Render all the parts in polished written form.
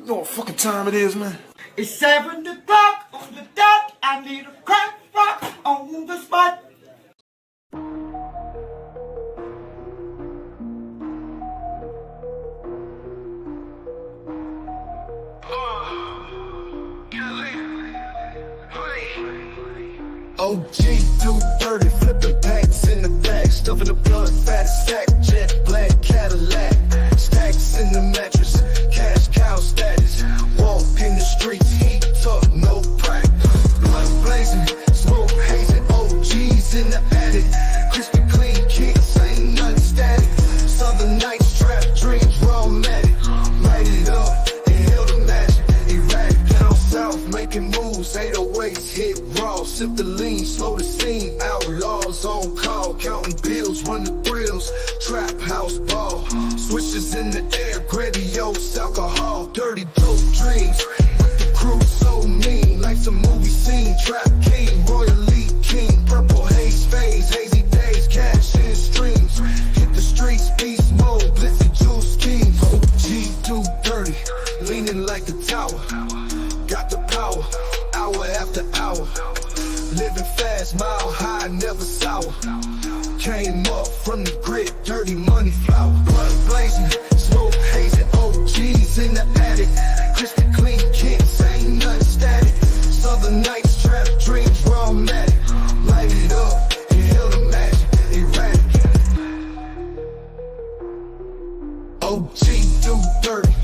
You know what fucking time it is, man? It's 7 o'clock on the dot. I need a crack rock on the spot. OG do dirty, flipping packs in the back, stuffing the blood, fat stack, jet black Cadillac, stacks in the mattress, cash cow status, walk in the streets, heat up, no crack, blood blazing, smoke hazing, OGs in the attic, crispy clean, kicks ain't nothing static, southern nights, trap dreams, raw matic, light it up, inhale the magic, erratic, down south, making moves, 808s, hit raw, sip the lean, slow the scene, outlaws on call, counting bills, run the thrills, trap house ball, switches in the air, grandiose alcohol, dirty dope dreams, with the crew so mean, life's a movie scene, trap king, royally king, purple haze phase, hazy days, cash in streams, hit the streets, beast mode, blitzy juice schemes, OG do dirty, leaning like the tower, got the power, hour after hour, living fast, mile high, never sour. Came up from the grid, dirty money flower. Blood blazing, smoke hazing, OGs in the attic. Crispy clean kicks, ain't nothing static. Southern nights, trap dreams, raw matic. Light it up, inhale the magic, erratic. OG do dirty,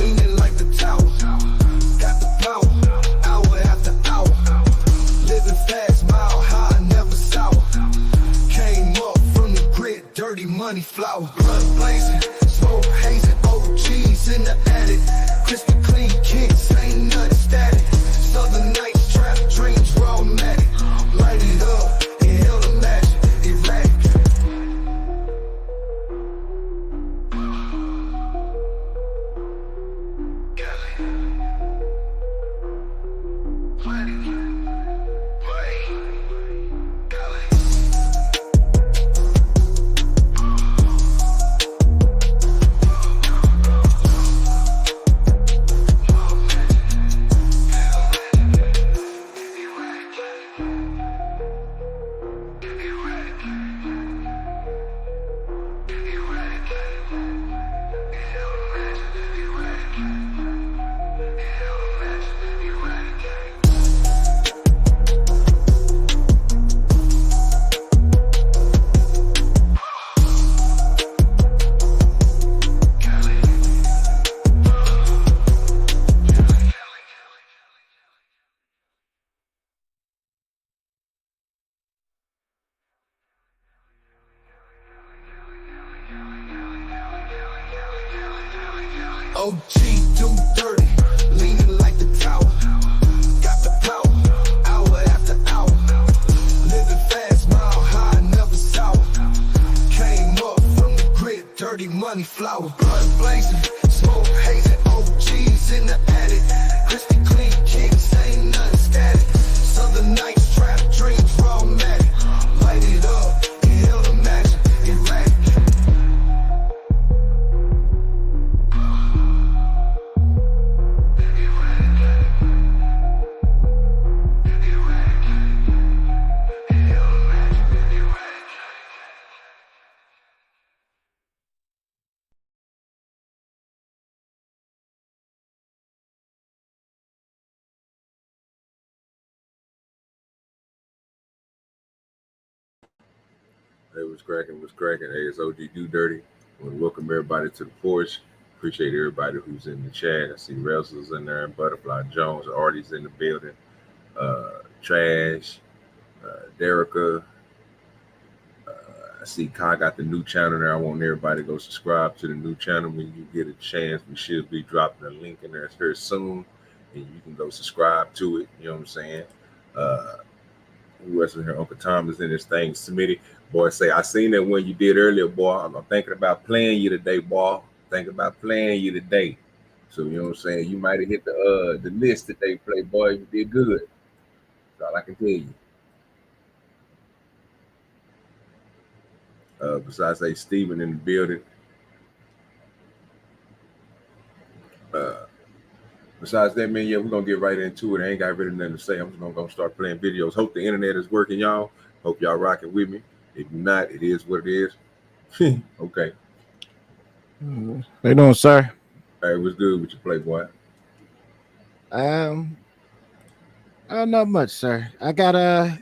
leaning like the tower. Got the power, hour after hour. Living fast, mile high, never sour. Came up from the grid, dirty money flower. Blood blazing, smoke hazing, OGs in the attic. Crispy clean kicks, ain't nothing static. Southern nights, trap dreams, raw matic. Light it up, inhale the magic, erratic. OG do dirty, leaning like the tower. Got the power, hour after hour. Living fast, mile high, never sour. Came up from the grid, dirty money flower. Blood blazing, smoke hazing, OGs in the attic. Crispy clean kicks, ain't nothing static. Southern nights, trap dreams, raw matic. Light it up, inhale the magic, erratic. Hey, what's cracking? What's cracking? Hey, it's OG Do Dirty. I want to welcome everybody to the porch. Appreciate everybody who's in the chat. I see Russell's in there, Butterfly Jones, Artie's in the building, Trash, Derica. I see Kai got the new channel there. I want everybody to go subscribe to the new channel when you get a chance. We should be dropping a link in there very soon, and you can go subscribe to it. You know what I'm saying? Who else in here? Uncle Tom is in this thing. Smitty, boy, say I seen that one you did earlier, boy. I'm thinking about playing you today, boy. Thinking about playing you today. So you know what I'm saying? You might have hit the list today, Playboy. You did good. That's all I can tell you. Besides, say Steven in the building. Besides that, man, yeah, we're gonna get right into it. I ain't got really nothing to say. I'm just gonna start playing videos. Hope the internet is working, y'all. Hope y'all rocking with me. If you're not, it is what it is. Okay. How you doing, sir? Hey, what's good with your playboy? Um, not much, sir. I got a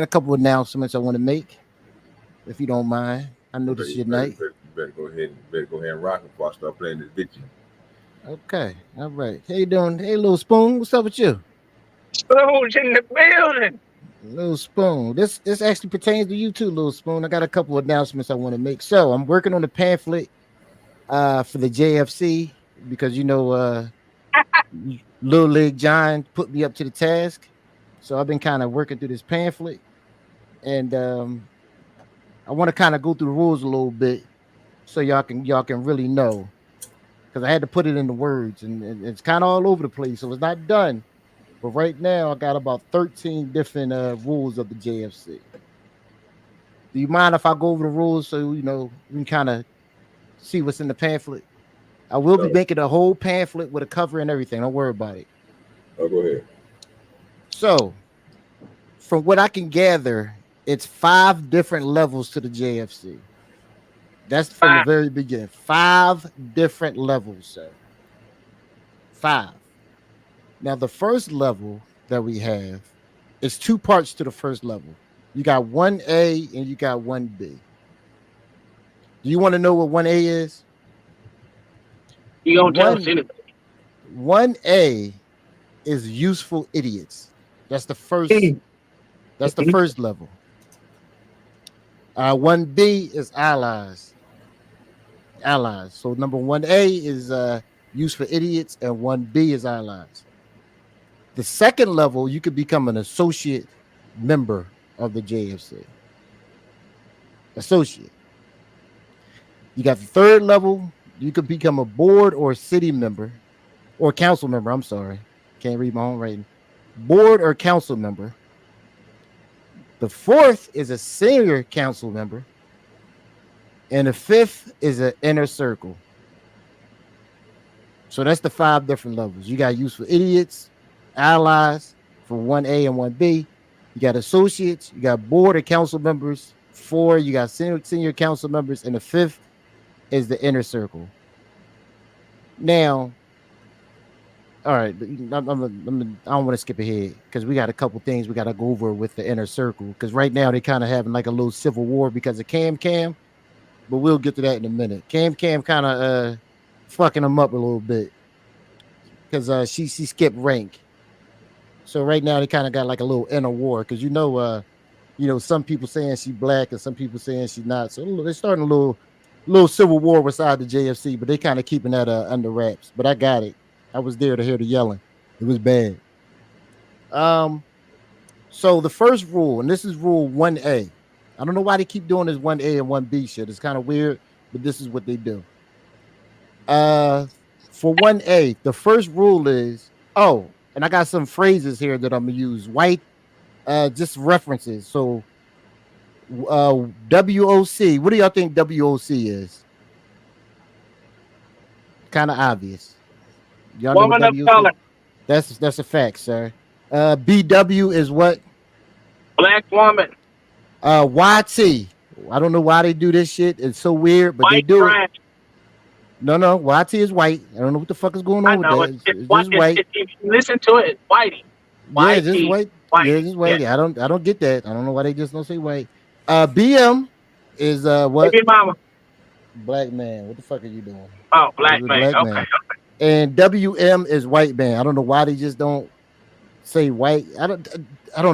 couple of announcements I want to make, if you don't mind. I know this is your night. You better go ahead and rock before I start playing this video. Okay, all right. How you doing? Hey, Little Spoon, what's up with you? Spoon's in the building. Little Spoon, this actually pertains to you too, Little Spoon. I got a couple of announcements I want to make. So I'm working on the pamphlet for the JFC because Little League John put me up to the task. So I've been kind of working through this pamphlet, and I want to kind of go through the rules a little bit so y'all can really know, because I had to put it into words, and it's kind of all over the place, so it's not done. But right now, I got about 13 different rules of the JFC. Do you mind if I go over the rules so we can kind of see what's in the pamphlet? I will be making a whole pamphlet with a cover and everything. Don't worry about it. Oh, go ahead. So, from what I can gather, it's 5 different levels to the JFC. That's from the very beginning. 5 different levels, sir. 5. Now, the first level that we have is 2 parts to the first level. You got 1A and you got 1B. Do you want to know what 1A is? You gonna tell us anything? 1A is useful idiots. That's the first. That's the first level. 1B is allies. Allies. So number 1A is used for idiots, and 1B is allies. The second level, you could become an associate member of the JFC. Associate. You got the third level. You could become a board or city member, or council member. I'm sorry, can't read my own writing. Board or council member. The fourth is a senior council member, and the fifth is an inner circle. So that's the 5 different levels. You got useful idiots, allies for 1A and 1B. You got associates. You got board or council members. 4, you got senior council members, and the 5th is the inner circle. Now, all right, I don't want to skip ahead because we got a couple things we got to go over with the inner circle, because right now they kind of having like a little civil war because of Cam, but we'll get to that in a minute. Cam kind of fucking them up a little bit because she skipped rank. So right now they kind of got like a little inner war because some people saying she black and some people saying she not. So they're starting a little civil war beside the JFC, but they kind of keeping that under wraps. But I got it. I was there to hear the yelling. It was bad. So the first rule, and this is rule 1A. I don't know why they keep doing this 1A and 1B shit. It's kind of weird, but this is what they do. For 1A, the first rule is, and I got some phrases here that I'm gonna use. White, just references. So WOC. What do y'all think WOC is? Kind of obvious. Y'all Woman know of color. That's a fact, sir. BW is what? Black woman. YT. I don't know why they do this shit. It's so weird, but White they do trash. it. No. YT is white. I don't know what the fuck is going I on know with it's that. It's white. just white. If you listen to it, it's whitey. Yeah, just white. White. Yeah, just white. Yeah. I don't get that. I don't know why they just don't say white. BM is what? Baby mama. Black man. What the fuck are you doing? Oh, black It's a man. black Okay. man. And WM is white man. I don't know why they just don't say white. I don't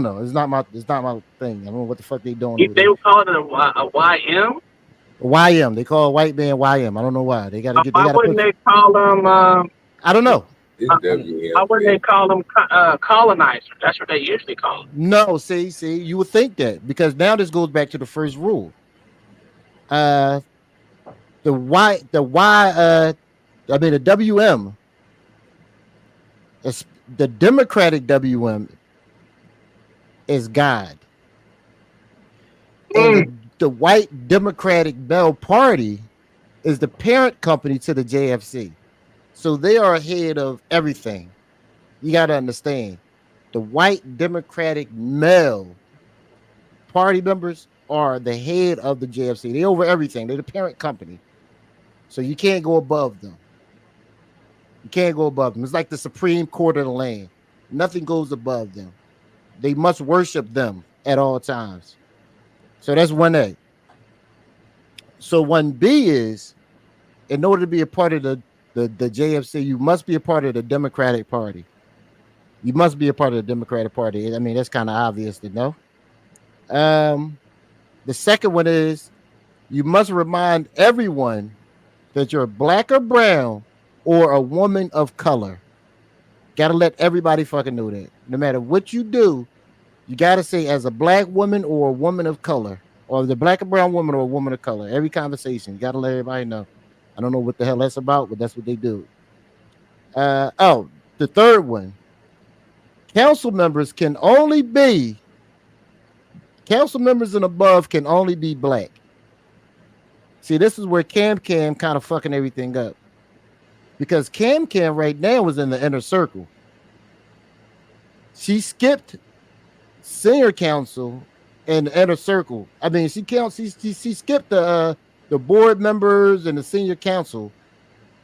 know. It's not my thing. I don't know what the fuck they doing. If they would call it a YM, YM. They call white man YM. I don't know why. They gotta get. why wouldn't they call them? I don't know. It's WM. Why wouldn't they call them colonizers? That's what they usually call them. No, see, you would think that, because now this goes back to the first rule. The WM is the Democratic WM is God. And the white Democratic Bell Party is the parent company to the JFC. So they are ahead of everything. You got to understand, the white Democratic male party members are the head of the JFC. They over everything. They're the parent company. So you can't go above them. You can't go above them. It's like the Supreme Court of the land. Nothing goes above them. They must worship them at all times. So that's 1A. So 1B is, in order to be a part of the JFC, you must be a part of the Democratic Party. You must be a part of the Democratic Party. I mean, that's kind of obvious to know. The second one is, you must remind everyone that you're black or brown or a woman of color. Gotta let everybody fucking know that. No matter what you do, you gotta say as a black woman or a woman of color, or the black or brown woman or a woman of color. Every conversation, you gotta let everybody know. I don't know what the hell that's about, but that's what they do. The third one. Council members and above can only be black. See, this is where Cam kind of fucking everything up. Because Cam right now is in the inner circle. She skipped senior council and the inner circle. I mean, she skipped the board members and the senior council,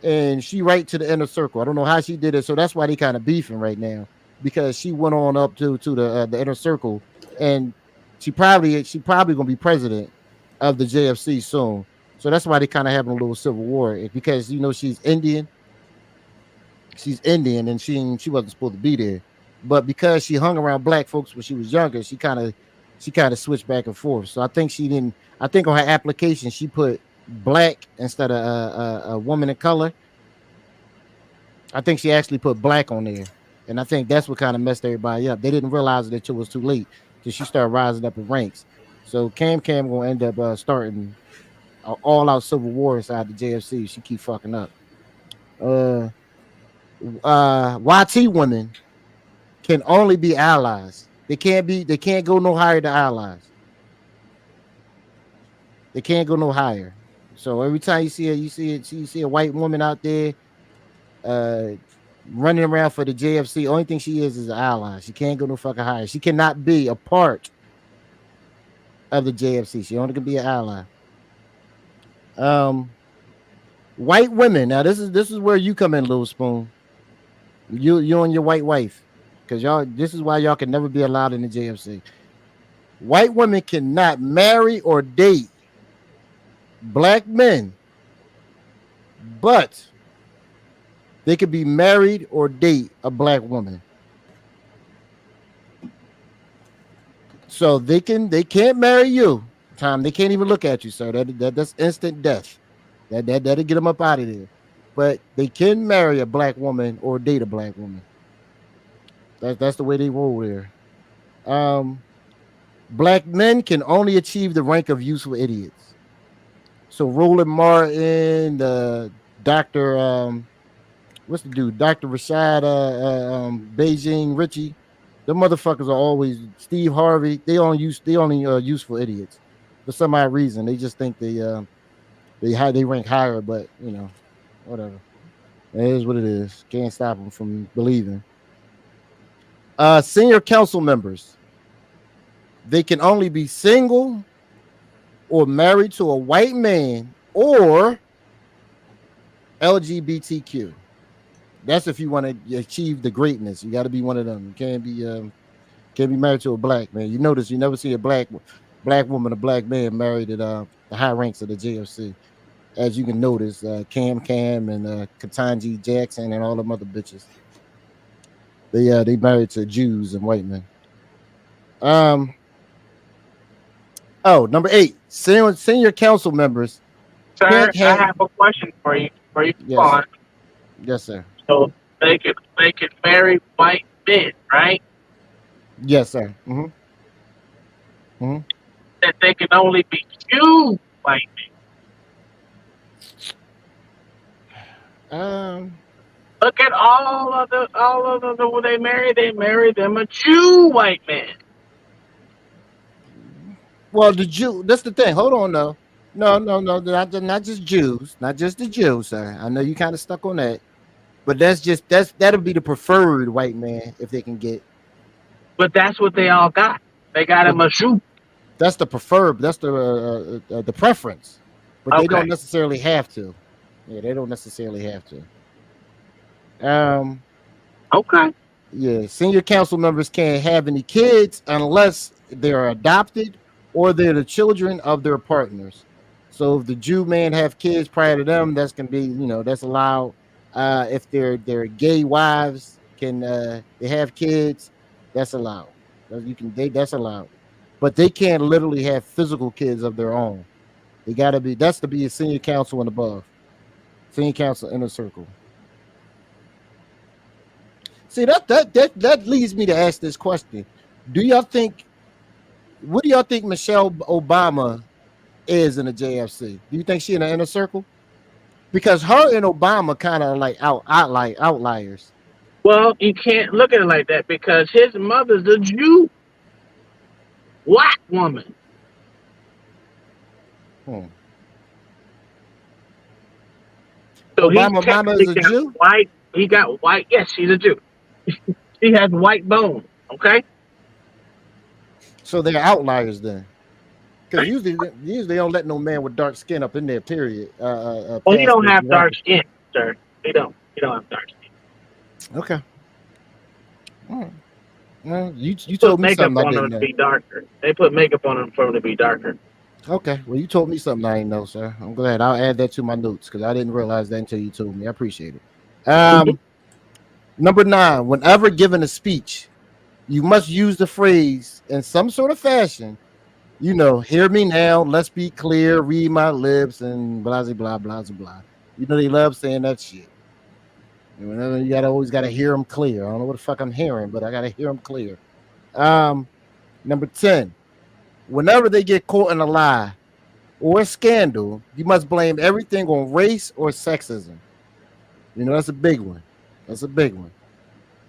and she right to the inner circle. I don't know how she did it, so that's why they kind of beefing right now, because she went on up to the inner circle, and she probably gonna be president of the JFC soon. So that's why they kind of having a little civil war, because she's Indian. She's Indian, and she wasn't supposed to be there, but because she hung around black folks when she was younger, she kind of switched back and forth. So I think she didn't. I think on her application she put black instead of a woman of color. I think she actually put black on there, and I think that's what kind of messed everybody up. They didn't realize that it was too late, because she started rising up in ranks. So Cam gonna end up starting an all-out civil war inside the JFC if she keep fucking up. YT women can only be allies. They can't go no higher than allies. They can't go no higher. So every time you see a white woman out there running around for the JFC, only thing she is an ally. She can't go no fucking higher. She cannot be a part of the JFC. She only can be an ally. White women. Now this is where you come in, Little Spoon. You and your white wife, because this is why y'all can never be allowed in the JFC. White women cannot marry or date black men, but they could be married or date a black woman. So they can't marry you, Tom. They can't even look at you, sir. That's instant death. That'll get them up out of there. But they can marry a black woman or date a black woman. That's the way they roll there. Black men can only achieve the rank of useful idiots. So Roland Martin, Dr. What's the dude? Dr. Rashad Beijing Ritchie. Them motherfuckers are always Steve Harvey. They only useful idiots for some odd reason. They just think they rank higher, but whatever. It is what it is. Can't stop them from believing. Senior council members, they can only be single or married to a white man or LGBTQ. That's if you want to achieve the greatness. You got to be one of them. You can't be married to a black man. You notice you never see a black woman, a black man married at the high ranks of the JFC. As you can notice, Cam and Ketanji Jackson and all them other bitches. They married to Jews and white men. Number 8, senior council members. Sir, I have a question for you. Before you go on. Yes, sir. So they could marry white men, right? Yes, sir. That they can only be Jew white men. Look at all of the when they marry them a Jew white man. Well, the Jew. That's the thing. Hold on, though. No. Not just Jews. Not just the Jews, sir. I know you kind of stuck on that. But that'll be the preferred white man if they can get. But that's what they all got. They got him a shoe. That's the preferred. That's the preference. But they don't Okay. necessarily have to. Yeah, they don't necessarily have to. Okay. Yeah, senior council members can't have any kids unless they're adopted or they're the children of their partners. So if the Jew man have kids prior to them, that's gonna be, that's allowed. If their gay wives can they have kids, that's allowed. That's allowed. But they can't literally have physical kids of their own. They gotta be that's to be a senior council and above. Senior council inner circle. See that leads me to ask this question. Do y'all think what do y'all think Michelle Obama is in the JFC? Do you think she in the inner circle? Because her and Obama kind of like outliers. Well, you can't look at it like that because his mother's a Jew, white woman. Hmm. So he Obama mama is technically a got Jew? white. He got white. Yes, he's a Jew. He has white bone. Okay. So they're outliers then. Because usually they don't let no man with dark skin up in there. Period. Well, he Past don't the have dark bracket. skin, sir. He don't. He don't have dark skin. Okay. All right. Well, you Put told me makeup something I on him didn't to know. be darker. They put makeup on him for him to be darker. Okay. Well, you told me something I didn't know, sir. I'm glad. I'll add that to my notes because I didn't realize that until you told me. I appreciate it. Number 9. Whenever given a speech, you must use the phrase in some sort of fashion. Hear me now. Let's be clear. Read my lips and blah blah blah blah blah. They love saying that shit. Whenever you always gotta hear them clear. I don't know what the fuck I'm hearing, but I gotta hear them clear. Number 10. Whenever they get caught in a lie or a scandal, you must blame everything on race or sexism. That's a big one. That's a big one.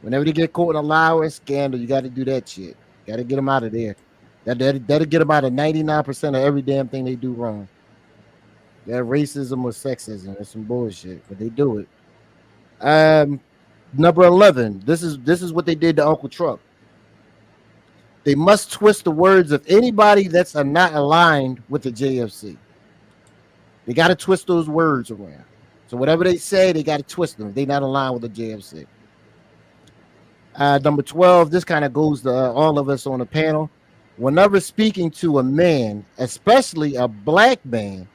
Whenever they get caught in a lie or a scandal, you got to do that shit. Got to get them out of there. That'll get them out of 99% of every damn thing they do wrong. That racism or sexism. That's some bullshit, but they do it. Number 11. This is what they did to Uncle Trump. They must twist the words of anybody that's not aligned with the JFC. They got to twist those words around. So whatever they say, they got to twist them. They're not aligned with the JFC. Number 12. This kind of goes to all of us on the panel. Whenever speaking to a man, especially a black man,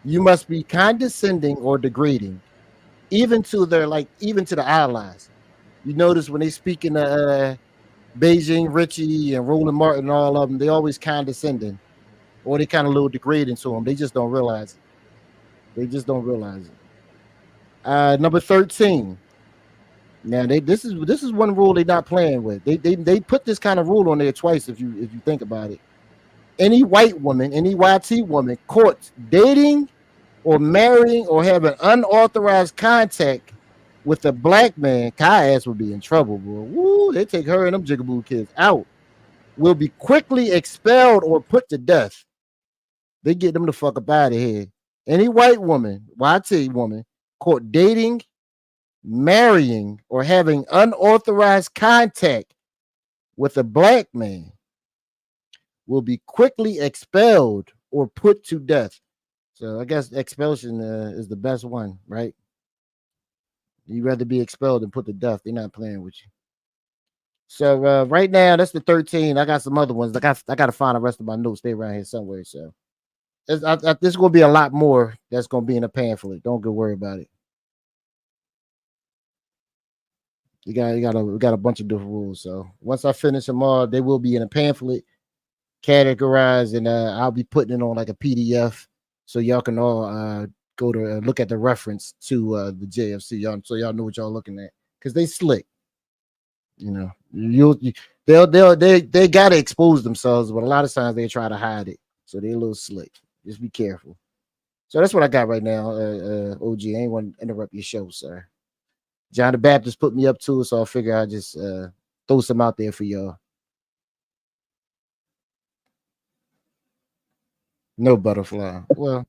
you must be condescending or degrading, even to the allies. You notice when they speak in Beijing Richie and Roland Martin and all of them, they always condescending or they kind of a little degrading to them. They just don't realize it. Number 13. Now this is one rule they're not playing with. They put this kind of rule on there twice if you think about it. Any white woman, any YT woman caught dating or marrying or having unauthorized contact with a black man, Kai ass would be in trouble, bro. Woo, they take her and them jigaboo kids out. Will be quickly expelled or put to death. They get them the fuck up out of here. Any white woman, YT woman, caught dating, marrying, or having unauthorized contact with a black man will be quickly expelled or put to death. So I guess expulsion is the best one, right? You'd rather be expelled than put to death. They're not playing with you. So right now, that's the 13. I got some other ones. I got to find the rest of my notes. They around here somewhere. So there's going to be a lot more that's going to be in a pamphlet. Don't get worried about it. We got a bunch of different rules. So once I finish them all, they will be in a pamphlet, categorized, and I'll be putting it on like a PDF so y'all can all go to look at the reference to the JFC, y'all, so y'all know what y'all looking at, because they slick. They gotta expose themselves, but a lot of times they try to hide it, so they're a little slick. Just be careful. So that's what I got right now. OG, I ain't want to interrupt your show, sir. John the Baptist put me up to it, so I figure I just throw some out there for y'all. No butterfly. Well,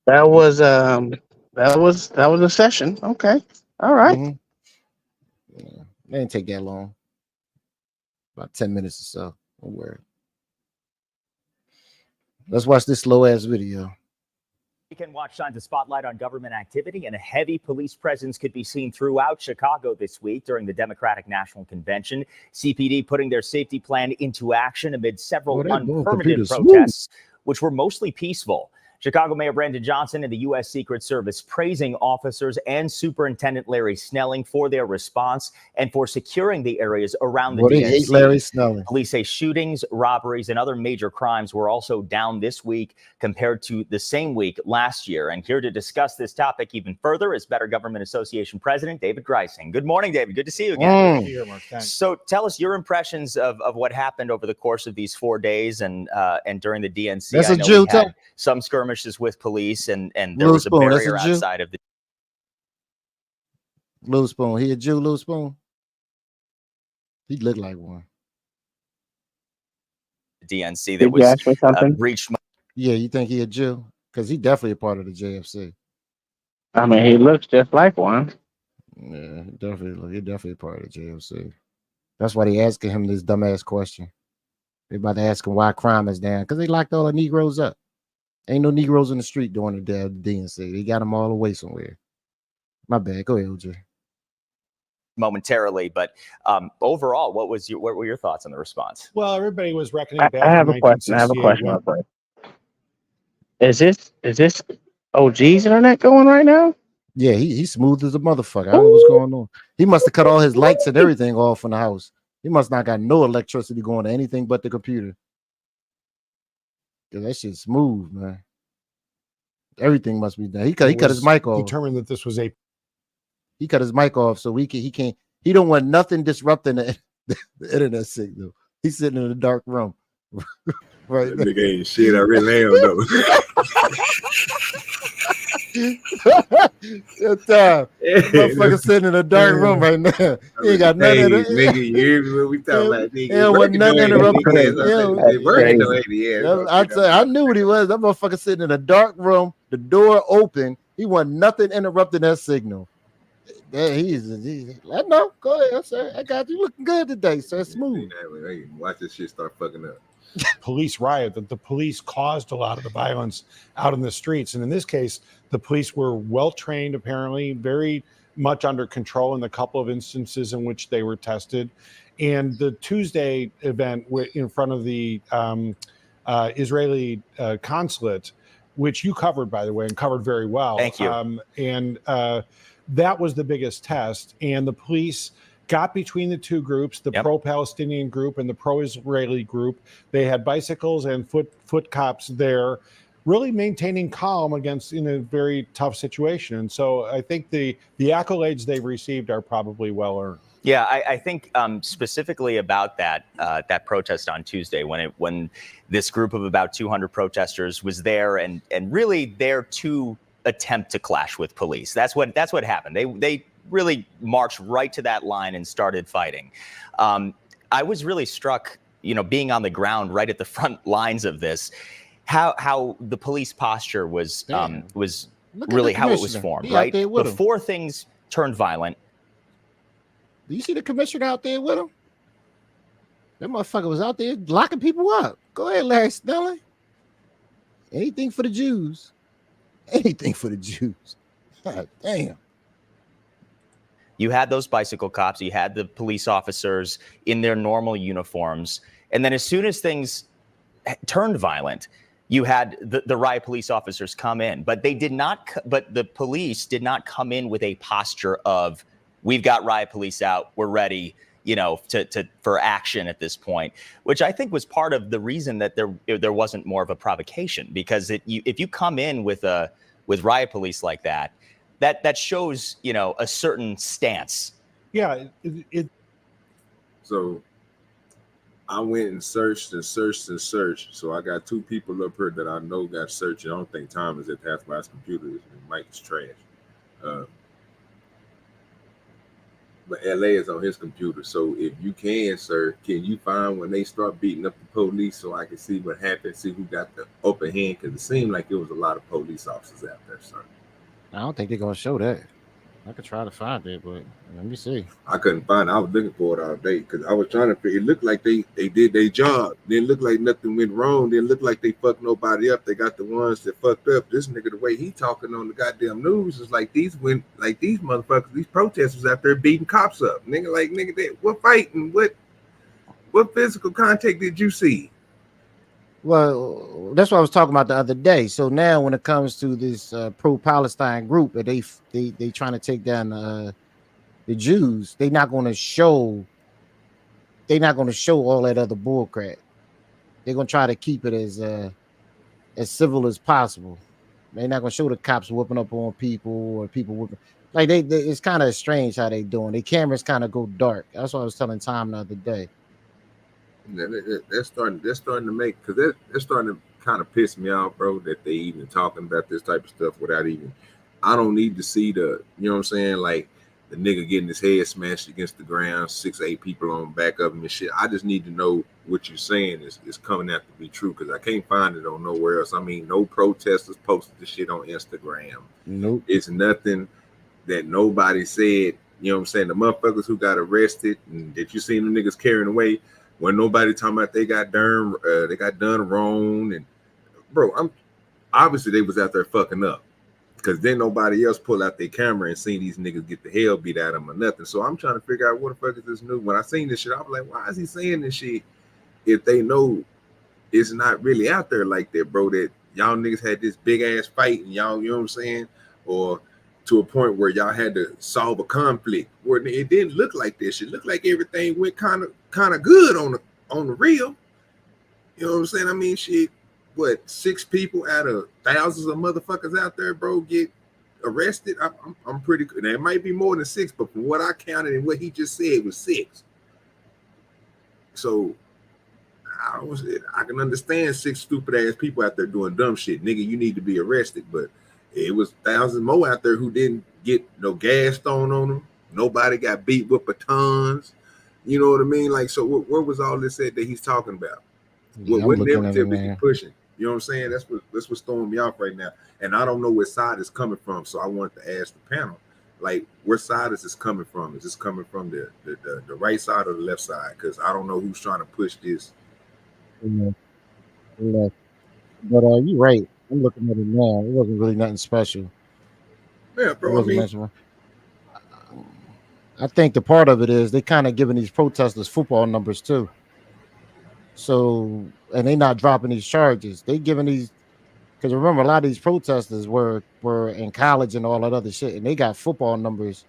That was a session. Okay. All right. It didn't take that long. About 10 minutes or so. Don't worry. Let's watch this slow ass video. Weekend Watch shines a spotlight on government activity, and a heavy police presence could be seen throughout Chicago this week during the Democratic National Convention. CPD putting their safety plan into action amid several unpermitted protests, which were mostly peaceful. Chicago Mayor Brandon Johnson and the U.S. Secret Service praising officers and Superintendent Larry Snelling for their response and for securing the areas around the DNC. They hate Larry Snelling. Police say shootings, robberies, and other major crimes were also down this week compared to the same week last year. And here to discuss this topic even further is Better Government Association President David Greising. Good morning, David. Good to see you again. Good to see you, Mark. Thanks. So tell us your impressions of what happened over the course of these 4 days and during the DNC. That's I know a Jew, we had some skirmishes with police, and there Lil was a Spoon, that's barrier a Jew? outside of the Lil Spoon. He a Jew, Lil Spoon? He looked like one. DNC that Did you was ask me something? reached. Yeah, you think he a Jew? Because he definitely a part of the JFC. I mean, he looks just like one. Yeah, he definitely a part of the JFC. That's why they asking him this dumbass question. They about to ask him why crime is down. Because they locked all the Negroes up. Ain't no Negroes in the street during the DNC. They got them all away somewhere. My bad. Go ahead, OJ. Momentarily, but overall, what were your thoughts on the response? Well, everybody was reckoning I back. have in a question. I have a 1968 question. Real quick. Is this OG's internet going right now? Yeah, he's smooth as a motherfucker. I don't know what's going on. He must have cut all his lights and everything off in the house. He must not got no electricity going to anything but the computer. Cause that shit's smooth, man. Everything must be done. He cut his mic off. Determined that this was a He cut his mic off so he can't. He don't want nothing disrupting the internet signal. He's sitting in a dark room. Right. That nigga ain't shit. I really am though. That time. Motherfucker sitting in a dark room right now. He ain't got nothing. Nigga, you hear me when we talking about nigga? Yeah, wasn't nothing interrupted. I knew what he was. That motherfucker sitting in a dark room, the door open. He want nothing interrupting that signal. He's I know. Go ahead, sir. I got you looking good today, sir. Smooth. Watch this shit start fucking up. police riot, that the police caused a lot of the violence out in the streets. And in this case, the police were well trained, apparently, very much under control in the couple of instances in which they were tested. And the Tuesday event in front of the Israeli consulate, which you covered, by the way, and covered very well. Thank you. That was the biggest test. And the police got between the two groups, the pro-Palestinian group and the pro-Israeli group. They had bicycles and foot cops there, really maintaining calm in a very tough situation. And so I think the accolades they've received are probably well earned. Yeah, I think specifically about that protest on Tuesday, when this group of about 200 protesters was there and really there to attempt to clash with police. That's what happened. They really marched right to that line and started fighting. I was really struck, being on the ground right at the front lines of this, how the police posture was really how it was formed. Right before things turned violent. Do you see the commissioner out there with him? That motherfucker was out there locking people up. Go ahead, Larry Snelling. Anything for the Jews. Anything for the Jews. God damn. You had those bicycle cops, you had the police officers in their normal uniforms. And then as soon as things turned violent, you had the riot police officers come in. But the police did not come in with a posture of, we've got riot police out, we're ready, for action at this point, which I think was part of the reason that there wasn't more of a provocation. Because if you come in with riot police like that shows, a certain stance. Yeah. So I went and searched. So I got two people up here that I know got searched. I don't think Tom is at half my computer. And Mike is trash. But LA is on his computer. So if you can, sir, can you find when they start beating up the police so I can see what happened, see who got the upper hand? Because it seemed like it was a lot of police officers out there, sir. I don't think they're going to show that. I could try to find it, but let me see. I couldn't find it. I was looking for it all day because I was trying to figure. It looked like they did their job. Didn't look like nothing went wrong. Didn't look like they fucked nobody up. They got the ones that fucked up. This nigga, the way he talking on the goddamn news is like these motherfuckers, these protesters out there beating cops up. Nigga, what fighting? What physical contact did you see? Well, that's what I was talking about the other day. So now, when it comes to this pro-Palestine group, that they trying to take down the Jews, they're not going to show. They're not going to show all that other bullcrap. They're going to try to keep it as civil as possible. They're not going to show the cops whooping up on people or people whooping. Like they it's kind of strange how they doing. Their cameras kind of go dark. That's what I was telling Tom the other day. They're starting to make, because they're starting to kind of piss me off, bro, that they even talking about this type of stuff without even. I don't need to see the, you know what I'm saying, like the nigga getting his head smashed against the ground, 6-8 people on back of him and shit. I just need to know what you're saying is coming out to be true, because I can't find it on nowhere else. I mean, no protesters posted the shit on Instagram. Nope. It's nothing that nobody said. You know what I'm saying? The motherfuckers who got arrested and that you seen them niggas carrying away, when nobody talking about they got done wrong. And bro, obviously they was out there fucking up, because then nobody else pulled out their camera and seen these niggas get the hell beat out of them or nothing. So I'm trying to figure out what the fuck is this new. When I seen this shit, I was like, why is he saying this shit if they know it's not really out there like that, bro? That y'all niggas had this big ass fight and y'all, you know what I'm saying, or to a point where y'all had to solve a conflict where it didn't look like this. It looked like everything went kind of good on the real. You know what I'm saying? I mean, shit, what, 6 people out of thousands of motherfuckers out there, bro, get arrested? I'm pretty good. Now, it might be more than 6, but from what I counted and what he just said was 6. So I can understand 6 stupid ass people out there doing dumb shit. Nigga, you need to be arrested, but it was thousands more out there who didn't get no gas thrown on them. Nobody got beat with batons. You know what I mean? Like, so where was all this at that he's talking about? Yeah, what narrative is he pushing? You know what I'm saying? That's what's throwing me off right now. And I don't know what side it's coming from. So I wanted to ask the panel, like, where side is this coming from? Is this coming from the right side or the left side? Because I don't know who's trying to push this. Yeah. But you're right. I'm looking at it now. It wasn't really nothing special. Yeah, bro. I think the part of it is they kind of giving these protesters football numbers too. So, and they not dropping these charges. They giving these, because remember, a lot of these protesters were in college and all that other shit, and they got football numbers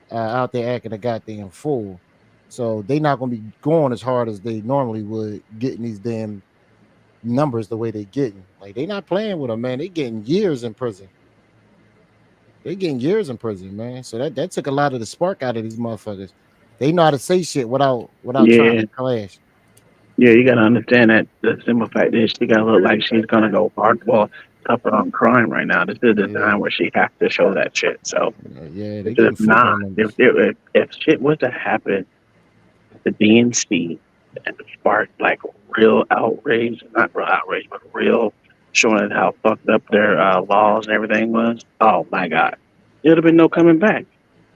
out there acting a goddamn fool. So they not gonna be going as hard as they normally would, getting these damn numbers the way they getting. Like, they not playing with them, man. They getting years in prison. Man. So that took a lot of the spark out of these motherfuckers. They know how to say shit without trying to clash. Yeah, you gotta understand that the simple fact is she gotta look like she's gonna go tougher on crime right now. This is the time where she has to show that shit. So if shit was to happen at the DNC and spark like real outrage, not real outrage, but real showing how fucked up their laws and everything was, oh my God, it would have been no coming back.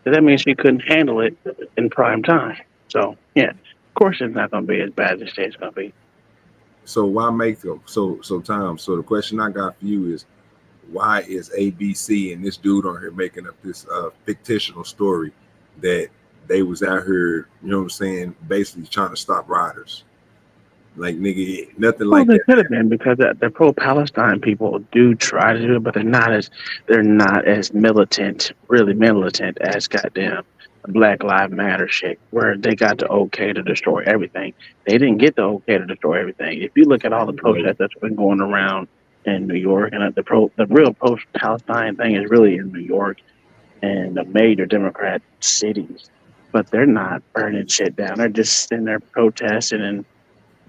So that means she couldn't handle it in prime time. So yeah, of course it's not going to be as bad as it's going to be. So why make them? So Tom, so the question I got for you is, why is ABC and this dude on here making up this fictional story that they was out here, you know what I'm saying, basically trying to stop riders? Like, nigga, nothing like that. Well, they could have been, because the pro-Palestine people do try to do it, but they're not as militant as goddamn Black Lives Matter shit, where they got the okay to destroy everything. They didn't get the okay to destroy everything. If you look at all the protests that's been going around in New York, and the real pro-Palestine thing is really in New York and the major Democrat cities, but they're not burning shit down. They're just sitting there protesting and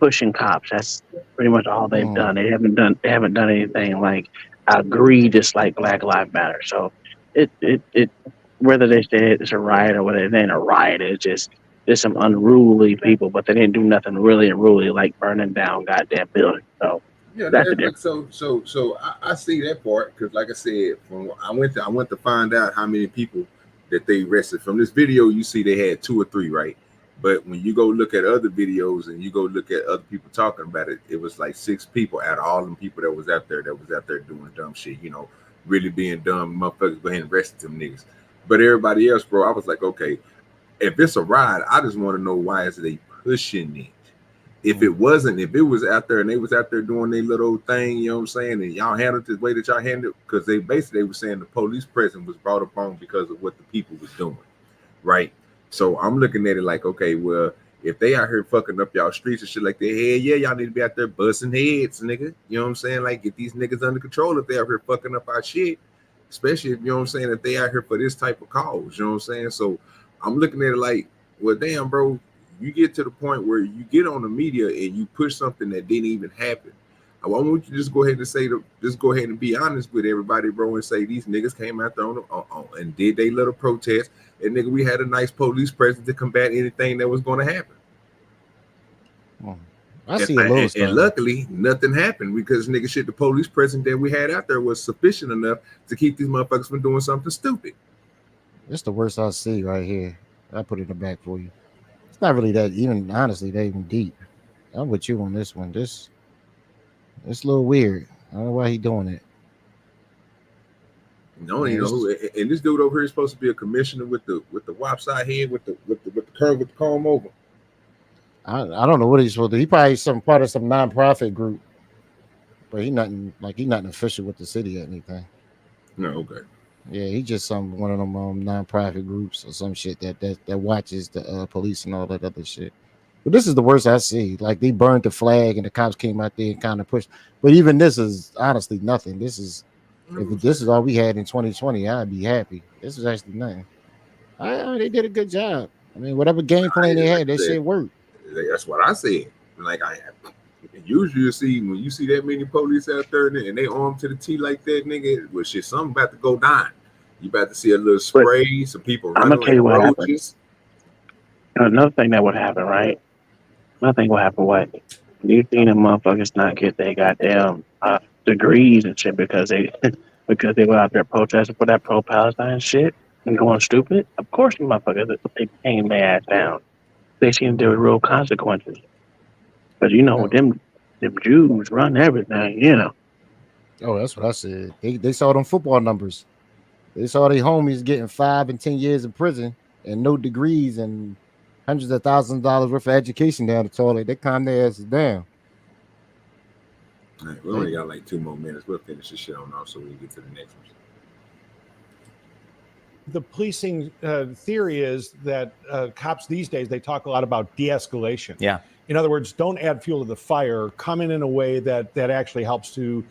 pushing cops. That's pretty much all they've done. They haven't done anything like egregious like Black Lives Matter. So it whether they say it's a riot or whether it ain't a riot, it's just there's some unruly people, but they didn't do nothing really unruly like burning down goddamn buildings. So yeah, that's the difference. So I see that part, because like I said, when I went to find out how many people that they arrested. From this video, you see they had 2 or 3, right? But when you go look at other videos and you go look at other people talking about it, it was like 6 people out of all them people that was out there doing dumb shit, you know, really being dumb. Motherfuckers go ahead and arrested them niggas. But everybody else, bro, I was like, okay, if it's a ride, I just want to know why is they pushing it. If it was out there and they was out there doing their little thing, you know what I'm saying, and y'all handled it the way that y'all handled it, because they were saying the police presence was brought upon because of what the people was doing, right? So I'm looking at it like, okay, well, if they out here fucking up y'all streets and shit like that, hey, yeah, y'all need to be out there busting heads, nigga. You know what I'm saying? Like, get these niggas under control if they out here fucking up our shit, especially if, you know what I'm saying, if they out here for this type of cause, you know what I'm saying? So I'm looking at it like, well, damn, bro, you get to the point where you get on the media and you push something that didn't even happen. I want you to just go ahead and just go ahead and be honest with everybody, bro, and say these niggas came out there and did they little protest, and nigga, we had a nice police presence to combat anything that was going to happen. I see a little stuff. And luckily, nothing happened because nigga shit, the police presence that we had out there was sufficient enough to keep these motherfuckers from doing something stupid. It's the worst I see right here. I put it in the back for you. It's not really that even, honestly, that even deep. I'm with you on this one. It's a little weird. I don't know why he doing it. No, you know, and this dude over here is supposed to be a commissioner with the wop side head with the curve with the comb over. I don't know what he's supposed to do. He probably part of some nonprofit group, but he's nothing official with the city or anything. No, okay. Yeah, he just one of them nonprofit groups or some shit that watches the police and all that other shit. But this is the worst I see. Like, they burned the flag and the cops came out there and kind of pushed. But even this is honestly nothing. If this is all we had in 2020, I'd be happy. This is actually nothing. They did a good job. I mean, whatever game plan they had, that shit worked. That's what I said. Like, usually you see when you see that many police out there and they armed to the T like that, nigga, well, shit, something about to go down. You about to see a little spray, some people running. I'm gonna tell you what happens. Another thing that would happen, right? Another thing will happen. What? You seen them motherfuckers not get their goddamn degrees and shit because they were out there protesting for that pro-Palestine shit and going stupid? Of course, the motherfuckers, they came their ass down. They seen there were real consequences. But you know, them Jews run everything, you know. Oh, that's what I said. They saw them football numbers. They saw their homies getting 5 and 10 years in prison and no degrees and hundreds of thousands of dollars worth of education down the toilet. They calmed their asses down. All right, we only got like 2 more minutes. We'll finish this shit on off so we can get to the next one. The policing theory is that cops these days, they talk a lot about de-escalation. Yeah. In other words, don't add fuel to the fire. Come in a way that actually helps to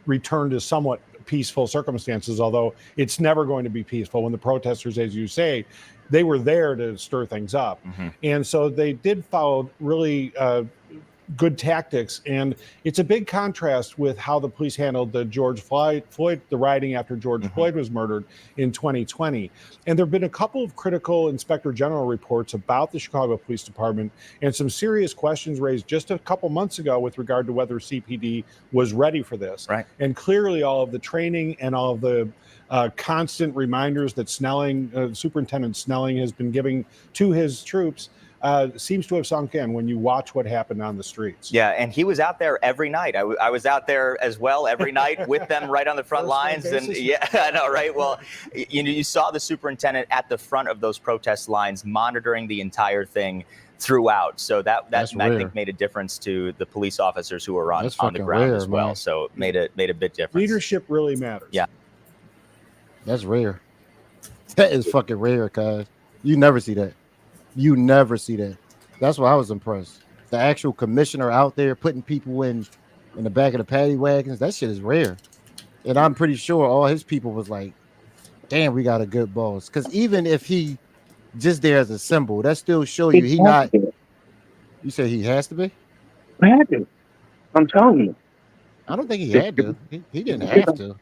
return to somewhat peaceful circumstances, although it's never going to be peaceful when the protesters, as you say, they were there to stir things up. Mm-hmm. And so they did follow really good tactics. And it's a big contrast with how the police handled the the rioting after George Floyd was murdered in 2020. And there have been a couple of critical Inspector General reports about the Chicago Police Department and some serious questions raised just a couple months ago with regard to whether CPD was ready for this. Right. And clearly all of the training and all of the constant reminders that Superintendent Snelling has been giving to his troops seems to have sunk in when you watch what happened on the streets. Yeah, and he was out there every night. I was out there as well every night with them right on the front lines. And yeah, I know, right? Well, you saw the superintendent at the front of those protest lines monitoring the entire thing throughout. So that I think made a difference to the police officers who were on the ground as well. Man. So it made a bit difference. Leadership really matters. Yeah. That's rare. That is fucking rare, cuz you never see that. You never see that. That's why I was impressed. The actual commissioner out there putting people in the back of the paddy wagons, that shit is rare. And I'm pretty sure all his people was like, damn, we got a good boss. Because even if he just there as a symbol, that still show you he not. You say he has to be? I had to. I'm telling you. I don't think he had to. He didn't have to.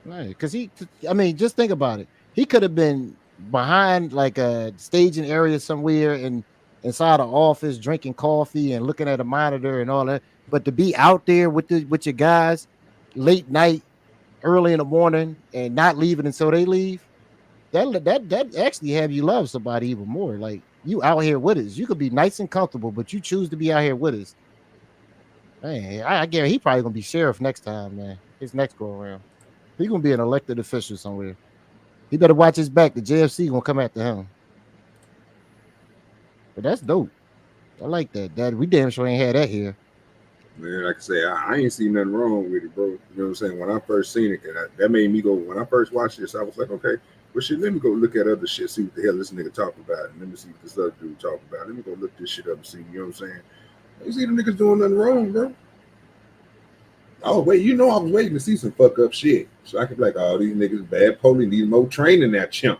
Right. Because just think about it. He could have been behind like a staging area somewhere and inside an office drinking coffee and looking at a monitor and all that. But to be out there with your guys late night, early in the morning and not leaving until they leave, that actually have you love somebody even more. Like, you out here with us. You could be nice and comfortable, but you choose to be out here with us. Man, I guarantee he probably gonna be sheriff next time, man. His next go around. He gonna be an elected official somewhere. He better watch his back. The JFC gonna come after him. But that's dope. I like that. That we damn sure ain't had that here. Man, like I say, I ain't seen nothing wrong with it, bro. You know what I'm saying? When I first seen it, that made me go. When I first watched this, I was like, okay, well, shit. Let me go look at other shit, see what the hell this nigga talking about, and let me see what this other dude talking about. Let me go look this shit up and see. You know what I'm saying? I see the niggas doing nothing wrong, bro. Oh wait, you know I was waiting to see some fuck up shit, so I could be like, oh, these niggas bad police need more training. That chimp.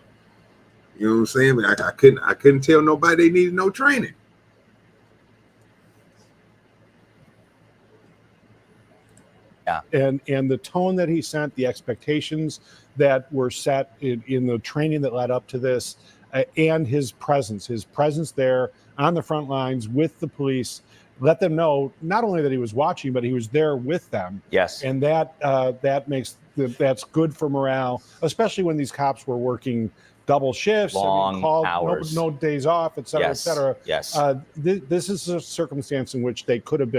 You know what I'm saying? But I couldn't tell nobody they needed no training. And the tone that he sent, the expectations that were set in the training that led up to this, and his presence there on the front lines with the police, let them know not only that he was watching, but he was there with them. Yes. And that's good for morale, especially when these cops were working double shifts, Long hours, no days off, et cetera, et cetera. Yes. This is a circumstance in which it could have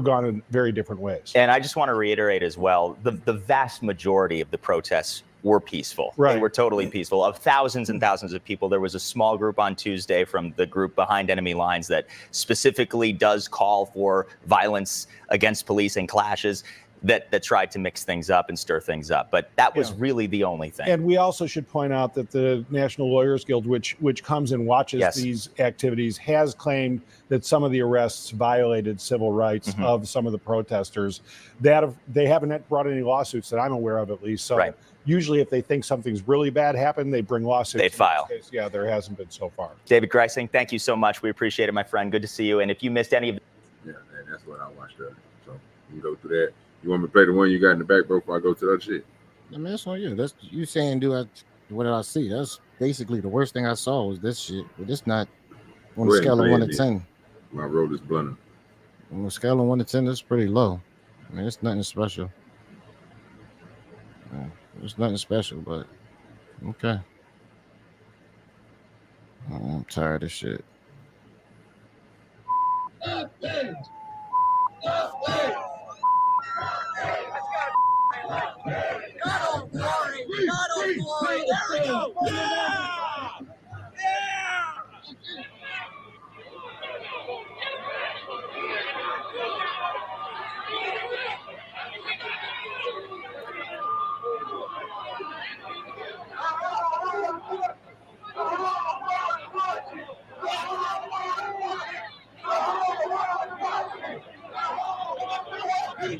gone in very different ways. And I just want to reiterate as well, the vast majority of the protests were peaceful. Right. They were totally peaceful. Of thousands and thousands of people, there was a small group on Tuesday from the group Behind Enemy Lines that specifically does call for violence against police and clashes that tried to mix things up and stir things up. But that was really the only thing. And we also should point out that the National Lawyers Guild, which comes and watches these activities, has claimed that some of the arrests violated civil rights of some of the protesters. They haven't brought any lawsuits that I'm aware of, at least. So usually if they think something's really bad happened, they bring lawsuits. They file. Yeah, there hasn't been so far. David Greising, thank you so much. We appreciate it, my friend. Good to see you. And if you missed any of yeah, man, that's what I watched earlier. So you can go through that. You want me to play the one you got in the back, bro, before I go to the other shit? I mean, that's on you. That's you saying, what did I see? That's basically the worst thing I saw was this shit. But it's not on a scale of 1 to 10. My road is blunted. On a scale of 1 to 10, that's pretty low. I mean, it's nothing special. It's nothing special, but okay. I'm tired of shit.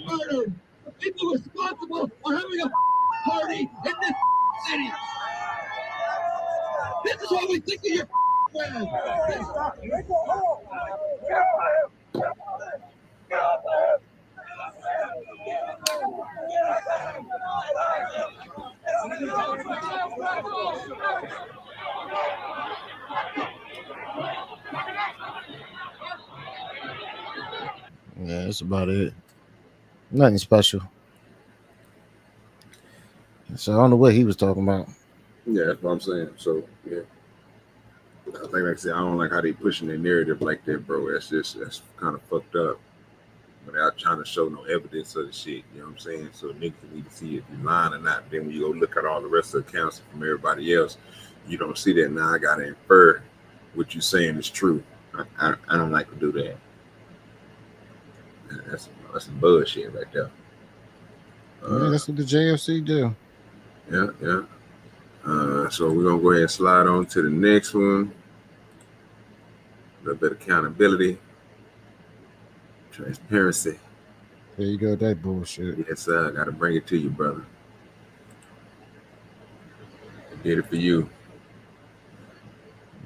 Murdered. The people responsible for having a party in this city. This is what we think of your friends. Yeah, that's about it. Nothing special. So I don't know what he was talking about. Yeah, that's what I'm saying. So yeah, I think like I said, I don't like how they pushing their narrative like that, bro. That's kind of fucked up. Without trying to show no evidence of the shit, you know what I'm saying? So niggas need to see if you're lying or not. Then when you go look at all the rest of the accounts from everybody else, you don't see that. Now I gotta infer what you're saying is true. I don't like to do that. That's some bullshit right there. Yeah, that's what the JFC do. Yeah. So we're gonna go ahead and slide on to the next one. A little bit of accountability, transparency. There you go, that bullshit. Yes, sir. I gotta bring it to you, brother. I did it for you.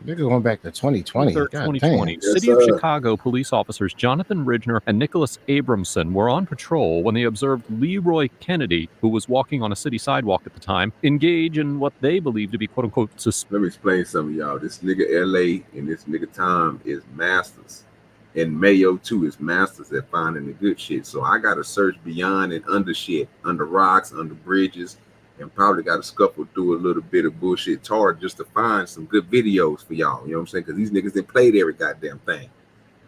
They're going back to 2020. 2020, Yes, City of sir. Chicago police officers Jonathan Ridgner and Nicholas Abramson were on patrol when they observed Leroy Kennedy, who was walking on a city sidewalk at the time, engage in what they believe to be quote-unquote Let me explain something, y'all. This nigga LA and this nigga Tom is masters And Mayo too is masters at finding the good shit. So I gotta search beyond and under shit, under rocks, under bridges, and probably gotta scuffle through a little bit of bullshit tar just to find some good videos for y'all. You know what I'm saying? Because these niggas didn't play every goddamn thing,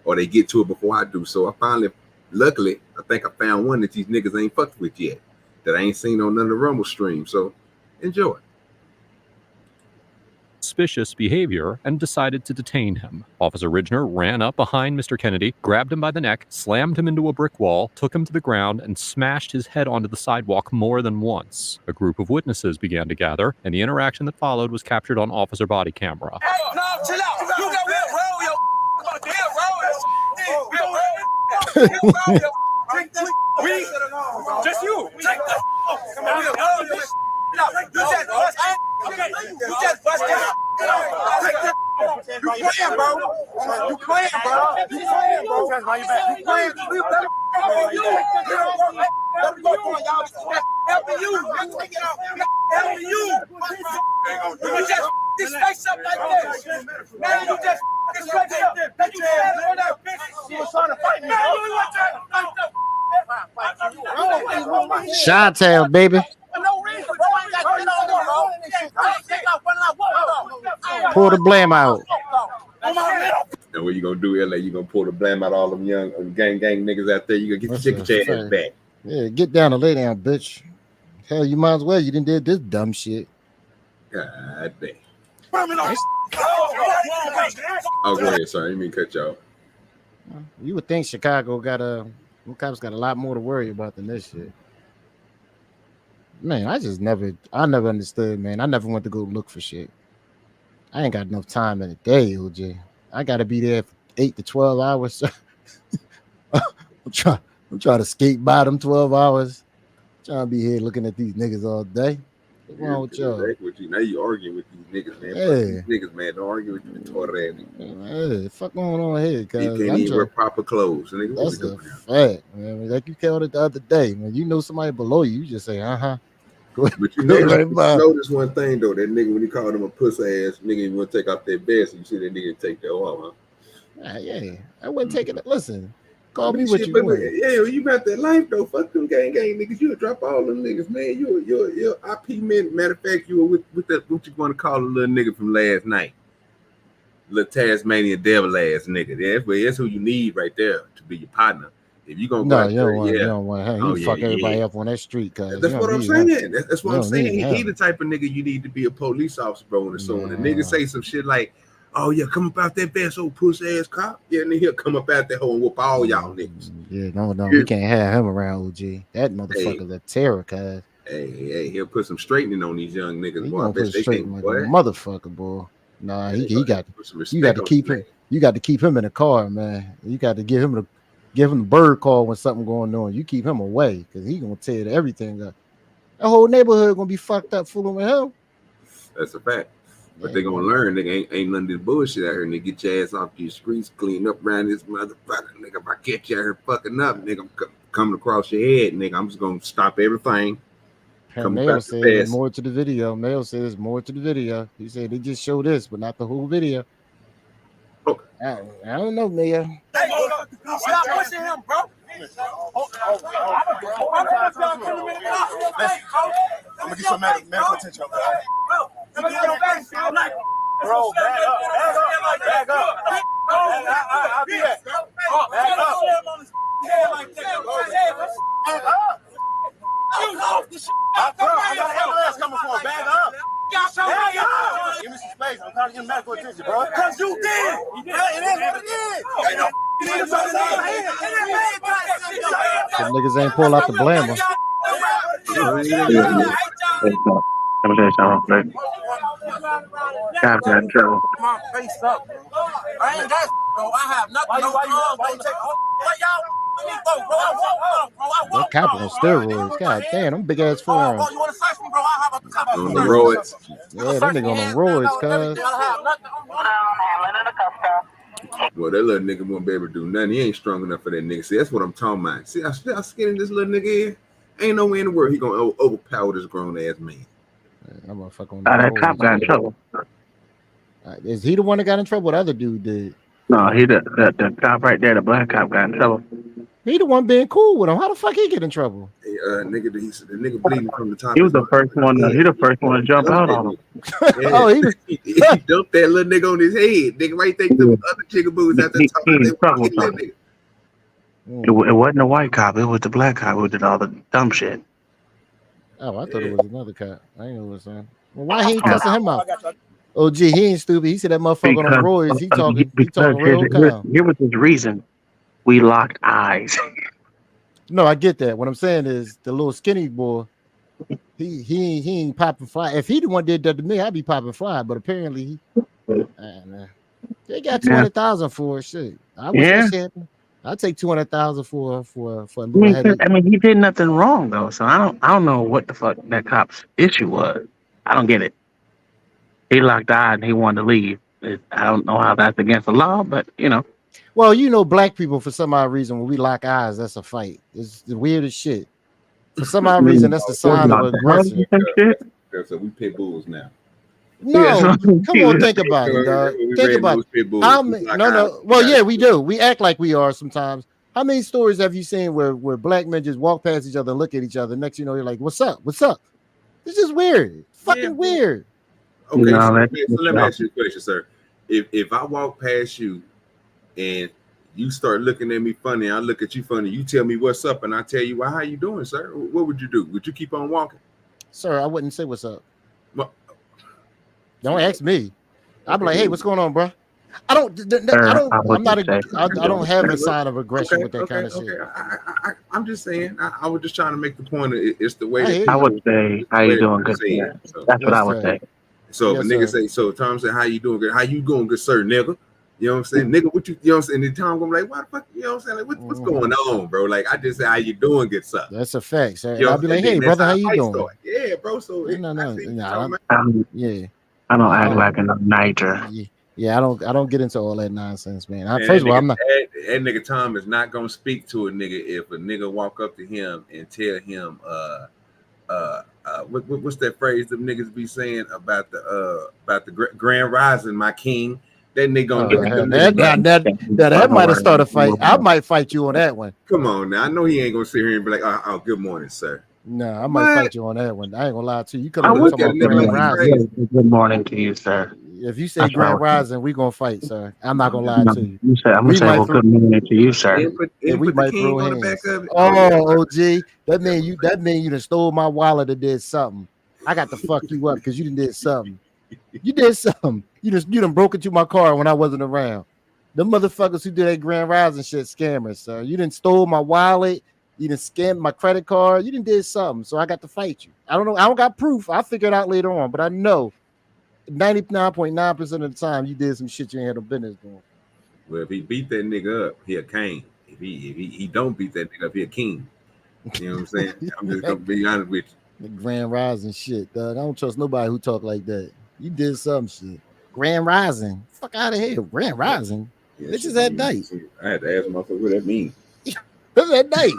or they get to it before I do. So I finally, luckily, I think I found one that these niggas ain't fucked with yet, that I ain't seen on none of the Rumble stream. So enjoy. Suspicious behavior and decided to detain him. Officer Ridgner ran up behind Mr. Kennedy, grabbed him by the neck, slammed him into a brick wall, took him to the ground, and smashed his head onto the sidewalk more than once. A group of witnesses began to gather, and the interaction that followed was captured on officer body camera. Hey, no, chill out. You got roll your just you. Take the come on. You just bust out. You playing, bro. You playing, bro. You playing, bro. You playing. Helping you. Helping you. You just this face up like this. Man, you just this face up. That you was trying to fight me, bro. Chi-Town, baby. Pull the blame out. And what you gonna do, LA? You gonna pull the blame out all them young gang niggas out there? You gonna get the chicken ass back? Yeah, get down and lay down, bitch. Hell, you might as well. You didn't did this dumb shit. God damn. Oh, go ahead. Sorry, I didn't mean to cut y'all. You would think Chicago got a lot more to worry about than this shit. Man, I never understood, man. I never went to go look for shit. I ain't got enough time in a day, OJ. I gotta be there for 8 to 12 hours. I'm trying to skate by them 12 hours. Trying to be here looking at these niggas all day. What's wrong with y'all? Now you arguing with these niggas, man. Yeah. These niggas, man. Don't argue with you retarded ass niggas. Hey, fuck going on here, cuz. You can't even wear proper clothes. Nigga, that's a fact, man. Like you called it the other day, man. You know somebody below you, you just say, But you notice one thing though, that nigga when he called him a pussy ass nigga, he want to take off that vest, and you see that nigga take that off, huh? Yeah, I wouldn't take it. Listen, call me what you want. Yeah, you got that life though. Fuck them gang niggas. You'll drop all them niggas, man. You're IP man. Matter of fact, you were with that what you want to call a little nigga from last night, little Tasmanian devil ass nigga. That's who you need right there to be your partner. If you gonna no, you don't want him. Fuck everybody up on that street, cuz. That's what I'm saying. That's what I'm saying. He the type of nigga you need to be a police officer, bro. And so when the nigga say some shit like, "Oh yeah, come up out that vest, old pussy ass cop," yeah, and then he'll come up out that hole and whoop all y'all niggas. Yeah, no, we can't have him around, OG. That motherfucker's a terror, cuz. Hey, he'll put some straightening on these young niggas. Boy, I bet they can't, like a motherfucker, boy. Nah, he got. You got to keep him. You got to keep him in the car, man. You got to give him the bird call when something going on. You keep him away because he gonna tear everything up. The whole neighborhood gonna be fucked up fooling with him. That's a fact. But they gonna learn, nigga, ain't none of this bullshit out here, nigga. Get your ass off these streets, clean up around this motherfucker, nigga. If I catch you out here fucking up, nigga, I'm coming across your head, nigga. I'm just gonna stop everything. Mayo said there's more to the video. Mayo says there's more to the video. He said they just show this, but not the whole video. Okay. I don't know, Mayo. Hey, stop pushing him, bro. I'm gonna get some medical attention, bro. Bro, back up. I'll be that. Back up. I got an ambulance coming for him. Back up. Give me some space. I'm trying to get medical attention, bro. Because you did. It is what it is. Some niggas ain't pull out the blammer. My face up, bro. I ain't that, bro. I have nothing. That cap on steroids. God damn, them big ass forearms. You want to search me, bro? I have a on the roids. Yeah, that nigga on the roids, cuz. Well, that little nigga won't be able to do nothing. He ain't strong enough for that nigga. See, that's what I'm talking about. See how skinny this little nigga is? Ain't no way in the world he gonna overpower this grown ass man. That motherfucker on That cop got in trouble. Is he the one that got in trouble? What other dude did? No, he the cop right there, the black cop, got in trouble. He the one being cool with him. How the fuck he get in trouble? Hey, nigga, the nigga bleeding from the top. He was the first one. He the first one to jump out on him. Oh, he was. he dumped that little nigga on his head. Nigga, why you think the other jigaboos at the top? He They in trouble, hit that son. nigga. It wasn't the white cop. It was the black cop who did all the dumb shit. Oh, I thought it was another cop. I ain't know what I'm saying. Well, why he ain't cussing him out? Oh, gee, he ain't stupid. He said that motherfucker on the roids. He talking real calm. Here was his reason. We locked eyes. No, I get that. What I'm saying is the little skinny boy, he ain't popping fly. If he the one did that to me, I'd be popping fly. But apparently they got 200,000 for it. Shit, I wish that shit happened. I'll take 200,000 for a little heavy. I mean, he did nothing wrong though, so I don't know what the fuck that cop's issue was. I don't get it. He locked eyes and he wanted to leave. I don't know how that's against the law, but you know. Well, you know, black people for some odd reason when we lock eyes, that's a fight. It's the weirdest shit. For some odd reason, that's the sign of aggression. So we pit bulls now. No, come on, think about it, dog. Think about it. No. Well, yeah, we do. We act like we are sometimes. How many stories have you seen where black men just walk past each other and look at each other? Next, you know, you're like, "What's up? What's up?" It's just weird. Fucking weird. Okay, so let me ask you a question, sir. If I walk past you and you start looking at me funny, I look at you funny, you tell me what's up, and I tell you, well, how you doing, sir? What would you do? Would you keep on walking? Sir, I wouldn't say what's up. Well, don't ask me. I'd be like, hey, what's going on, bro? I don't have a sign of aggression with that kind of shit. I'm just saying, I was just trying to make the point. It's the way I would say, how you doing, good sir? That's what I would say. So if a nigga say, so Tom said, how you doing, good? How you doing, good sir, nigga? You know what I'm saying? Nigga, what you know what I'm saying? And Tom gonna be like, what the fuck? You know what I'm saying? Like, what's going on, bro? Like, I just say, how you doing, good sir? That's a fact, sir. I'll be like, hey, brother, how you doing? Yeah, bro. So no. Yeah. I don't act like a Niger. Yeah, I don't get into all that nonsense, man. First of all, I'm not. That nigga Tom is not gonna speak to a nigga if a nigga walk up to him and tell him, what's that phrase them niggas be saying about the grand rising, my king? That nigga gonna that might have started a fight. I might fight you on that one. Come on now, I know he ain't gonna sit here and be like, oh good morning, sir. No, I might fight you on that one. I ain't gonna lie to you. You could have been talking about Grand Rising. Good morning to you, sir. If you say Grand Rising, we gonna fight, sir. I'm not gonna lie to you. I'm gonna say, well, good morning to you, sir. Yeah, we might throw hands. Oh, OG, that mean you done stole my wallet and did something. I got to fuck you up because you did something. You did something. You done broke into my car when I wasn't around. The motherfuckers who did that Grand Rising shit, scammers, sir. You done stole my wallet. You done scammed my credit card. You done did something. So I got to fight you. I don't know. I don't got proof. I'll figure it out later on. But I know 99.9% of the time you did some shit you ain't had no business doing. Well, if he beat that nigga up, he a king. If he don't beat that nigga up, he a king. You know what I'm saying? I'm just gonna be honest with you. The Grand Rising shit, dog. I don't trust nobody who talk like that. You did some shit. Grand Rising. Fuck out of here. Grand Rising. This is at night. I had to ask myself what that means. This is at night.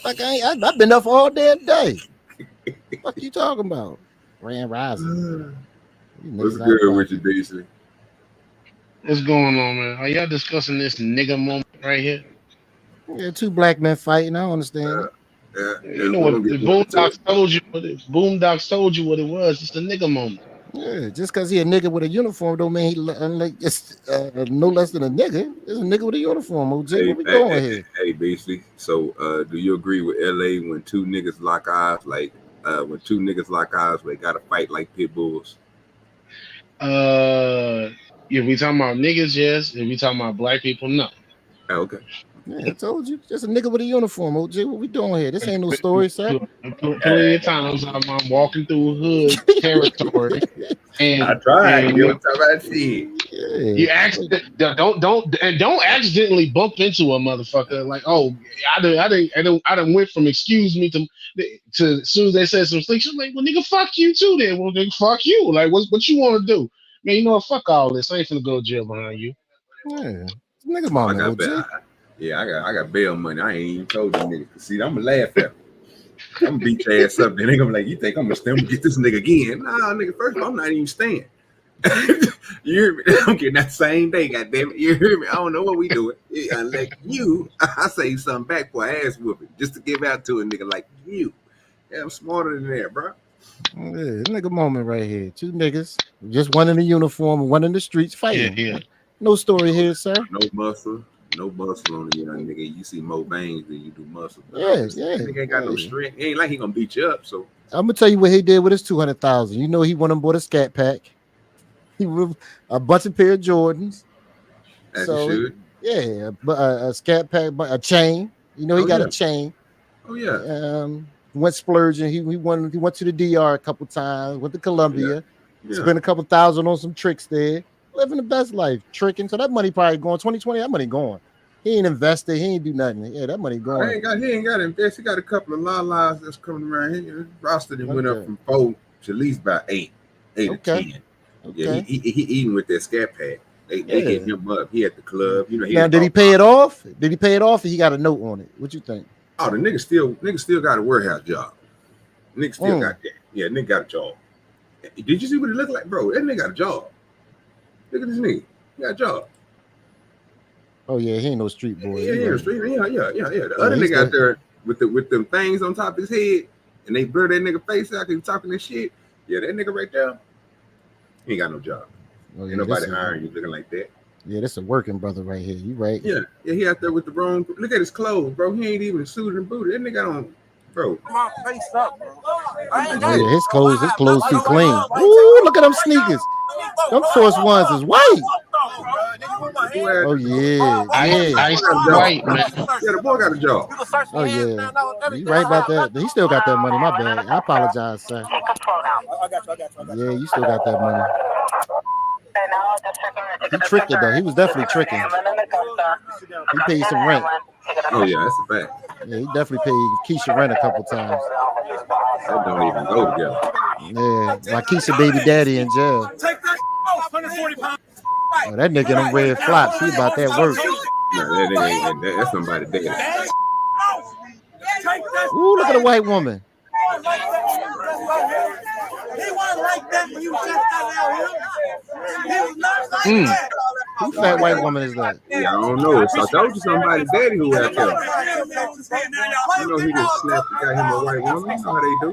Fuck, I've been up all damn day. What you talking about? Grand Rising. What's good with you, DC? What's going on, man? Are y'all discussing this nigga moment right here? Yeah, two black men fighting. I don't understand. You know what? The Boondocks told you what it was. It's the nigga moment. Yeah, just because he a nigga with a uniform don't mean he it's no less than a nigga. It's a nigga with a uniform. OJ, where we going here? Hey, basically. So, do you agree with LA when two niggas lock eyes? Like, when two niggas lock eyes, they gotta fight like pit bulls. If we talking about niggas, yes. If we talking about black people, no. Okay. Yeah, I told you. Just a nigga with a uniform, OJ. What we doing here? This ain't no story, sir. Plenty of times I'm walking through hood territory, and I tried. You talk about shit. You don't accidentally bump into a motherfucker. Like, oh, I done went from excuse me to as soon as they said some things, she's like, well, nigga, fuck you too. Then, well, nigga, fuck you. Like, what you want to do, man? You know what? Fuck all this. I ain't finna go to jail behind you. Yeah, nigga, mama, OJ. Yeah, I got bail money. I ain't even told them niggas. See, I'm gonna laugh at them. I'm gonna beat your ass up. Then they gonna be like, you think I'm gonna get this nigga again? Nah, nigga. First of all, I'm not even staying. You hear me? I'm getting that same day, goddamn it. You hear me? I don't know what we doing. Unless I say something back for ass whooping just to give out to a nigga like you. Yeah, I'm smarter than that, bro. Yeah, nigga moment right here. Two niggas, just one in the uniform, one in the streets fighting. Yeah. No story here, sir. No muscle on the young nigga. You see more veins than you do muscle. Yeah. Nigga ain't got no strength. It ain't like he gonna beat you up. So I'm gonna tell you what he did with his 200,000. You know, he went and bought a scat pack. He with a bunch of pair of Jordans. as So, you should. Yeah, but a scat pack, a chain. You know, he got a chain. Oh yeah. Went splurging. He went to the DR a couple times. Went to Colombia. Yeah. Spent a couple thousand on some tricks there. Living the best life, tricking. So that money probably going 2020. That money going. He ain't invested. He ain't do nothing. Yeah, that money going. He ain't got to invest. He got a couple of lalas that's coming around here. His roster that went up from 4 to at least about 8 or 10. Yeah, he eating with that scat pack. They hit him up. He at the club. You know. Now, did he pay it off? Did he pay it off? Or he got a note on it? What you think? Oh, the nigga still got a warehouse job. Nigga still got that. Yeah, nigga got a job. Did you see what it looked like, bro? That nigga got a job. Look at this nigga. He got a job. Oh yeah, he ain't no street boy. Yeah. The other nigga out there with them things on top of his head, and they blur that nigga face out because he talking that shit. Yeah, that nigga right there, he ain't got no job. Oh, yeah, ain't nobody hiring you looking like that. Yeah, that's a working brother right here. You right? Yeah, he out there with the wrong. Look at his clothes, bro. He ain't even suited and booted. That nigga on, bro. My face up, bro. Yeah, his clothes too clean. Ooh, look at them sneakers. Them Force Ones is white. Oh yeah. Ice white, man. Yeah, the boy got a job. Oh yeah. You right about that. He still got that money. My bad. I apologize, sir. Yeah, you still got that money. He tricked it though. He was definitely tricking. He paid some rent. Oh yeah, that's a fact. Yeah, he definitely paid Keisha rent a couple times. That don't even go together. Yeah, my Keisha baby daddy in jail. Take that 140 pounds. Oh, that nigga them red flops. He about that work. No, that nigga ain't that's somebody dead. Ooh, look at the white woman. He wasn't like that when you just got out here. He was not like that. Who fat white woman is that? Yeah, I don't know. So that was somebody's daddy who out there. You know he just snapped and got him a white woman. You know how they do.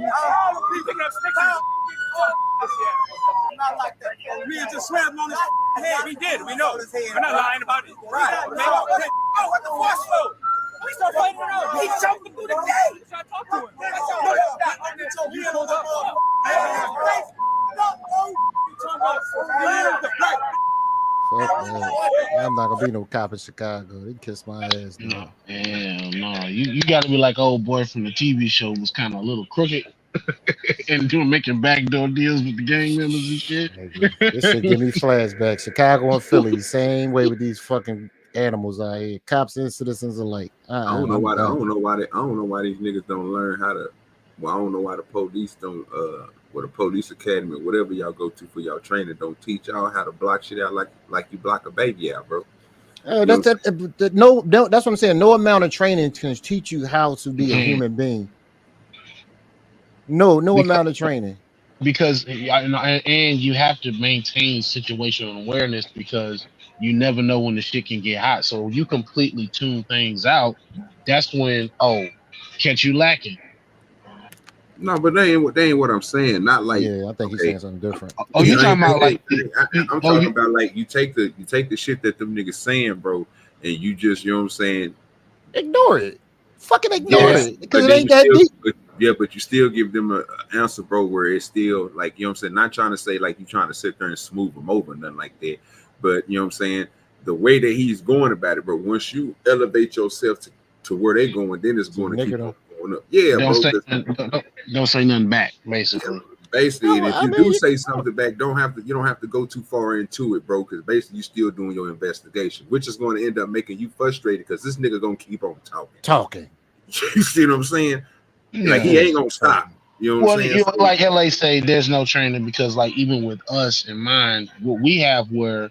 Not like that. We just slammed on his head. We did. We know. We're not lying about it. Right. Oh, what the fuck? We start fighting around. He jumped through the gate. Try to talk to him. You pulled up. Fuck man. I'm not gonna be no cop in Chicago. They kiss my ass. No, hell no. You got to be like old boy from the TV show was kind of a little crooked. And doing making backdoor deals with the gang members and shit. This shit give me flashbacks. Chicago and Philly, same way with these fucking animals out here. Cops and citizens alike. I don't know why these niggas don't learn how to. Well, I don't know why the police don't. Or the police academy or whatever y'all go to for y'all training don't teach y'all how to block shit out like you block a baby out, bro. That's what I'm saying. No amount of training can teach you how to be a human being. No amount of training. Because and you have to maintain situational awareness because you never know when the shit can get hot. So you completely tune things out. That's when catch you lacking. No, but they ain't what I'm saying. Not like I think he's saying something different. Oh, you talking about like I'm talking about like you take the shit that them niggas saying, bro, and you just you know what I'm saying. Ignore it. Fucking ignore it because it ain't that deep. But you still give them an answer, bro, where it's still like, you know what I'm saying? Not trying to say like you trying to sit there and smooth them over, nothing like that. But you know what I'm saying? The way that he's going about it, bro, once you elevate yourself to where they going, then it's going to keep going up. Yeah, don't say nothing back, basically. Basically, and if you do say something back, you don't have to go too far into it, bro, because basically you still doing your investigation, which is going to end up making you frustrated because this nigga gonna keep on talking. You see what I'm saying? Like he ain't gonna stop. You know what I'm saying? Like LA say, there's no training because like even with us in mind, what we have where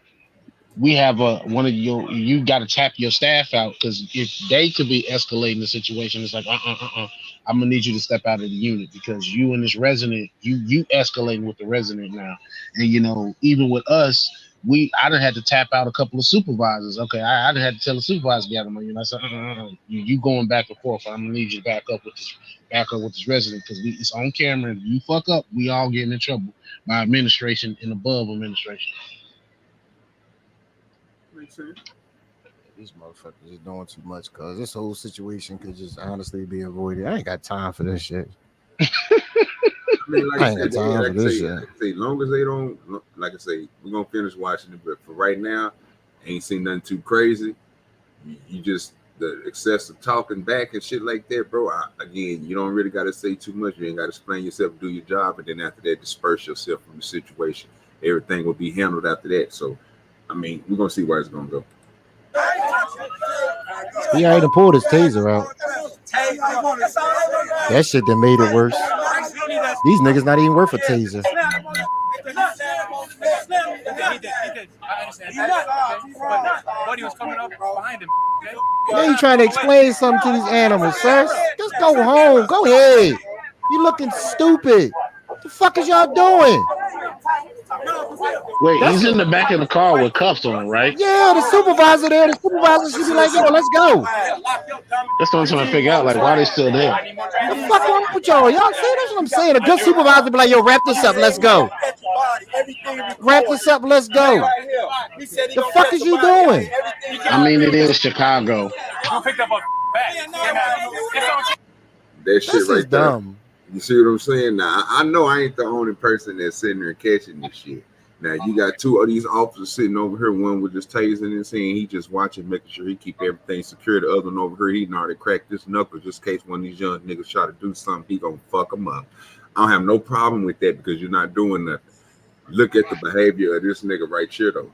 we have you got to tap your staff out, because if they could be escalating the situation, it's like I'm gonna need you to step out of the unit, because you and this resident, you escalating with the resident now. And even with us, I done had to tap out a couple of supervisors. Okay, I done had to tell the supervisor to get out of my unit. I said, you going back and forth. I'm gonna need you to back up with this resident, because it's on camera. If you fuck up, we all getting in trouble by administration and above administration. These motherfuckers is doing too much, cause this whole situation could just honestly be avoided. I ain't got time for this shit. I mean, like I I ain't said, got time for this shit. like I say, long as they don't, like I say, we're gonna finish watching it. But for right now, ain't seen nothing too crazy. You just the excessive talking back and shit like that, bro. Again, you don't really got to say too much. You ain't got to explain yourself, do your job, and then after that, disperse yourself from the situation. Everything will be handled after that. So, I mean, we're gonna see where it's gonna go. He already pulled his taser out. That shit that made it worse. These niggas not even worth a taser. Buddy was coming up behind him. Then you trying to explain something to these animals, sir? Just go home. Go ahead. You looking stupid. What the fuck is y'all doing? Wait, he's in the back of the car with cuffs on, right? Yeah, the supervisor there. The supervisor should be like, yo, let's go. That's what I'm trying to figure out. Like, why they still there? What the fuck wrong with y'all? Y'all see, that's what I'm saying. A good supervisor be like, yo, wrap this up. Let's go. Wrap this up. Let's go. The fuck is you doing? I mean, it is Chicago. That shit This right is there. dumb. You see what I'm saying? Now, I know I ain't the only person that's sitting there catching this shit. Now, you got two of these officers sitting over here. One with just tasing and saying he just watching, making sure he keep everything secure. The other one over here, he done already cracked this knuckle just in case one of these young niggas try to do something. He gonna fuck them up. I don't have no problem with that because you're not doing nothing. Look at the behavior of this nigga right here, though.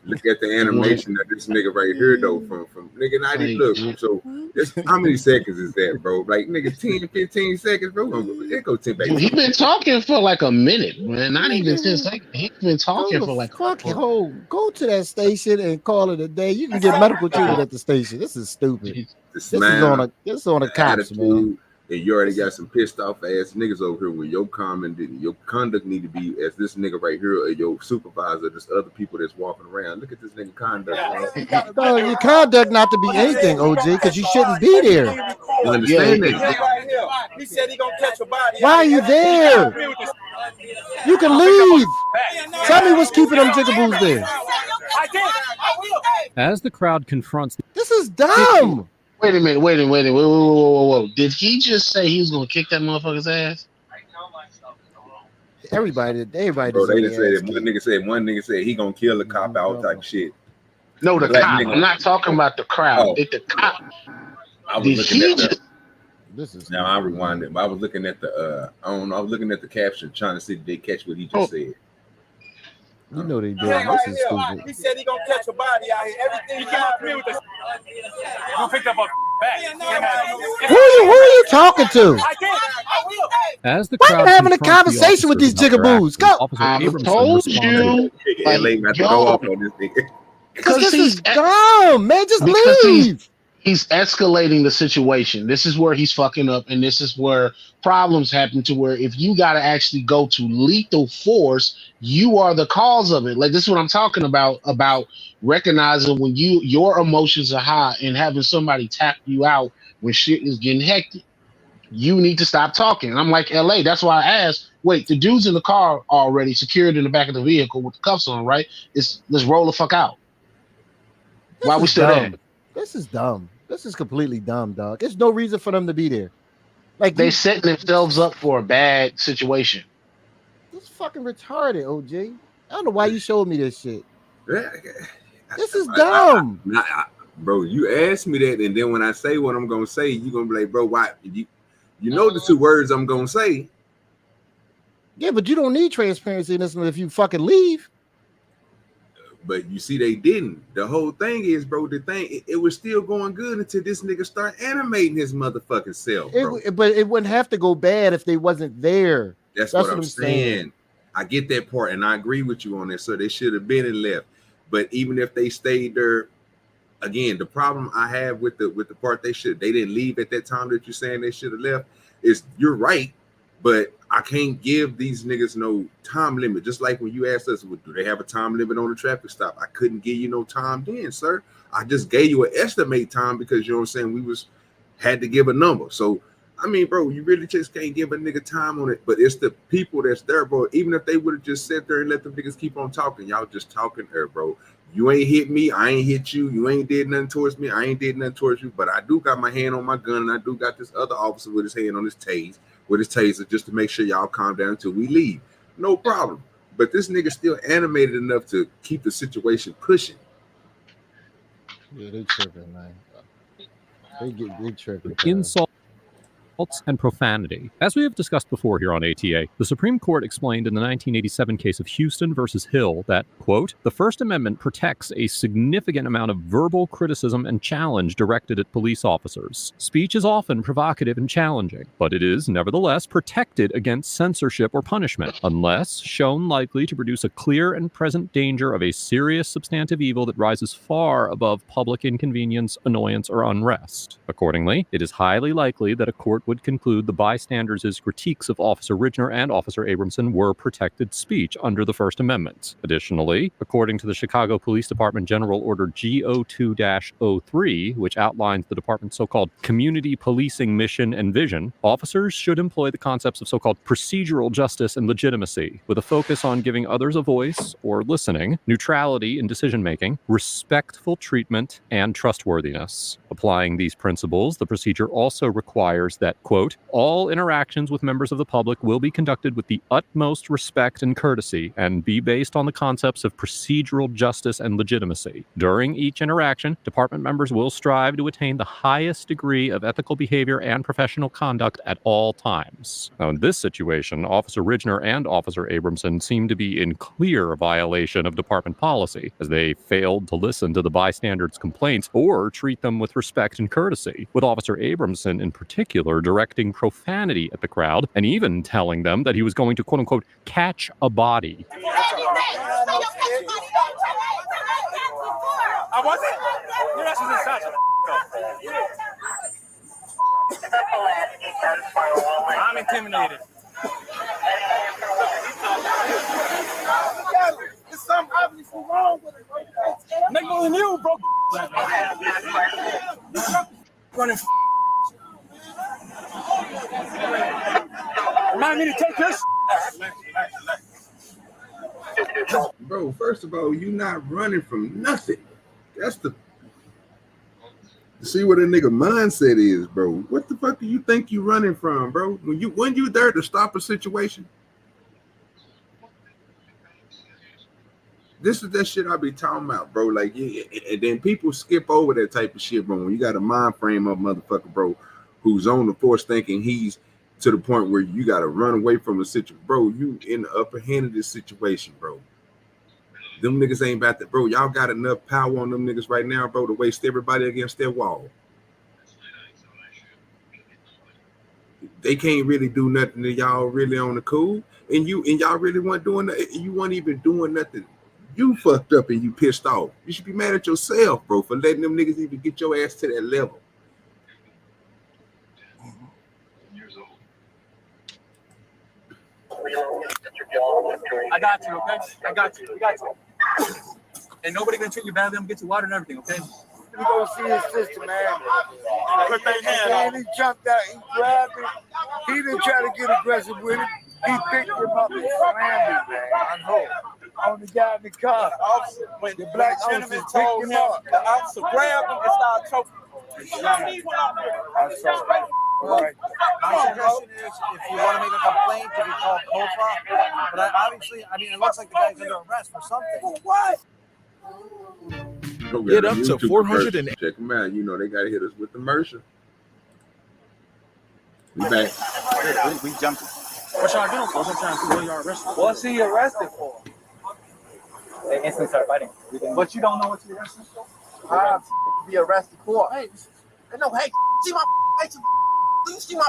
Look at the animation of this nigga right here, though. From nigga, I did look. So, how many seconds is that, bro? Like, nigga, 10, 15 seconds, bro. It go 10 back. He been talking for like a minute, man. Not even 10 seconds. He's been talking for like fuck home. Go to that station and call it a day. You can get medical treatment at the station. This is stupid. This is on a cops, man. And you already got some pissed off ass niggas over here with your conduct need to be as this nigga right here or your supervisor, this other people that's walking around. Look at this nigga conduct. No, your conduct not to be anything, OJ, because you shouldn't be there. You understand that? He said he gonna catch a body. Why are you there? You can leave. Tell me what's keeping them jigaboos there. As the crowd confronts, This is dumb. Wait a minute, whoa. Did he just say he was gonna kick that motherfucker's ass? Everybody. Bro, they just said one nigga said he gonna kill the cop out type shit. No, the Black cop. nigga. I'm not talking about the crowd. Oh. Did the cop? I was Did looking he at the, just? This is now I rewinded, but I was looking at the I don't know, I was looking at the caption trying to see if they catch what he just said. you know they doing. This is stupid. He said he gonna catch a body out here. Everything he came up here with this. Who picked up a bag? Who are you talking to? as the Why crowd you having a confronts the conversation with officers these about their jigaboos? actions, Go. Officer I Abramson told responded. you. And they got to go off on this nigga. Because this he's is dumb, man. Just because leave. he's escalating the situation. This is where he's fucking up, and this is where problems happen. To where if you got to actually go to lethal force, you are the cause of it. Like, this is what I'm talking about recognizing when your emotions are high and having somebody tap you out when shit is getting hectic. You need to stop talking. I'm like, LA. That's why I asked. Wait, the dude's in the car already, secured in the back of the vehicle with the cuffs on, right? Let's roll the fuck out. Why we still there? This is dumb. This is completely dumb, dog. There's no reason for them to be there. Like, They setting themselves up for a bad situation. This is fucking retarded, OJ. I don't know why you showed me this shit. This is dumb. Bro, you asked me that, and then when I say what I'm gonna say, you gonna be like, bro, why? You know the two words I'm gonna say. Yeah, but you don't need transparency in this one if you fucking leave. But you see, they didn't. The whole thing is, bro, it was still going good until this nigga start animating his motherfucking self, bro. But it wouldn't have to go bad if they wasn't there. That's what I'm saying. I get that part, and I agree with you on that. So they should have been and left. But even if they stayed there, again, the problem I have with the part they didn't leave at that time that you're saying they should have left is you're right, but I can't give these niggas no time limit. Just like when you asked us, well, do they have a time limit on the traffic stop? I couldn't give you no time then, sir. I just gave you an estimate time because you know what I'm saying, had to give a number. So I mean, bro, you really just can't give a nigga time on it. But it's the people that's there, bro. Even if they would have just sat there and let them niggas keep on talking, y'all just talking there, bro. You ain't hit me, I ain't hit you. You ain't did nothing towards me, I ain't did nothing towards you. But I do got my hand on my gun, and I do got this other officer with his hand on his taser, just to make sure y'all calm down until we leave. No problem. But this nigga still animated enough to keep the situation pushing. Yeah, they tripping, man. They tripping. Insults and profanity. As we have discussed before here on ATA, the Supreme Court explained in the 1987 case of Houston versus Hill that, quote, the First Amendment protects a significant amount of verbal criticism and challenge directed at police officers. Speech is often provocative and challenging, but it is nevertheless protected against censorship or punishment, unless shown likely to produce a clear and present danger of a serious substantive evil that rises far above public inconvenience, annoyance, or unrest. Accordingly, it is highly likely that a court would conclude the bystanders' critiques of Officer Ridgner and Officer Abramson were protected speech under the First Amendment. Additionally, according to the Chicago Police Department General Order GO2-03, which outlines the department's so-called community policing mission and vision, officers should employ the concepts of so-called procedural justice and legitimacy, with a focus on giving others a voice or listening, neutrality in decision-making, respectful treatment, and trustworthiness. Applying these principles, the procedure also requires that, quote, all interactions with members of the public will be conducted with the utmost respect and courtesy and be based on the concepts of procedural justice and legitimacy. During each interaction, department members will strive to attain the highest degree of ethical behavior and professional conduct at all times. Now, in this situation, Officer Ridgner and Officer Abramson seem to be in clear violation of department policy, as they failed to listen to the bystanders' complaints or treat them with respect and courtesy, with Officer Abramson in particular directing profanity at the crowd and even telling them that he was going to, quote-unquote, catch a body. I wasn't. You're not inside. I'm intimidated. There's something obviously wrong with it. Make more than you, bro. Running. Remind me to take this. Bro, first of all, you not running from nothing. That's the see what a nigga mindset is, bro. What the fuck do you think you running from, bro? When you there to stop a situation? This is that shit I be talking about, bro. Like, yeah, and then people skip over that type of shit, bro. When you got a mind frame of motherfucker, bro, who's on the force thinking he's to the point where you got to run away from a situation, bro. You in the upper hand of this situation, bro. Them niggas ain't about that, bro. Y'all got enough power on them niggas right now, bro, to waste everybody against their wall. They can't really do nothing to y'all really on the cool, and y'all really weren't doing that. You weren't even doing nothing. You fucked up and you pissed off. You should be mad at yourself, bro, for letting them niggas even get your ass to that level. I got you, okay? I got you. We got you. And nobody gonna treat you badly. I'm gonna get you water and everything, okay? We go see his sister, man. Put their hand on. He jumped out, he grabbed him. He didn't try to get aggressive with him. He picked him up and slammed him, man. I know. On the guy in the car. When the black gentleman told him, the officer grabbed him and started choking him. I saw it. All right. My suggestion is, if you want to make a complaint, to be called COFA. But obviously, I mean, it looks like the guy's under arrest for something. What? Get up to 400 and check them out. You know they gotta hit us with the Mercer. We back. We jumped. What y'all doing? What y'all trying to do? What y'all arrested? What's he arrested for? They instantly start fighting. But you don't know what you're arrested for? I'll be arrested for. Hey, no, hey, see my face. Do you see my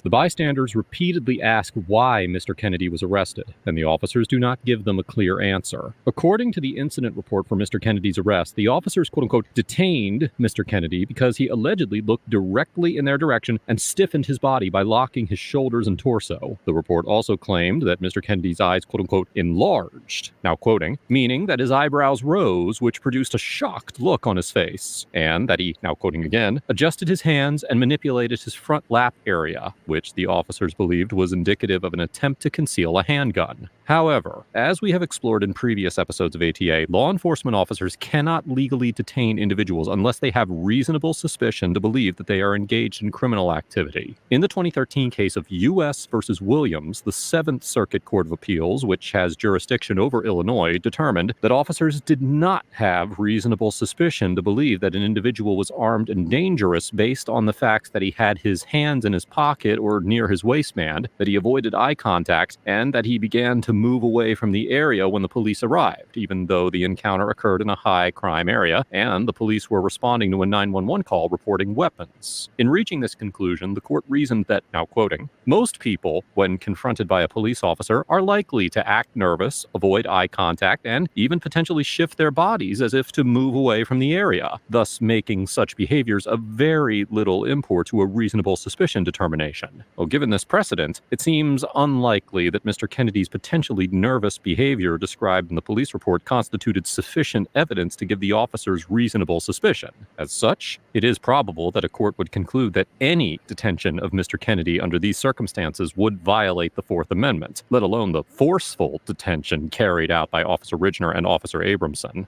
The bystanders repeatedly ask why Mr. Kennedy was arrested, and the officers do not give them a clear answer. According to the incident report for Mr. Kennedy's arrest, the officers, quote-unquote, detained Mr. Kennedy because he allegedly looked directly in their direction and stiffened his body by locking his shoulders and torso. The report also claimed that Mr. Kennedy's eyes, quote-unquote, enlarged, now quoting, meaning that his eyebrows rose, which produced a shocked look on his face, and that he, now quoting again, adjusted his hands and manipulated his front lap area, which the officers believed was indicative of an attempt to conceal a handgun. However, as we have explored in previous episodes of ATA, law enforcement officers cannot legally detain individuals unless they have reasonable suspicion to believe that they are engaged in criminal activity. In the 2013 case of U.S. versus Williams, the Seventh Circuit Court of Appeals, which has jurisdiction over Illinois, determined that officers did not have reasonable suspicion to believe that an individual was armed and dangerous based on the fact that he had his hands in his pocket or near his waistband, that he avoided eye contact, and that he began to move away from the area when the police arrived, even though the encounter occurred in a high crime area and the police were responding to a 911 call reporting weapons. In reaching this conclusion, the court reasoned that, now quoting, most people, when confronted by a police officer, are likely to act nervous, avoid eye contact, and even potentially shift their bodies as if to move away from the area, thus making such behaviors of very little import to a reasonable suspicion determination. Well, given this precedent, it seems unlikely that Mr. Kennedy's potentially nervous behavior described in the police report constituted sufficient evidence to give the officers reasonable suspicion. As such, it is probable that a court would conclude that any detention of Mr. Kennedy under these circumstances would violate the Fourth Amendment, let alone the forceful detention carried out by Officer Ridgner and Officer Abramson.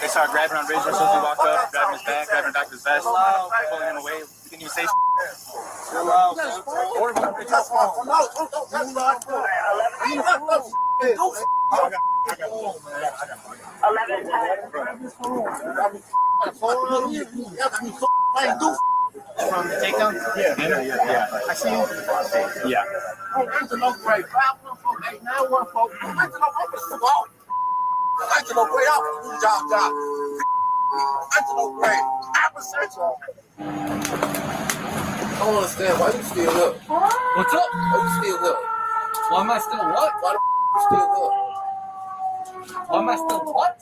They started grabbing on Ridgner as soon as he walked up, grabbing his back, grabbing Doctor's vest, pulling him away. He didn't even say From the takedown? Yeah. I see you. Yeah. Angelo Gray, I'm gonna do job. Angelo Gray, I don't understand why you still up. What's up? Why you still up? Why am I still what? Why the you still up? Why am I still what?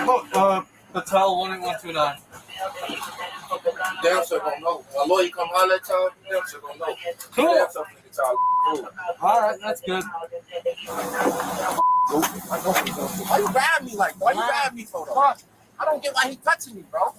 Look, Patel 18129. Damn sure don't know. My lawyer come holler at y'all, damn sure don't know. Cool. Damn sure finna get y'all. All right, that's good. Why you grab me like? Why you grab me for though? I don't get why he touching me, bro.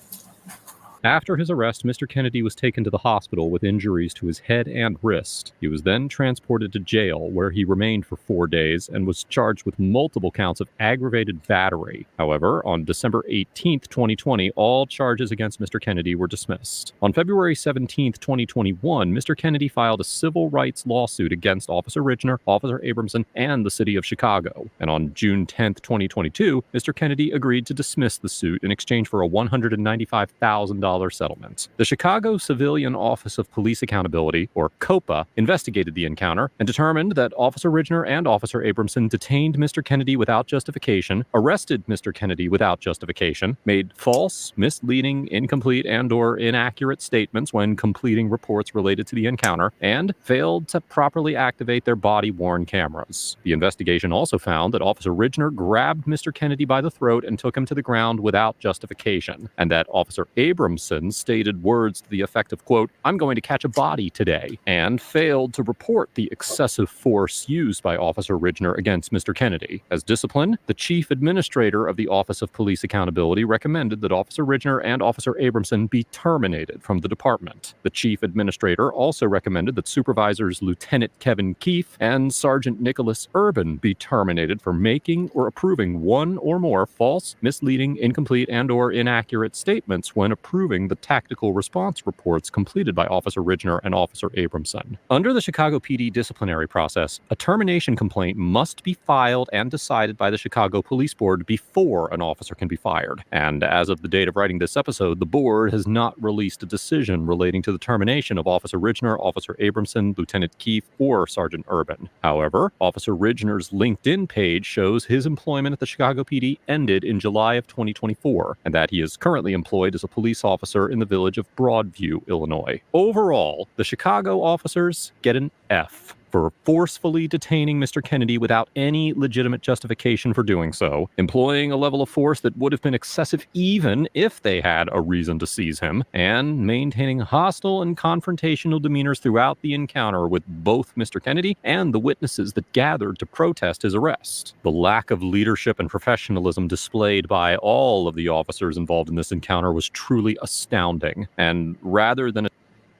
After his arrest, Mr. Kennedy was taken to the hospital with injuries to his head and wrist. He was then transported to jail, where he remained for 4 days and was charged with multiple counts of aggravated battery. However, on December 18th, 2020, all charges against Mr. Kennedy were dismissed. On February 17th, 2021, Mr. Kennedy filed a civil rights lawsuit against Officer Ridgner, Officer Abramson, and the city of Chicago. And on June 10th, 2022, Mr. Kennedy agreed to dismiss the suit in exchange for a $195,000 settlement. The Chicago Civilian Office of Police Accountability, or COPA, investigated the encounter and determined that Officer Ridgner and Officer Abramson detained Mr. Kennedy without justification, arrested Mr. Kennedy without justification, made false, misleading, incomplete, and/or inaccurate statements when completing reports related to the encounter, and failed to properly activate their body-worn cameras. The investigation also found that Officer Ridgner grabbed Mr. Kennedy by the throat and took him to the ground without justification, and that Officer Abramson stated words to the effect of, quote, "I'm going to catch a body today," and failed to report the excessive force used by Officer Ridgner against Mr. Kennedy. As discipline, the chief administrator of the Office of Police Accountability recommended that Officer Ridgner and Officer Abramson be terminated from the department. The chief administrator also recommended that Supervisors Lieutenant Kevin Keefe and Sergeant Nicholas Urban be terminated for making or approving one or more false, misleading, incomplete, and/or inaccurate statements when approving disapproving the tactical response reports completed by Officer Ridgner and Officer Abramson. Under the Chicago PD disciplinary process, a termination complaint must be filed and decided by the Chicago Police Board before an officer can be fired. And as of the date of writing this episode, the board has not released a decision relating to the termination of Officer Ridgner, Officer Abramson, Lieutenant Keefe, or Sergeant Urban. However, Officer Ridgner's LinkedIn page shows his employment at the Chicago PD ended in July of 2024, and that he is currently employed as a police officer in the village of Broadview, Illinois. Overall, the Chicago officers get an F for forcefully detaining Mr. Kennedy without any legitimate justification for doing so, employing a level of force that would have been excessive even if they had a reason to seize him, and maintaining hostile and confrontational demeanors throughout the encounter with both Mr. Kennedy and the witnesses that gathered to protest his arrest. The lack of leadership and professionalism displayed by all of the officers involved in this encounter was truly astounding, and rather than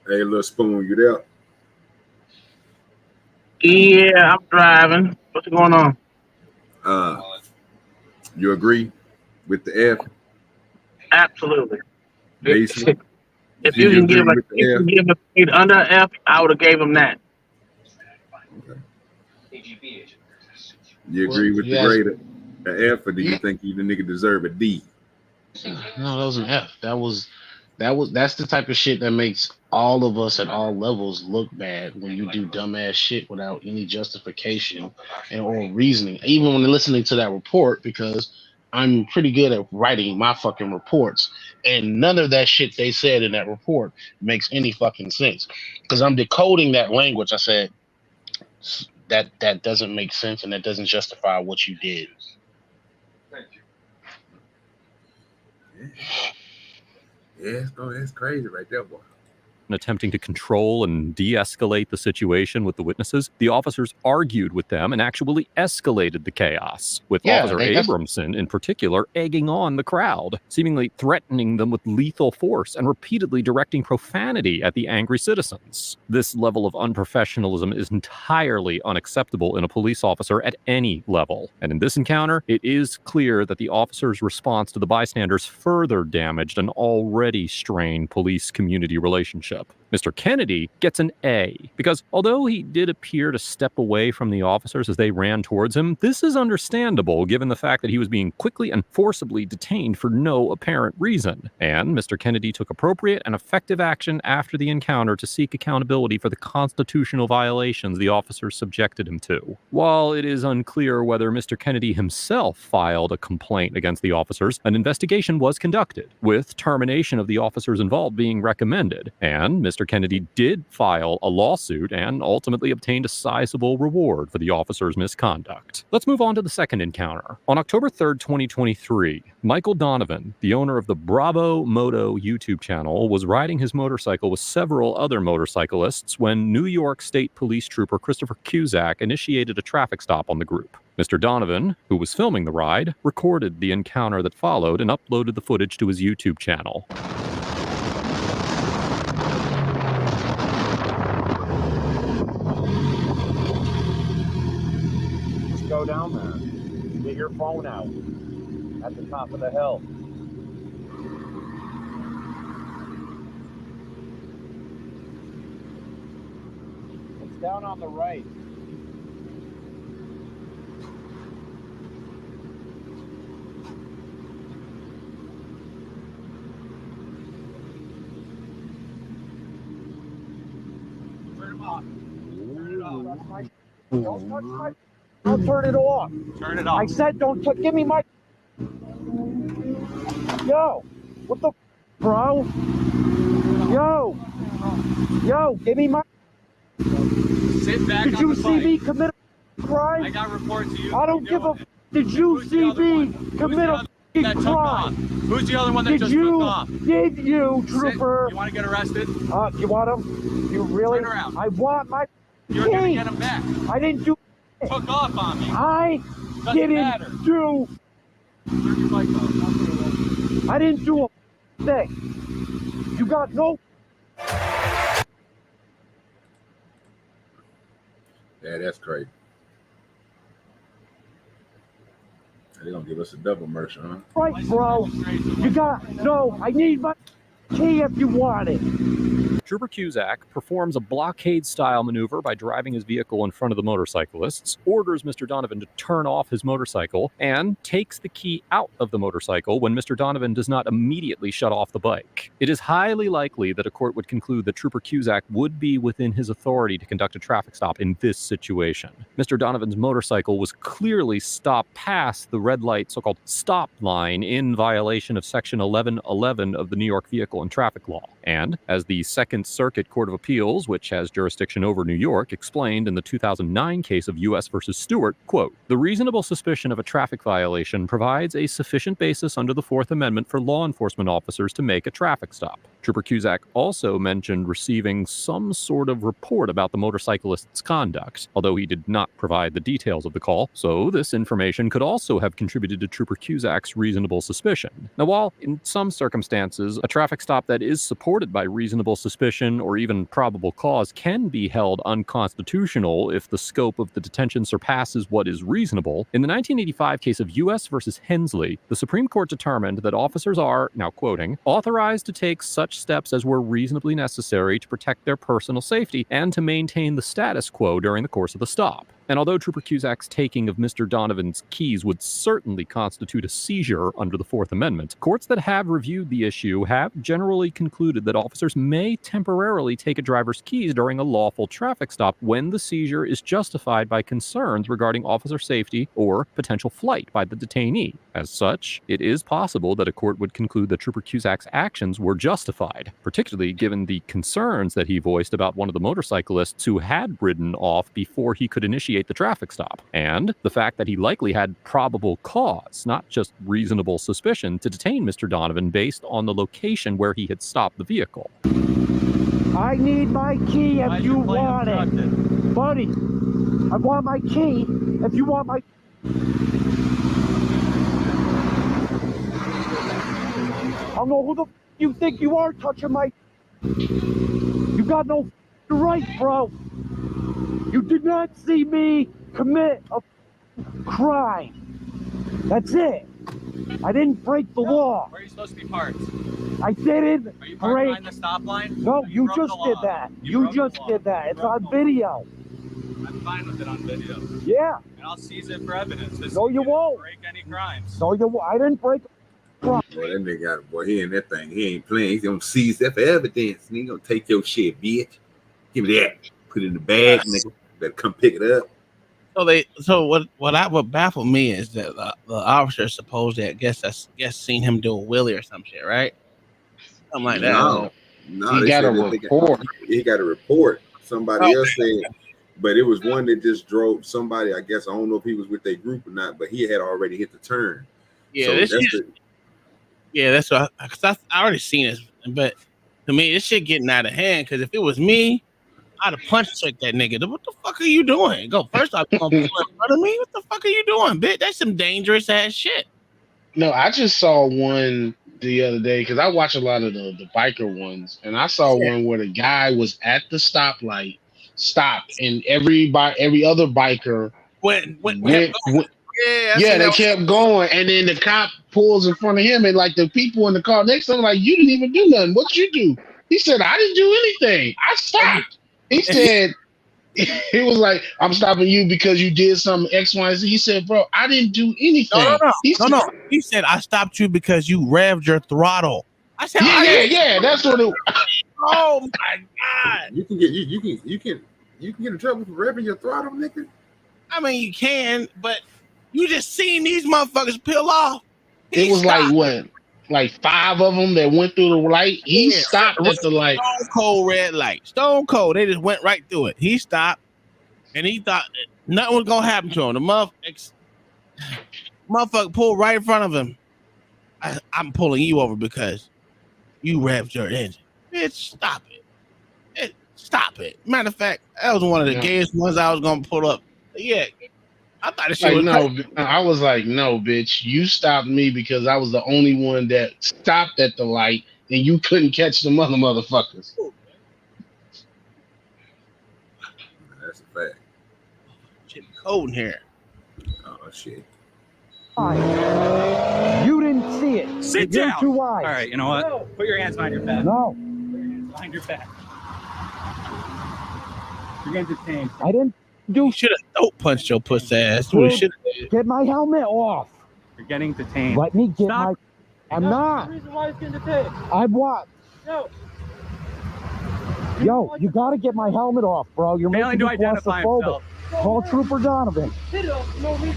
Hey, Lil Spoon, you there? Yeah, I'm driving. What's going on? You agree with the F? Absolutely. Basically, If you can give a grade under F, I would have gave him that. You agree with the grade of the F, or do you think the nigga deserve a D? No, that was an F. That's the type of shit that makes all of us at all levels look bad when you do dumbass shit without any justification or reasoning. Even when listening to that report, because I'm pretty good at writing my fucking reports, and none of that shit they said in that report makes any fucking sense. Because I'm decoding that language. I said that doesn't make sense and that doesn't justify what you did. Yeah, it's crazy right there, boy. attempting to control and de-escalate the situation with the witnesses, the officers argued with them and actually escalated the chaos, with Officer Abramson in particular egging on the crowd, seemingly threatening them with lethal force and repeatedly directing profanity at the angry citizens. This level of unprofessionalism is entirely unacceptable in a police officer at any level. And in this encounter, it is clear that the officer's response to the bystanders further damaged an already strained police-community relationship. Mr. Kennedy gets an A, because although he did appear to step away from the officers as they ran towards him, this is understandable given the fact that he was being quickly and forcibly detained for no apparent reason. And Mr. Kennedy took appropriate and effective action after the encounter to seek accountability for the constitutional violations the officers subjected him to. While it is unclear whether Mr. Kennedy himself filed a complaint against the officers, an investigation was conducted, with termination of the officers involved being recommended, and Mr. Kennedy did file a lawsuit and ultimately obtained a sizable reward for the officers' misconduct. Let's move on to the second encounter. On October 3rd, 2023, Michael Donovan, the owner of the Bravo Moto YouTube channel, was riding his motorcycle with several other motorcyclists when New York State Police Trooper Christopher Cusack initiated a traffic stop on the group. Mr. Donovan, who was filming the ride, recorded the encounter that followed and uploaded the footage to his YouTube channel. Go down there. Get your phone out at the top of the hill. It's down on the right. Turn him off. Turn it off. Don't touch my... I'll turn it off. Turn it off. I said don't give me my... Yo, what the bro? Yo, give me my... Sit back. Did you see me commit a crime? I got reports of you. I don't give a... Did you see me commit a crime? Who's the other one that just took off? Did you, trooper? You want to get arrested? You want him? You really? Turn around. I want my... You're going to get him back. I didn't do... Took off on me. I didn't do... I didn't do a thing. You got no... Yeah, that's crazy. They're gonna give us a double merch, huh? Right, bro. You got... No, I need my... key if you want it. Trooper Cusack performs a blockade-style maneuver by driving his vehicle in front of the motorcyclists, orders Mr. Donovan to turn off his motorcycle, and takes the key out of the motorcycle when Mr. Donovan does not immediately shut off the bike. It is highly likely that a court would conclude that Trooper Cusack would be within his authority to conduct a traffic stop in this situation. Mr. Donovan's motorcycle was clearly stopped past the red light so-called stop line in violation of Section 1111 of the New York Vehicle and Traffic Law. And, as the Second Circuit Court of Appeals, which has jurisdiction over New York, explained in the 2009 case of U.S. versus Stewart, quote, "The reasonable suspicion of a traffic violation provides a sufficient basis under the Fourth Amendment for law enforcement officers to make a traffic stop." Trooper Cusack also mentioned receiving some sort of report about the motorcyclist's conduct, although he did not provide the details of the call, so this information could also have contributed to Trooper Cusack's reasonable suspicion. Now, while in some circumstances, a traffic stop that is supported by reasonable suspicion or even probable cause can be held unconstitutional if the scope of the detention surpasses what is reasonable, in the 1985 case of U.S. versus Hensley, the Supreme Court determined that officers are, now quoting, authorized to take such steps as were reasonably necessary to protect their personal safety and to maintain the status quo during the course of the stop. And although Trooper Cusack's taking of Mr. Donovan's keys would certainly constitute a seizure under the Fourth Amendment, courts that have reviewed the issue have generally concluded that officers may temporarily take a driver's keys during a lawful traffic stop when the seizure is justified by concerns regarding officer safety or potential flight by the detainee. As such, it is possible that a court would conclude that Trooper Cusack's actions were justified, particularly given the concerns that he voiced about one of the motorcyclists who had ridden off before he could initiate the traffic stop, and the fact that he likely had probable cause, not just reasonable suspicion, to detain Mr. Donovan based on the location where he had stopped the vehicle. I need my key if you want it. Buddy, I want my key if you want my... I don't know who the you think you are touching my... You got no right, bro. You did not see me commit a crime. That's it. I didn't break the law. Where are you supposed to be parked? I didn't Are you parked break... behind the stop line? No, you broke just the did law. that. You You broke the just law. did that. You It's broke on the law. video. I'm fine with it on video. Yeah. And I'll seize it for evidence. This No, you didn't won't. break any crimes. No, I didn't break... Boy, that nigga got boy, he in that thing. He ain't playing. He's gonna seize that for evidence. And he gonna take your shit, bitch. Give me that. Put it in the bag, nigga. Better come pick it up. So what baffled me is that the officer supposed that guess seen him do a wheelie or some shit, right? Something like that. No, He they got said a that they report. He got a report. Somebody Oh. else said, but it was one that just drove somebody. I guess I don't know if he was with their group or not, but he had already hit the turn. Yeah, So this that's shit, the- yeah, that's what I already seen this, but to me, this shit getting out of hand. Because if it was me, I'd have punch checked that nigga. What the fuck are you doing? Go first off, you gonna pull in front of me? What the fuck are you doing, bitch? That's some dangerous ass shit. No, I just saw one the other day because I watch a lot of the biker ones, and I saw one where the guy was at the stoplight, stopped, and every other biker went yeah, they kept going, and then the cop pulls in front of him, and like the people in the car next to him, like, you didn't even do nothing. What you do? He said, I didn't do anything. I stopped. He said, he was like, I'm stopping you because you did something X, Y, Z. He said, bro, I didn't do anything. No. He said, I stopped you because you revved your throttle. I said, yeah. That's what it. Oh my god. You can get in trouble for revving your throttle, nigga. I mean, you can, but you just seen these motherfuckers peel off. It was like what, like 5 of them that went through the light. He stopped at the light. Stone cold red light. Stone cold. They just went right through it. He stopped, and he thought that nothing was gonna happen to him. The motherfucker pulled right in front of him. I'm pulling you over because you revved your engine. Bitch, stop it. Stop it. Matter of fact, that was one of the gayest ones I was gonna pull up. Yeah. I thought it Like, was no, crazy. I was like, no, bitch, you stopped me because I was the only one that stopped at the light and you couldn't catch the motherfuckers. That's a fact. Shit cold in here. Oh shit. eyes. You didn't see it. Sit You're down. too wise. All right, you know what? Put your hands behind your back. No, Behind your back. You're getting detained. I didn't do You should have throat punched your pussy ass. Dude, You should have. Get my helmet off. You're getting detained. Let me get Stop. my. I'm not. The reason why he's getting detained. I what? No. Yo, you gotta get my helmet off, bro. You're Failing making to me identify claustrophobic. himself. Call Trooper Donovan.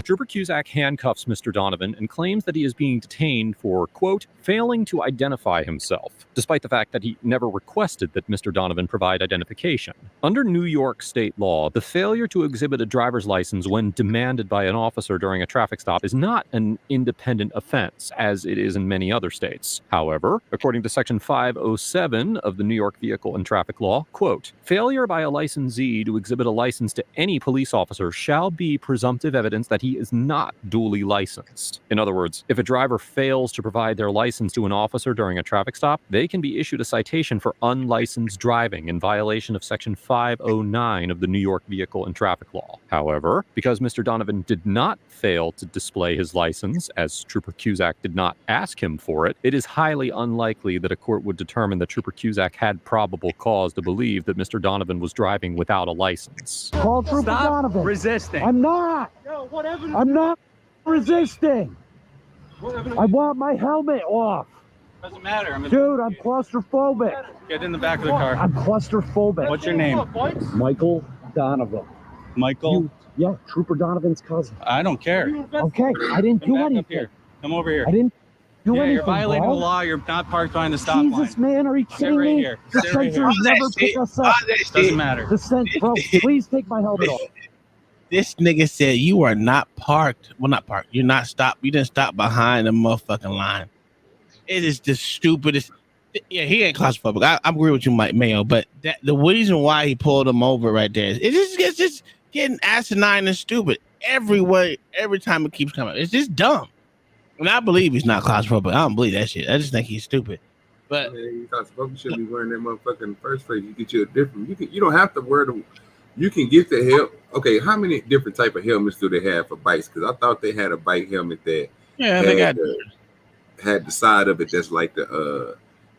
Trooper Cusack handcuffs Mr. Donovan and claims that he is being detained for, quote, failing to identify himself, despite the fact that he never requested that Mr. Donovan provide identification. Under New York state law, the failure to exhibit a driver's license when demanded by an officer during a traffic stop is not an independent offense, as it is in many other states. However, according to Section 507 of the New York Vehicle and Traffic Law, quote, failure by a licensee to exhibit a license to any police officer shall be presumptive evidence that he is not duly licensed. In other words, if a driver fails to provide their license to an officer during a traffic stop, they can be issued a citation for unlicensed driving in violation of Section 509 of the New York Vehicle and Traffic Law. However, because Mr. Donovan did not fail to display his license, as Trooper Cusack did not ask him for it, it is highly unlikely that a court would determine that Trooper Cusack had probable cause to believe that Mr. Donovan was driving without a license. Call Trooper Stop Donovan. resisting. I'm not. Yo, whatever. I'm not resisting. Whatever. I want my helmet off. Doesn't matter. Dude, I'm claustrophobic. Get in the back of the car. I'm claustrophobic. What's your name? Michael Donovan. Michael. Yeah, Trooper Donovan's cousin. I don't care. Okay, I didn't Come do back up anything. here. Come over here. I didn't do Yeah, anything, you're violating bro. the law. You're not parked behind the stop Jesus, line. man, are you Stay kidding right me? here. The Stay right here. sensors never pick us up. Doesn't matter. The bro, please take my helmet off. This nigga said you are not parked. Well, not parked. You're not stopped. You didn't stop behind the motherfucking line. It is the stupidest. Yeah, he ain't claustrophobic. I agree with you, Mike Mayo. But the reason why he pulled him over right there is it's just getting asinine and stupid every time it keeps coming. It's just dumb. And I believe he's not claustrophobic. I don't believe that shit. I just think he's stupid. But you shouldn't be wearing that motherfucker in the first place. You get you a different. You don't have to wear the. You can get the helmet. Okay, how many different type of helmets do they have for bikes? Because I thought they had a bike helmet that they got had the side of it that's like the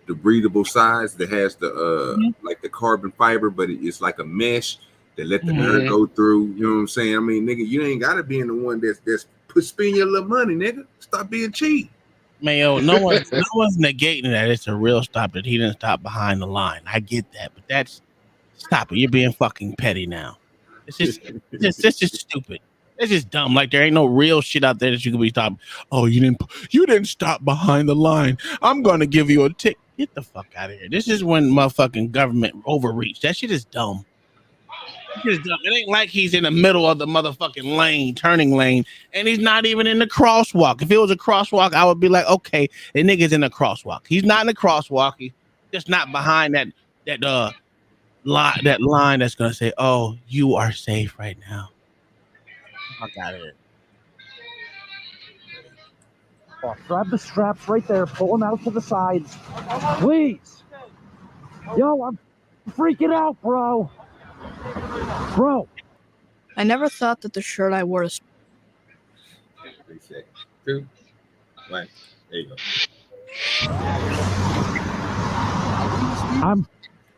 breathable sides that has the like the carbon fiber, but it's like a mesh that let the air go through. You know what I'm saying? I mean, nigga, you ain't gotta be in the one that's spend your little money, nigga. Stop being cheap. Mayo, no one's negating that it's a real stop, that he didn't stop behind the line. I get that, but that's stop it. You're being fucking petty now. It's just stupid. It's just dumb. Like there ain't no real shit out there that you could be stopped. Oh, you didn't stop behind the line. I'm gonna give you a tick. Get the fuck out of here. This is when motherfucking government overreach. That shit is dumb. It ain't like he's in the middle of the motherfucking lane, turning lane, and he's not even in the crosswalk. If it was a crosswalk, I would be like, okay, the nigga's in the crosswalk. He's not in the crosswalk. He's just not behind that line that's gonna say, "Oh, you are safe right now." Fuck out of here. Oh, grab the straps right there. Pull them out to the sides, please. Yo, I'm freaking out, bro. Bro, I never thought that the shirt I wore is 3 seconds. 2, 1. There you go. I'm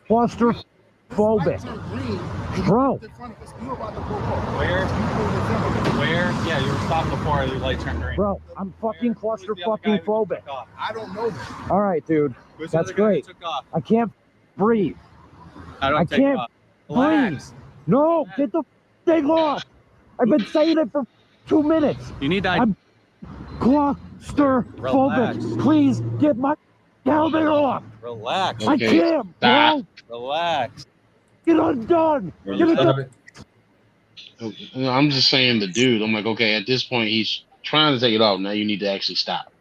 claustrophobic. Bro. Where? Yeah, you were stopped before the light turned green. Bro, I'm fucking claustrophobic. I don't know. All right, dude. That's great. I can't breathe. I can't breathe. No, get the thing off. I've been saying it for 2 minutes. You need to. I'm claustrophobic. Relax. Please get my helmet off. Relax. I can't, bro. Relax. Get undone. Get undone. I'm just saying the dude. I'm like, okay, at this point, he's trying to take it off. Now you need to actually stop.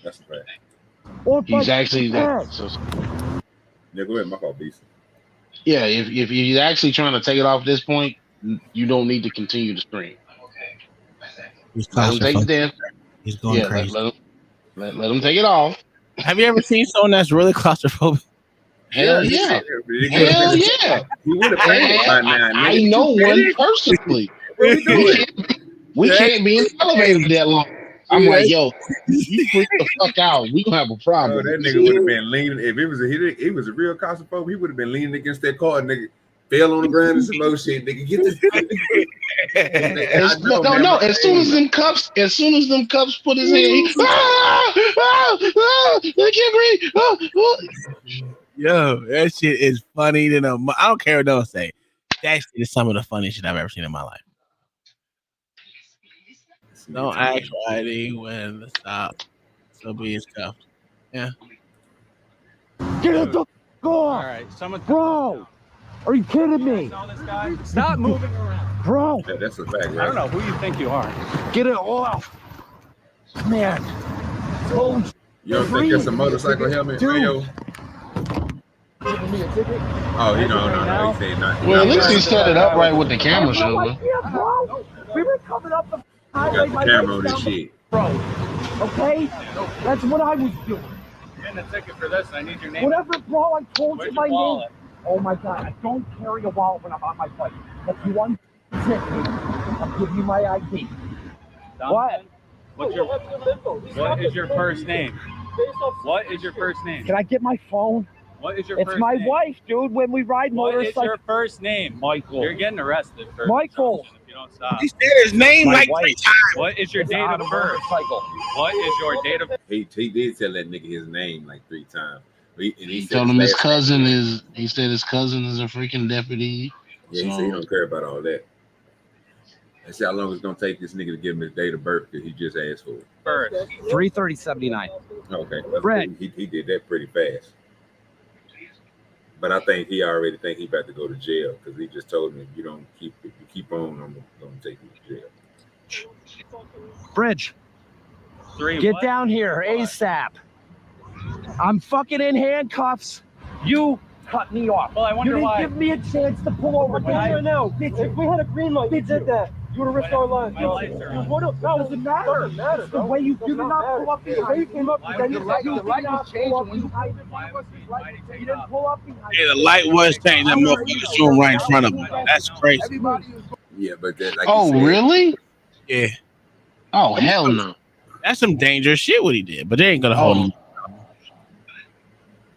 That's the fact. He's actually Yeah, go ahead. My fault, Beast. Yeah, if he's actually trying to take it off at this point, you don't need to continue to scream. Let him take the dance. He's going crazy. Let him take it off. Have you ever seen someone that's really claustrophobic? Hell yeah. Hell yeah. He would have paid it by now. I know one personally. We can't be in the elevator that long. I'm like, yo, you freak the fuck out. We gonna have a problem. That nigga would have been leaning. If it was he was a real claustrophobe, he would have been leaning against that car. Nigga fell on the ground and some more shit. Nigga, get this. No. As soon as them cups put his hand, he, I can't breathe. Yo, that shit is funny. I don't care what they'll say. That shit is some of the funniest shit I've ever seen in my life. Don't ask Friday when to stop. So be his cuffed. Yeah. Get it the All off, right, someone. bro. Are you kidding me, Saw this guy. Stop moving around. bro? Yeah, that's a fact, I right? don't know who you think you are. Get it off, man. Oh, You don't think that's a motorcycle helmet, Dude. Mayo? Oh, he no. He said not. Well, at least he set it up right with the camera showing. yeah, bro. We were coming up the He highway. got the camera on this shit. Bro, okay? That's what I was doing. Getting a ticket for this. I need your name. Whatever, bro, I told Where's you your my name. wallet? Oh my God, I don't carry a wallet when I'm on my bike. If you want to me, I'll give you my ID. Donovan? What is your first name? What is your first name? Can I get my phone? What is your It's first my name? wife, dude, when we ride What is motorcycles. your first name? Michael. You're getting arrested for Michael. obstruction if you don't stop. He said his name My like wife. 3 times. What is your It's date on of a birth? motorcycle. What is your date of birth? He did tell that nigga his name like 3 times. He said told him his last cousin name. is. He said his cousin is a freaking deputy. Yeah, he said he don't care about all that. They said how long it's gonna take this nigga to give him his date of birth because he just asked for it. Birth. 33079. Okay, Fred. he did that pretty fast. But I think he already think he about to go to jail because he just told me if you keep on, I'm gonna take you to jail. Bridge, Three. get what? down here ASAP. I'm fucking in handcuffs. You cut me off. Well, I wonder you didn't why. give me a chance to pull over. When I- Right now, if we had a green light, we did that. You would have risked our lives. My lights are on. No, it doesn't matter. Doesn't matter. The way you did not pull up behind. The way you came up Why behind. would The the light light was changing when you. Why was he invited to You take didn't off? pull up behind. Hey, the light was changing. That motherfucker showing right in front of him. That's crazy. Yeah, but then like Oh, you said, really? Yeah. Oh, hell no. That's some dangerous shit what he did, but they ain't gonna hold him.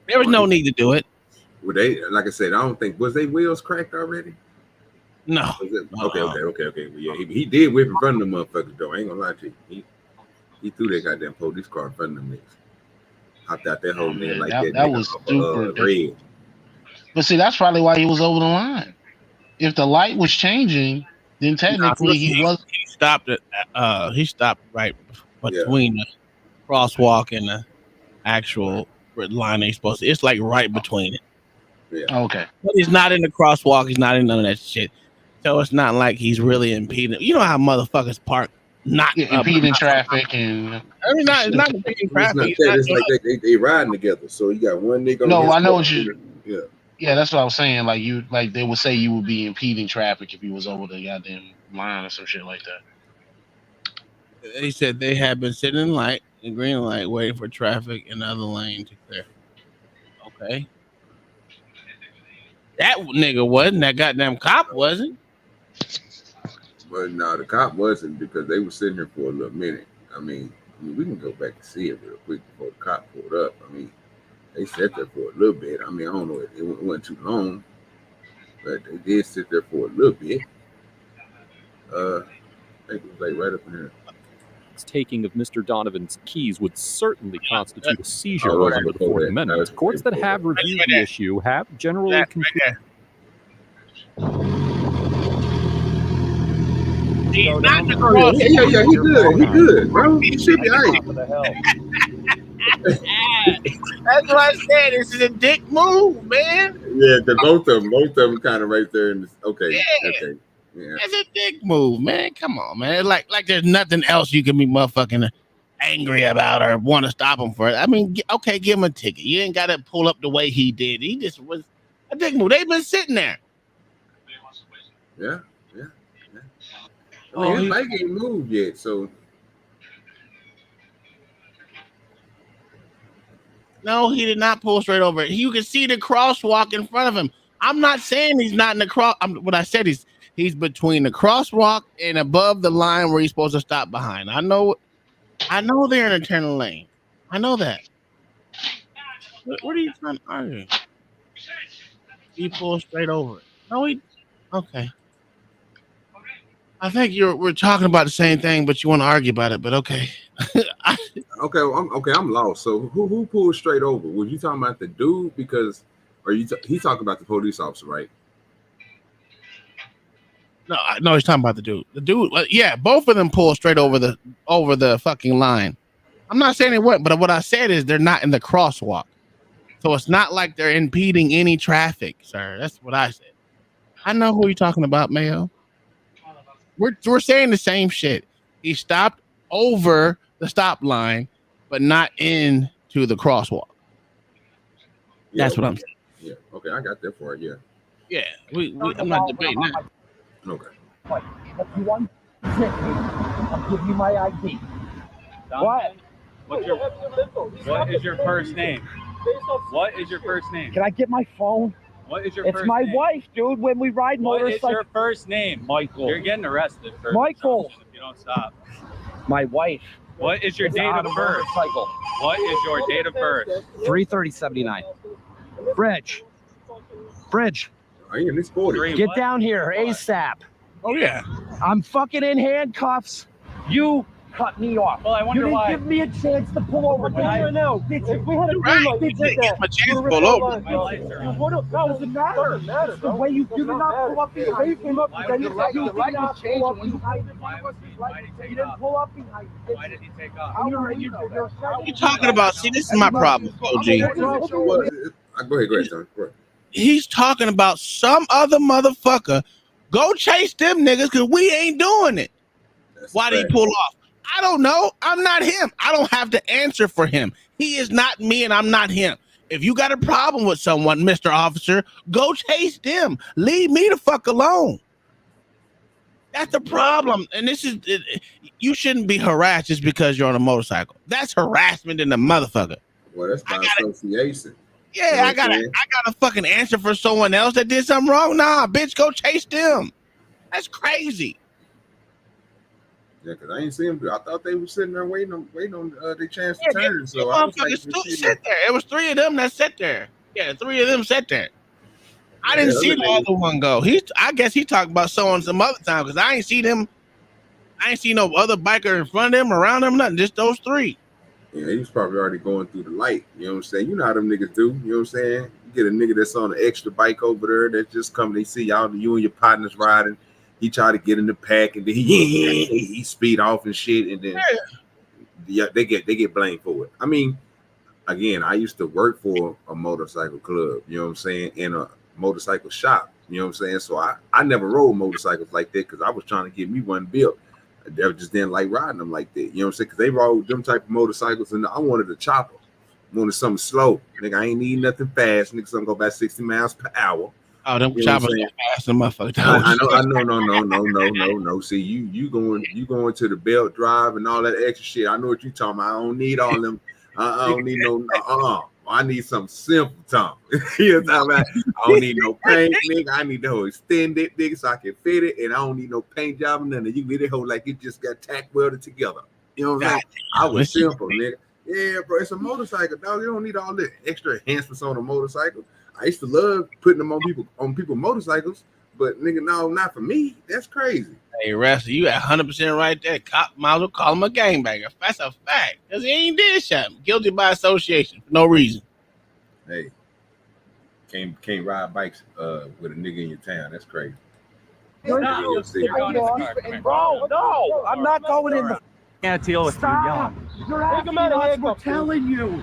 There was no need to do it. Well, they like I said, I don't think was they wheels cracked already. No. Was it? Okay. Well, yeah, he did whip in front of the motherfuckers though. I ain't gonna lie to you. He threw that goddamn police car in front of them niggas. Hopped out that whole man like that. That nigga was off, super. red. But see, that's probably why he was over the line. If the light was changing, then technically he was. He stopped it. He stopped right between the crosswalk and the actual line they supposed to. It's like right between it. Yeah. Okay. But he's not in the crosswalk. He's not in none of that shit. So it's not like he's really impeding. You know how motherfuckers park not impeding traffic and. I mean, it's not impeding It's not traffic. that. It's like they riding together. So you got one nigga. No, on his I know what side. you. Yeah. Yeah, that's what I was saying. Like they would say you would be impeding traffic if you was over the goddamn line or some shit like that. He said they had been sitting in light, in green light, waiting for traffic in the other lane to clear. Okay. That nigga wasn't. That goddamn cop wasn't. But no, the cop wasn't because they were sitting there for a little minute. I mean, we can go back and see it real quick before the cop pulled up. I mean, they sat there for a little bit. I mean, I don't know, it wasn't too long, but they did sit there for a little bit. I think it was like right up in here. Taking of Mr. Donovan's keys would certainly constitute a seizure Oh, under the Fourth Amendment. Courts that have reviewed the issue have generally concluded. He's not in the Oh, cross. yeah, he good, bro. He should be all right. That's what I said. This is a dick move, man. Yeah, because both of them kind of right there in this. Okay, Yeah. okay. Yeah. That's a dick move, man. Come on, man. Like there's nothing else you can be motherfucking angry about or want to stop him for. I mean, okay, give him a ticket. You ain't got to pull up the way he did. He just was a dick move. They've been sitting there. Yeah. I mean, his bike ain't moved yet, so. No, he did not pull straight over it. You can see the crosswalk in front of him. I'm not saying he's not in the cross. What I said is He's between the crosswalk and above the line where he's supposed to stop behind. I know they're in a turn lane. I know that. What are you trying to argue? He pulled straight over it. No, okay. I think we're talking about the same thing, but you want to argue about it. But okay. I'm lost. So who pulled straight over? Was you talking about the dude? Because he's talking about the police officer, right? No, he's talking about the dude. The dude, yeah, both of them pulled straight over the fucking line. I'm not saying it went, but what I said is they're not in the crosswalk, so it's not like they're impeding any traffic, sir. That's what I said. I know who you're talking about, Mayo. We're saying the same shit. He stopped over the stop line, but not into the crosswalk. Yeah, that's what I'm saying. Yeah. Okay, I got that for it. Yeah. Yeah. I'm not debating that. Okay. If you want to hit me, I'll give you my ID. What? What is your first name? What is your first name? Can I get my phone? What is your It's first my name? wife, dude. When we ride What is motorcycles. your first name? Michael. You're getting arrested for Michael. if you don't stop. My wife. What is your It's date on of a birth? motorcycle. What is your date of birth? 3/30/79. Bridge. I ain't in this 40. Get down here ASAP. Oh yeah. I'm fucking in handcuffs. You cut me off. Well, I wonder you didn't why. give me a chance to pull over. If we had a green light, we did that. My chance to pull over. My lights are on. What doesn't matter. It's the way you did not pull up behind. The way you came up behind. You did not pull up behind. You didn't pull up behind. Why did he take off? You talking about? See, this is my problem, OG. Go ahead, John. Go ahead. He's talking about some other motherfucker. Go chase them niggas because we ain't doing it. Why did he pull off? I don't know. I'm not him. I don't have to answer for him. He is not me and I'm not him. If you got a problem with someone, Mr. Officer, go chase them. Leave me the fuck alone. That's the problem. And this is, you shouldn't be harassed just because you're on a motorcycle. That's harassment in the motherfucker. Well, that's by association. Yeah, I got a fucking answer for someone else that did something wrong. Nah, bitch, go chase them. That's crazy. Yeah, because I ain't see him. I thought they were sitting there waiting on their chance to turn. So I was motherfuckers still sit there. It was 3 of them that sat there. Yeah, 3 of them sat there. I didn't see the other one go. I guess he talked about someone some other time because I ain't see them. I ain't see no other biker in front of them, around them, nothing. Just those 3. Yeah, he was probably already going through the light. You know what I'm saying? You know how them niggas do. You know what I'm saying? You get a nigga that's on an extra bike over there that just come. They see y'all, you and your partners riding. He try to get in the pack and then he speed off and shit, and then they get blamed for it. I mean, again, I used to work for a motorcycle club. You know what I'm saying? In a motorcycle shop. You know what I'm saying? So I never rode motorcycles like that because I was trying to get me one built. I just didn't like riding them like that. You know what I'm saying? Because they rode them type of motorcycles, and I wanted a chopper. I wanted something slow. Nigga, I ain't need nothing fast. Nigga, something go about 60 miles per hour. Oh, them choppers are fast, motherfucker. No. See, you going to the belt drive and all that extra shit. I know what you talking about. I don't need all them. I don't need no. I need something simple, Tom. You know what I'm talking about? I don't need no paint, nigga. I need the whole extended, nigga, so I can fit it, and I don't need no paint job or nothing. You can get it whole like it just got tack welded together. You know what I'm saying? I was simple, nigga. Yeah, bro, it's a motorcycle, dog. You don't need all the extra enhancements on a motorcycle. I used to love putting them on people's motorcycles, but nigga, no, not for me. That's crazy. Hey, Rasta, you at 100% right there. Cop might as well call him a gangbanger. That's a fact. Because he ain't did something. Guilty by association for no reason. Hey, can't ride bikes with a nigga in your town. That's crazy. Bro, no, I'm not going in the. Can't deal with you young. You're asking us, we're telling you.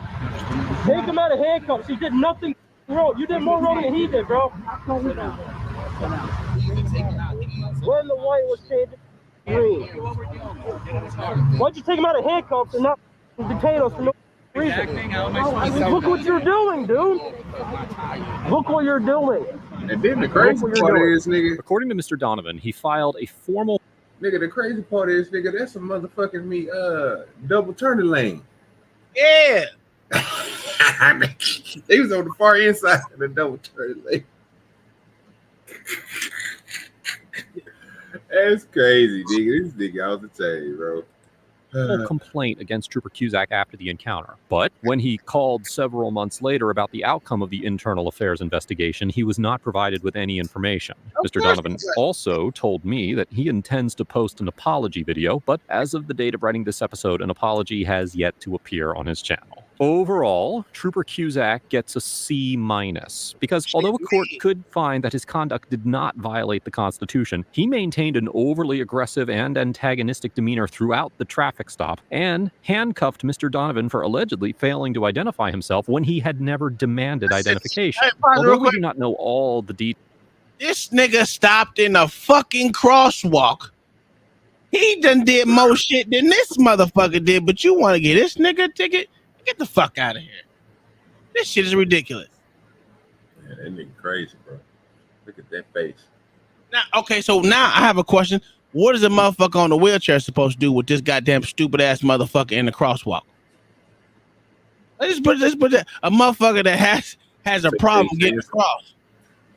Take him out of handcuffs. He did nothing wrong. You did more wrong than he did, bro. When the light was changing green. Why'd you take him out of handcuffs and not detain us for no reason? Look what you're doing, dude. Look what you're doing. And then the crazy part is, nigga. According to Mr. Donovan, he filed a formal. Nigga, the crazy part is, nigga, that's a motherfucking me double turning lane. Yeah. He was on the far inside of the double turning lane. That's crazy, nigga. This nigga out the chain, bro. Full complaint against Trooper Cusack after the encounter. But when he called several months later about the outcome of the internal affairs investigation, he was not provided with any information. Mr. Donovan also told me that he intends to post an apology video, but as of the date of writing this episode, an apology has yet to appear on his channel. Overall, Trooper Cusack gets a C-, because although a court could find that his conduct did not violate the Constitution, he maintained an overly aggressive and antagonistic demeanor throughout the traffic stop and handcuffed Mr. Donovan for allegedly failing to identify himself when he had never demanded identification. Hey, pause Although real we quick. do not know all the details. This nigga stopped in a fucking crosswalk. He done did more shit than this motherfucker did, but you want to get this nigga a ticket? Get the fuck out of here. This shit is ridiculous. Man, that nigga crazy, bro. Look at that face. Now, okay, so now I have a question. What is a motherfucker on the wheelchair supposed to do with this goddamn stupid ass motherfucker in the crosswalk? Let's put that. A motherfucker that has a problem getting across.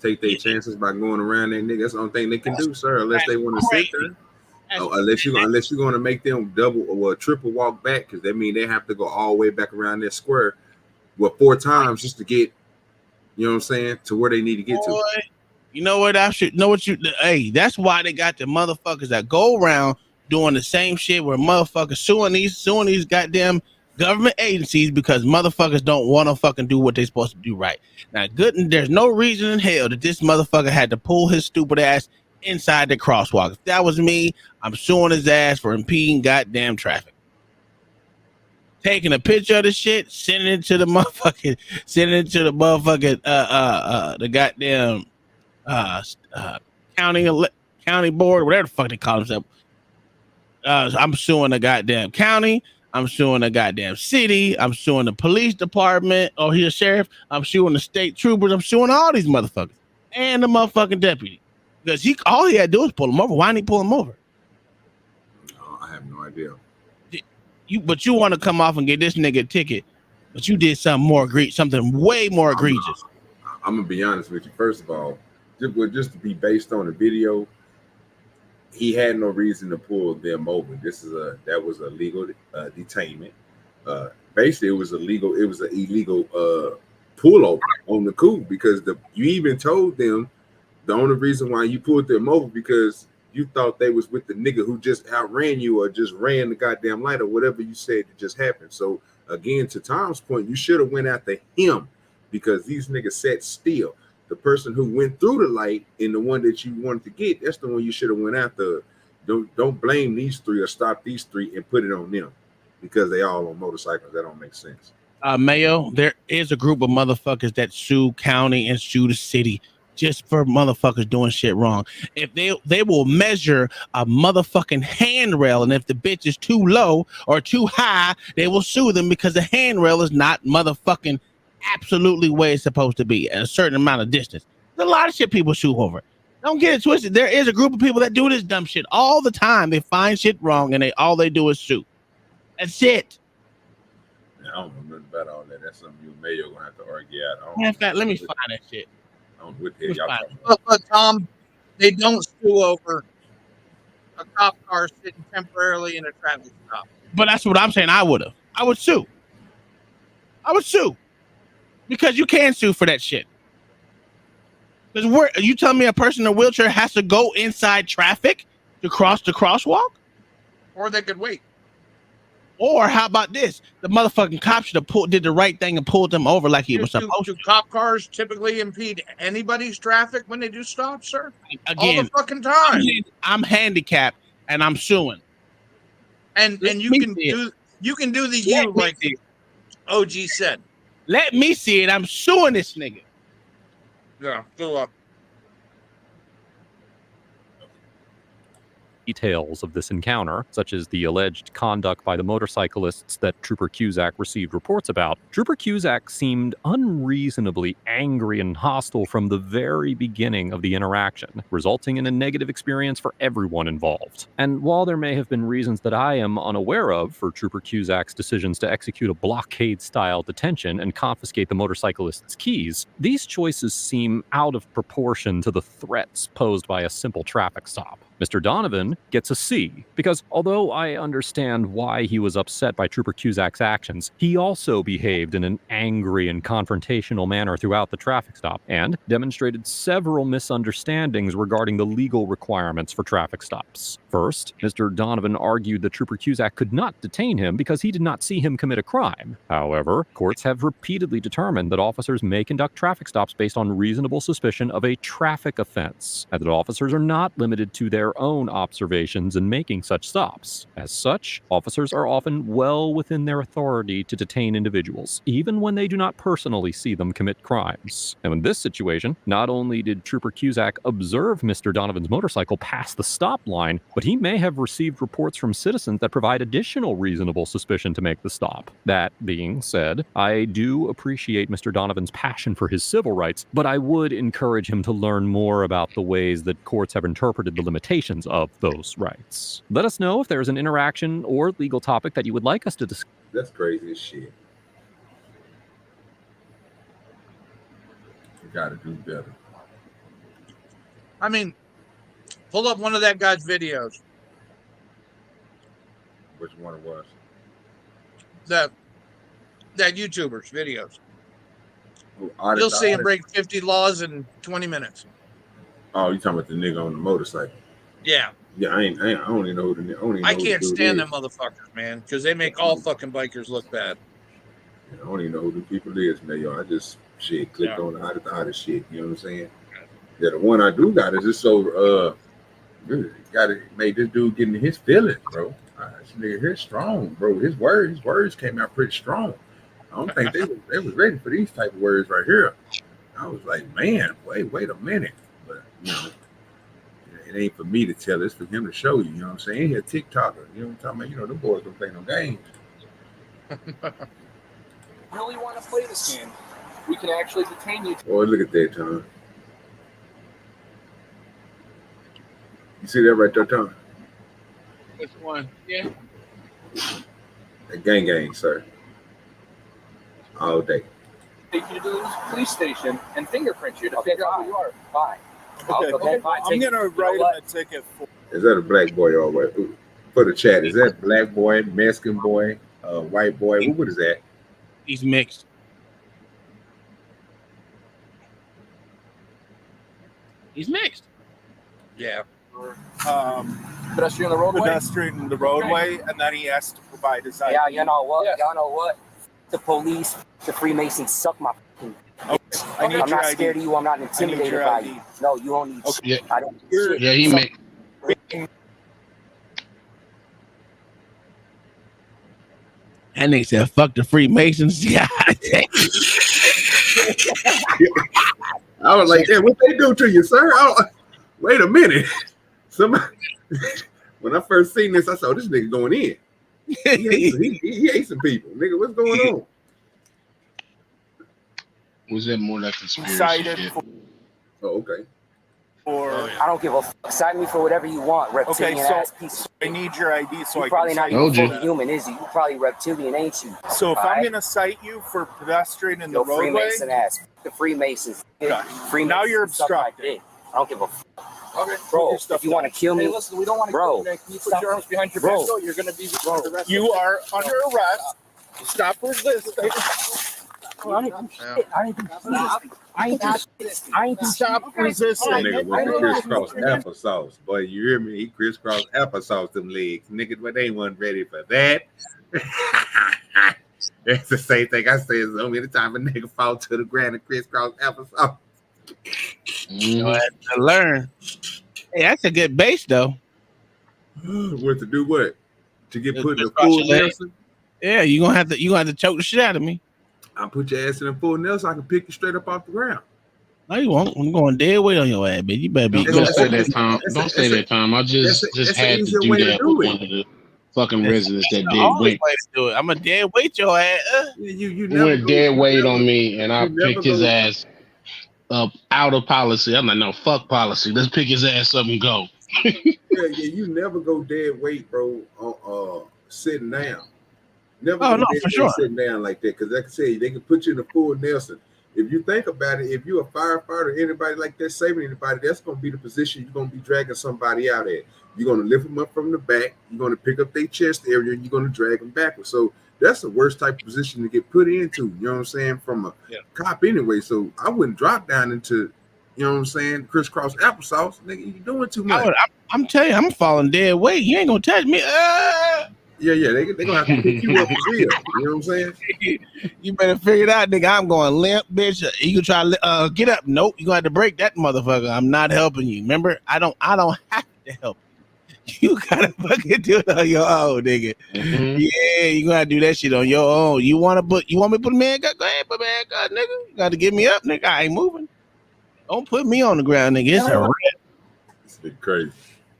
Take their chances by going around that nigga. That's the only thing they can do, sir, unless they want to sit there. Oh, unless you're going to make them double or triple walk back, because that means they have to go all the way back around that square, 4 times just to get, you know what I'm saying, to where they need to get to. You know what? Hey, that's why they got the motherfuckers that go around doing the same shit where motherfuckers suing these goddamn government agencies because motherfuckers don't want to fucking do what they're supposed to do right. Now, there's no reason in hell that this motherfucker had to pull his stupid ass inside the crosswalk. If that was me, I'm suing his ass for impeding goddamn traffic. Taking a picture of the shit, sending it to the motherfucking, the goddamn county board, whatever the fuck they call themselves. I'm suing the goddamn county. I'm suing the goddamn city. I'm suing the police department or his sheriff. I'm suing the state troopers. I'm suing all these motherfuckers and the motherfucking deputy. Because all he had to do was pull him over. Why didn't he pull him over? Oh, I have no idea. But you want to come off and get this nigga a ticket, but you did something way more egregious. I'm gonna be honest with you. First of all, just to be based on the video, he had no reason to pull them over. That was a legal detainment. Basically, it was an illegal pullover on the coup, because you even told them the only reason why you pulled them over because you thought they was with the nigga who just outran you or just ran the goddamn light or whatever you said that just happened. So again, to Tom's point, you should have went after him because these niggas sat still. The person who went through the light and the one that you wanted to get, that's the one you should have went after. Don't blame these 3 or stop these 3 and put it on them because they all on motorcycles. That don't make sense. Mayo, there is a group of motherfuckers that sue county and sue the city just for motherfuckers doing shit wrong. If they will measure a motherfucking handrail, and if the bitch is too low or too high, they will sue them because the handrail is not motherfucking absolutely where it's supposed to be at a certain amount of distance. There's a lot of shit people sue over. Don't get it twisted. There is a group of people that do this dumb shit all the time. They find shit wrong and all they do is sue. That's it. I don't know nothing about all that. That's something you and Mayo gonna have to argue out. In fact, let me find that shit. But Tom, they don't sue over a cop car sitting temporarily in a traffic stop. But that's what I'm saying. I would sue. Because you can sue for that shit. Because you telling me a person in a wheelchair has to go inside traffic to cross the crosswalk? Or they could wait. Or how about this? The motherfucking cop should have did the right thing and pulled them over like he was supposed to. Do cop cars typically impede anybody's traffic when they do stops, sir? Again, all the fucking time. I'm handicapped and I'm suing. And you can do the you like OG said. Let me see it. I'm suing this nigga. Yeah, go up. Details of this encounter, such as the alleged conduct by the motorcyclists that Trooper Cusack received reports about, Trooper Cusack seemed unreasonably angry and hostile from the very beginning of the interaction, resulting in a negative experience for everyone involved. And while there may have been reasons that I am unaware of for Trooper Cusack's decisions to execute a blockade-style detention and confiscate the motorcyclists' keys, these choices seem out of proportion to the threats posed by a simple traffic stop. Mr. Donovan gets a C because although I understand why he was upset by Trooper Cusack's actions, he also behaved in an angry and confrontational manner throughout the traffic stop and demonstrated several misunderstandings regarding the legal requirements for traffic stops. First, Mr. Donovan argued that Trooper Cusack could not detain him because he did not see him commit a crime. However, courts have repeatedly determined that officers may conduct traffic stops based on reasonable suspicion of a traffic offense, and that officers are not limited to their own observations in making such stops. As such, officers are often well within their authority to detain individuals, even when they do not personally see them commit crimes. And in this situation, not only did Trooper Cusack observe Mr. Donovan's motorcycle pass the stop line, but he may have received reports from citizens that provide additional reasonable suspicion to make the stop. That being said, I do appreciate Mr. Donovan's passion for his civil rights, but I would encourage him to learn more about the ways that courts have interpreted the limitations of those rights. Let us know if there's an interaction or legal topic that you would like us to discuss. That's crazy as shit. You gotta do better. I mean, pull up one of that guy's videos. Which one it was? That YouTuber's videos. Oh, You'll see him break 50 laws in 20 minutes. Oh, you talking about the nigga on the motorcycle? Yeah. Yeah, I don't even know who the. I can't stand them motherfuckers, man, because they make all fucking bikers look bad. I don't even know who the people is, man. Yo, I just clicked on the hottest shit. You know what I'm saying? Yeah, the one I do got is just so got it made this dude getting his feelings, bro. This nigga here strong, bro. His words came out pretty strong. I don't think they was ready for these type of words right here. I was like, man, wait a minute. But you know, it ain't for me to tell, it's for him to show you. You know what I'm saying? He's a TikToker. You know what I'm talking about? You know, them boys don't play no games. Really want to play this game? We can actually detain you. Boy, look at that, Tom. You see that right there, Tom? Which one? Yeah. A gang, sir. All day. Take you to the police station and fingerprint you to figure out who you are. Fine. Okay. I'm gonna write him a ticket for. Is that a black boy or what? Put a chat. Is that black boy, Mexican boy, white boy? What is that? He's mixed. He's mixed. Yeah. Pedestrian in the roadway. Pedestrian in the roadway, and then he has to provide his ID. Yeah, you know what? Yeah. Y'all know what? The police, the Freemasons suck my fucking. Okay. I'm not scared of you. I'm not intimidated by you. No, you don't need. Okay. Shit. I don't. Yeah, he mixed. That nigga said, "Fuck the Freemasons." Yeah. I was like, "Damn, what they do to you, sir?" Wait a minute. Somebody, when I first seen this, I saw this nigga going in. He ate some people. Nigga, what's going on? Was that more like conspiracy Cited shit? Oh, okay. I don't give a fuck. Cite me for whatever you want, reptilian ass piece of I need your ID so you I probably can not cite even you. fully human, is he? You probably reptilian, ain't you? So if All I'm right? gonna cite you for pedestrian in the Yo, roadway, Freemason ass. The Freemasons. Okay. Freemasons Now you're suck my obstructing. dick. I don't give a fuck. Okay. Bro, if you want to kill me, Hey, listen, we don't want to bro, Can you put your arms behind your back? So you're gonna be arrested. you are under arrest. Stop resisting. I ain't shit. I ain't shit. I ain't Stop resisting. Nigga with the crisscross applesauce. Boy, you hear me? He crisscross applesauce them legs. Nigga, but they wasn't ready for that. That's the same thing I say so many times a nigga fall to the ground and crisscross applesauce. You have to learn. Hey, that's a good base though. What to do? What to get put in the Crisscross full your legs. Nelson? Yeah, you gonna have to choke the shit out of me. I put your ass in a full Nelson. I can pick you straight up off the ground. No, you won't. I'm going dead weight on your ass, bitch. You better be Don't good. say that, Tom. Don't say that, Tom. I just that's had an to easier do way to that do with it. one of the fucking residents that The did only weight. way to do it. I'm a dead weight your ass. You He never went go- dead you weight never- on me, and I you never picked his go- ass up out of policy. I'm like, no, fuck policy. Let's pick his ass up and go. Yeah, you never go dead weight, bro. Sitting down. Never Oh, go no, dead for weight sure. sitting down like that. Because like I said, they can put you in a full Nelson. if you think about it, if you're a firefighter, anybody like that saving anybody, that's gonna be the position you're gonna be dragging somebody out at. You're gonna lift them up from the back. You're gonna pick up their chest area, and you're gonna drag them backwards. So that's the worst type of position to get put into. You know what I'm saying? From a cop anyway. So I wouldn't drop down into, you know what I'm saying, crisscross applesauce. Nigga, you doing too much. I'm telling you, I'm falling dead weight. You ain't gonna touch me. Yeah, they're gonna have to pick you up for real. You know what I'm saying? You better figure it out, nigga. I'm going limp, bitch. You can try to get up. Nope, you gonna have to break that motherfucker. I'm not helping you. Remember, I don't have to help. You gotta fucking do it on your own, nigga. Mm-hmm. Yeah, you gotta do that shit on your own. You want me to put a man gun? Go ahead, put a man gun, nigga. You gotta get me up, nigga. I ain't moving. Don't put me on the ground, nigga. It's a rip. It's been crazy.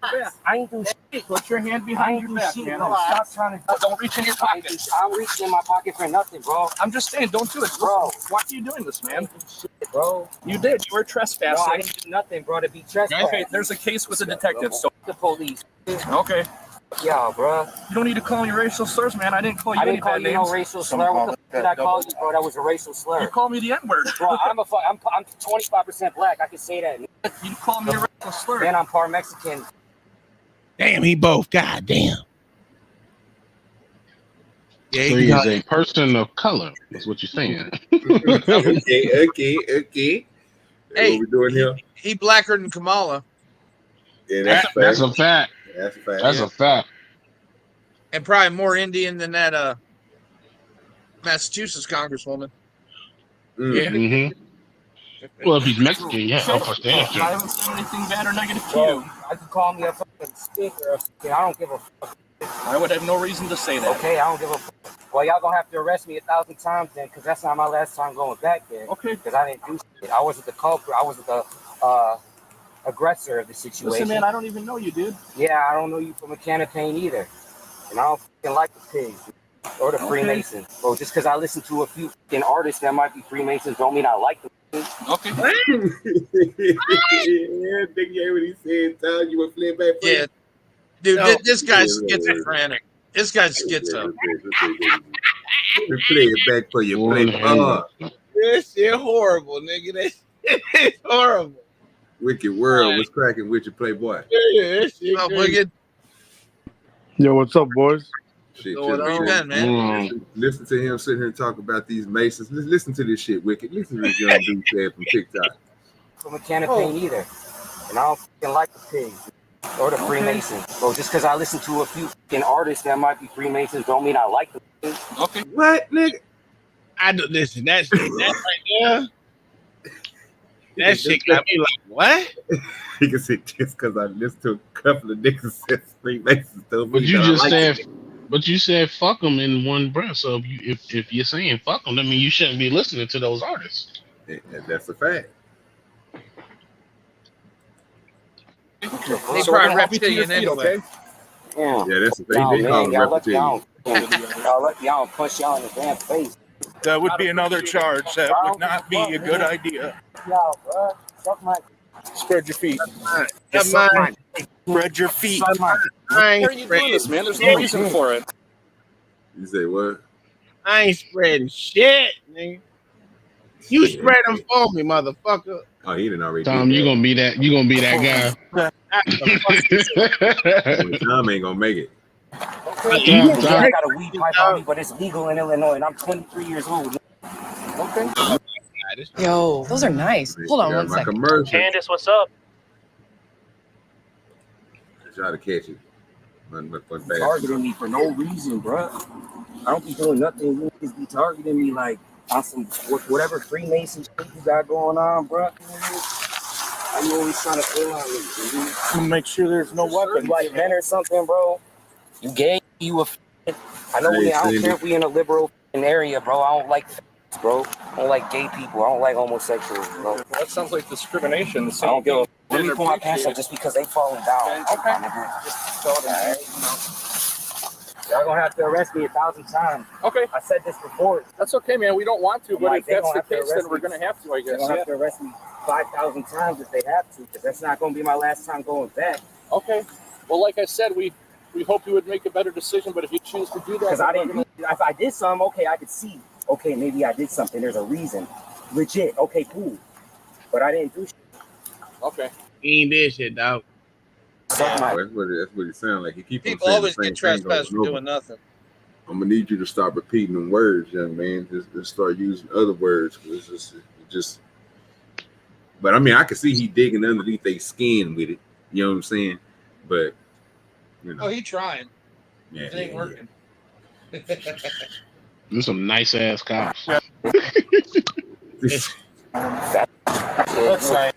I ain't do shit. Put your hand behind your back, man. Stop trying to. Don't reach in your pocket. I'm reaching in my pocket for nothing, bro. I'm just saying, don't do it, Bro. Why are you doing this, man? Shit, bro. You did. You were trespassing. No, I didn't do nothing, bro. To be trespassing. Okay, there's a case with the detective. So the police. okay. Yeah, bro. You don't need to call me racial slurs, man. I didn't call you I any didn't call bad you names. no racial slur. What the fuck did I call you, bro? That was a racial slur. You called me the N-word. Bro, I'm 25% black. I can say that. You called me a racial slur. Then I'm part Mexican. Damn, he both. God damn. Yeah, so he is a person of color. That's what you're saying. Okay. Hey, what we doing here? He blacker than Kamala. Yeah, that's a fact. That's a fact. That's a fact. And probably more Indian than that Massachusetts congresswoman. Yeah. Mm-hmm. Well, if he's Mexican, yeah, of course. I haven't said anything bad or negative to Bro, you. I could call me a fucking stinker. I don't give a fuck. I would have no reason to say that. Okay, I don't give a fuck. Well, y'all gonna have to arrest me 1,000 times then, because that's not my last time going back there. Okay. Because I didn't do shit. I wasn't the culprit. I wasn't the aggressor of the situation. Listen, man, I don't even know you, dude. Yeah, I don't know you from a can of paint either. And I don't fucking like the pigs or the Freemasons. Bro, just because I listen to a few fucking artists that might be Freemasons don't mean I like them. Okay. Yeah, think you heard what he said, Tom. You were flipping back. Yeah. Dude, this guy's schizophrenic. This guy's schizo. We play it back for you. Play This shit horrible, nigga. It's horrible. Wicked World. What's cracking with you, Playboy? Yeah, this shit Wicked. Yo, what's up, boys? Shit, Where you been, man? Listen to him sit here and talk about these Masons. Listen to this shit, Wicked. Listen to this young dude said from TikTok. From a can of paint either. And I don't fucking like the pigs or the Freemasons. Bro, just because I listen to a few fucking artists that might be Freemasons don't mean I like them. Okay. What, nigga? I do listen. That right there. That shit got me like, what? He can say just because I listened to a couple of niggas said Freemasons. But you just said, but you said fuck them in one breath. So if you're saying fuck them, I mean you shouldn't be listening to those artists. And that's a fact. They So probably we're gonna have you to your reptilian feet, anyway. okay? Yeah, that's the thing. Y'all, They call man, them y'all lucky reptilians. y'all lucky y'all don't punch y'all in the damn face. That would be another charge. That would not be a good idea. Y'all, bro. Suck my. Spread your feet. That's mine. Spread your feet. Why are you doing this, man? There's no reason for it. You say what? I ain't spreading shit, nigga. You spread them for me, motherfucker. Oh, he didn't already. Tom, you gonna be that. You gonna be that guy. Tom ain't gonna make it. Okay. I got a weed pipe on me, but it's legal in Illinois, and I'm 23 years old. Okay. Yo, those are nice. Hold on one My second. commercial. Candace, what's up? Try to catch you. Targeting me for no reason, bro. I don't be doing nothing. You just be targeting me like on some whatever Freemason shit you got going on, bro. I'm always trying to fill out with you. Make sure there's no weapons. Like men or something, bro. You gay? I know. I don't care if we in a liberal area, bro. I don't like, bro. I don't like gay people. I don't like homosexuals, bro. Well, that sounds like discrimination. I don't give a. Let me pull my pants up just because they falling down. Okay. Just throw them, right? Y'all gonna have to arrest me 1,000 times. Okay. I said this before. That's okay, man. We don't want to, but Like, if they that's gonna the have to case, then arrest we're me. going to have to, I They're guess. gonna have to arrest me 5,000 times if they have to, because that's not gonna be my last time going back. Okay. Well, like I said, we hope you would make a better decision, but if you choose to do that, Because I didn't. If I did something, okay, I could see. Okay, maybe I did something. There's a reason. Legit. Okay, cool. But I didn't do shit. Okay. He ain't did shit, dog. Suck my. That's what it sounds like. He keep on People saying always the same get thing over trespassed and for over. doing nothing. I'm gonna need you to stop repeating them words, young man. Just start using other words. It's just. But I mean, I can see he digging underneath their skin with it. You know what I'm saying? But you know, Oh, he trying. yeah, It ain't working. Them some nice ass cops. That's nice.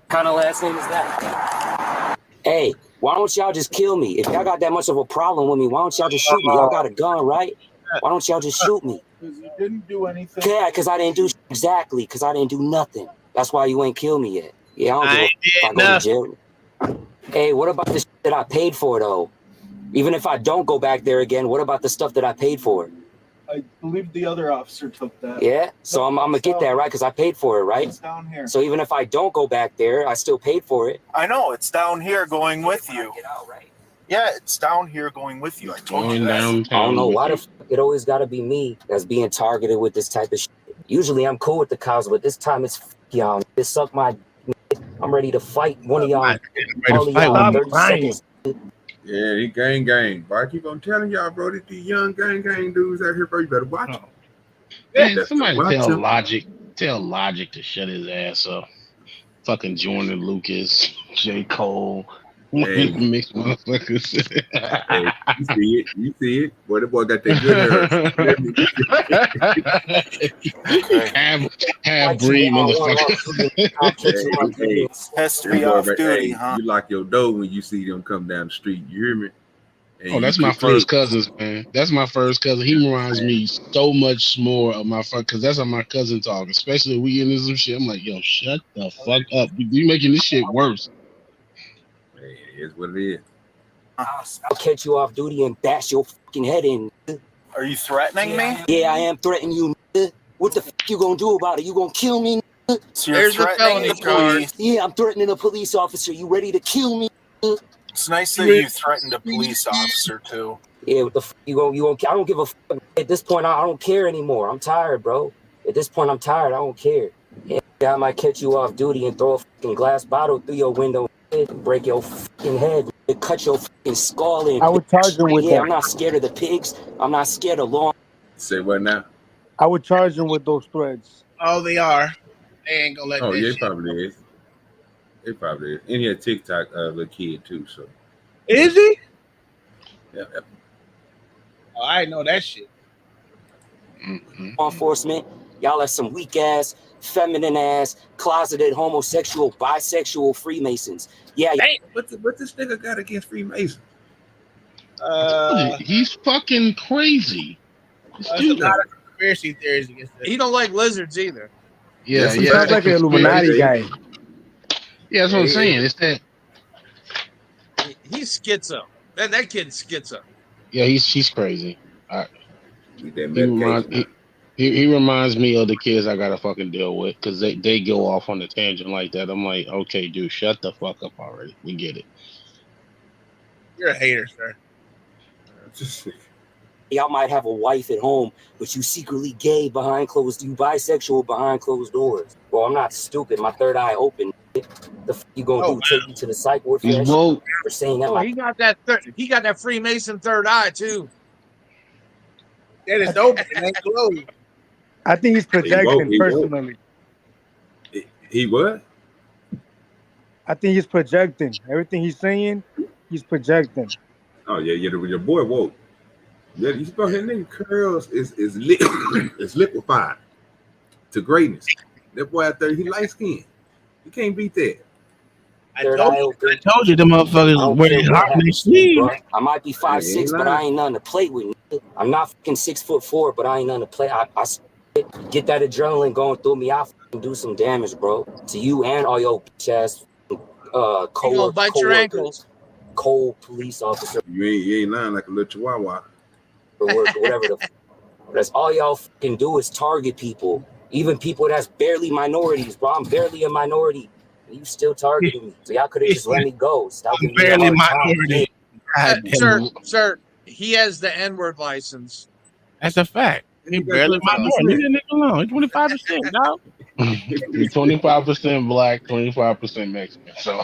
Kind of last name is that? Hey, why don't y'all just kill me? If y'all got that much of a problem with me, why don't y'all just shoot me? Y'all got a gun, right? Why don't y'all just shoot me? Because you didn't do anything. Yeah, because I didn't do exactly. Because I didn't do nothing. That's why you ain't kill me yet. Yeah, I don't give a fuck if I go to jail. Hey, what about the shit that I paid for though? Even if I don't go back there again, what about the stuff that I paid for? I believe the other officer took that. Yeah, so I'm gonna get that, right? Because I paid for it, right? It's down here. So even if I don't go back there, I still paid for it. I know it's down here going with you. Yeah, it's down here going with you. I told you that. I don't know why the fuck it always gotta be me that's being targeted with this type of shit. Usually I'm cool with the cops, but this time it's y'all. It suck my. I'm ready to fight one of y'all. All of y'all in 30 seconds. Yeah, he gang. But I keep on telling y'all, bro, that these young gang dudes out here, bro, you better watch them. Man, somebody Watch tell them. Logic to shut his ass up. Fucking Jordan Lucas, J. Cole. Hey. Mixed motherfuckers. Hey, you see it. Boy, that boy got that good half breed motherfuckers. History off duty, huh? You lock your door when you see them come down the street. You hear me? And Oh, that's my first cousins, man. That's my first cousin. He reminds me so much more of my fuck, because that's how my cousin talk. Especially if we get into some shit. I'm like, yo, shut the fuck up. You making this shit worse. Hey, it is what it is. I'll catch you off duty and bash your fucking head in. Are you threatening me? Yeah, I am threatening you. What the fuck you gonna do about it? You gonna kill me? So you're threatening the police. Yeah, I'm threatening a police officer. You ready to kill me? It's nice that you threatened a police officer too. Yeah, what the fuck you gonna? I don't give a fuck. At this point, I don't care anymore. I'm tired, bro. At this point, I'm tired. I don't care. Yeah, I might catch you off duty and throw a fucking glass bottle through your window and break your fucking head and cut your fucking skull in. I would charge him with Yeah, that. I'm not scared of the pigs. I'm not scared of law. Say what now? I would charge him with those threads. Oh, they are. They ain't gonna let Oh, that yeah, it shit. probably is. It probably is. And he had TikTok little kid too, so Is he? yeah. Oh, I didn't know that shit. Law enforcement, y'all are some weak ass, feminine ass, closeted homosexual, bisexual Freemasons. Yeah, Hey, what this nigga got against Freemasons? He's fucking crazy. There's a lot of conspiracy theories against this. He don't like lizards either. Yeah, He sounds like an Illuminati guy. Yeah, that's what I'm saying. It's that. He's schizo. That kid's schizo. Yeah, he's crazy. He reminds He reminds me of the kids I gotta fucking deal with, because they go off on a tangent like that. I'm like, okay, dude, shut the fuck up already. We get it. You're a hater, sir. y'all might have a wife at home, but you secretly gay behind closed, you bisexual behind closed doors. Well, I'm not stupid. My third eye open. The f you gonna do? Take me to the psych ward for that shit? For saying that? Oh, he got that. He got that Freemason third eye too. That is open. It ain't closed. I think he's projecting He won't. personally. He what? I think he's projecting. Everything he's saying, he's projecting. Oh yeah, your boy woke. Yeah, you supposed his nigga curls is is liquefied to greatness. That boy out there, he light skinned. You can't beat that. I told you the motherfuckers wear their heart in their sleeve. I might be 5'6", but I ain't nothing to play with. I'm not fucking 6'4", but I ain't nothing to play. I get that adrenaline going through me. I'll fucking do some damage, bro, to you and all your bitch ass co-workers, cold police officer. You ain't lying like a little chihuahua. Or whatever the. That's all y'all fucking do is target people, even people that's barely minorities, bro. I'm barely a minority. You still targeting me, so y'all could have just let me go. Stop giving me a Barely hard time. minority. Sir, he has the N-word license. That's a fact. He barely minority. Leave that nigga alone. He's 25%, dog. He's 25% black, 25% Mexican. So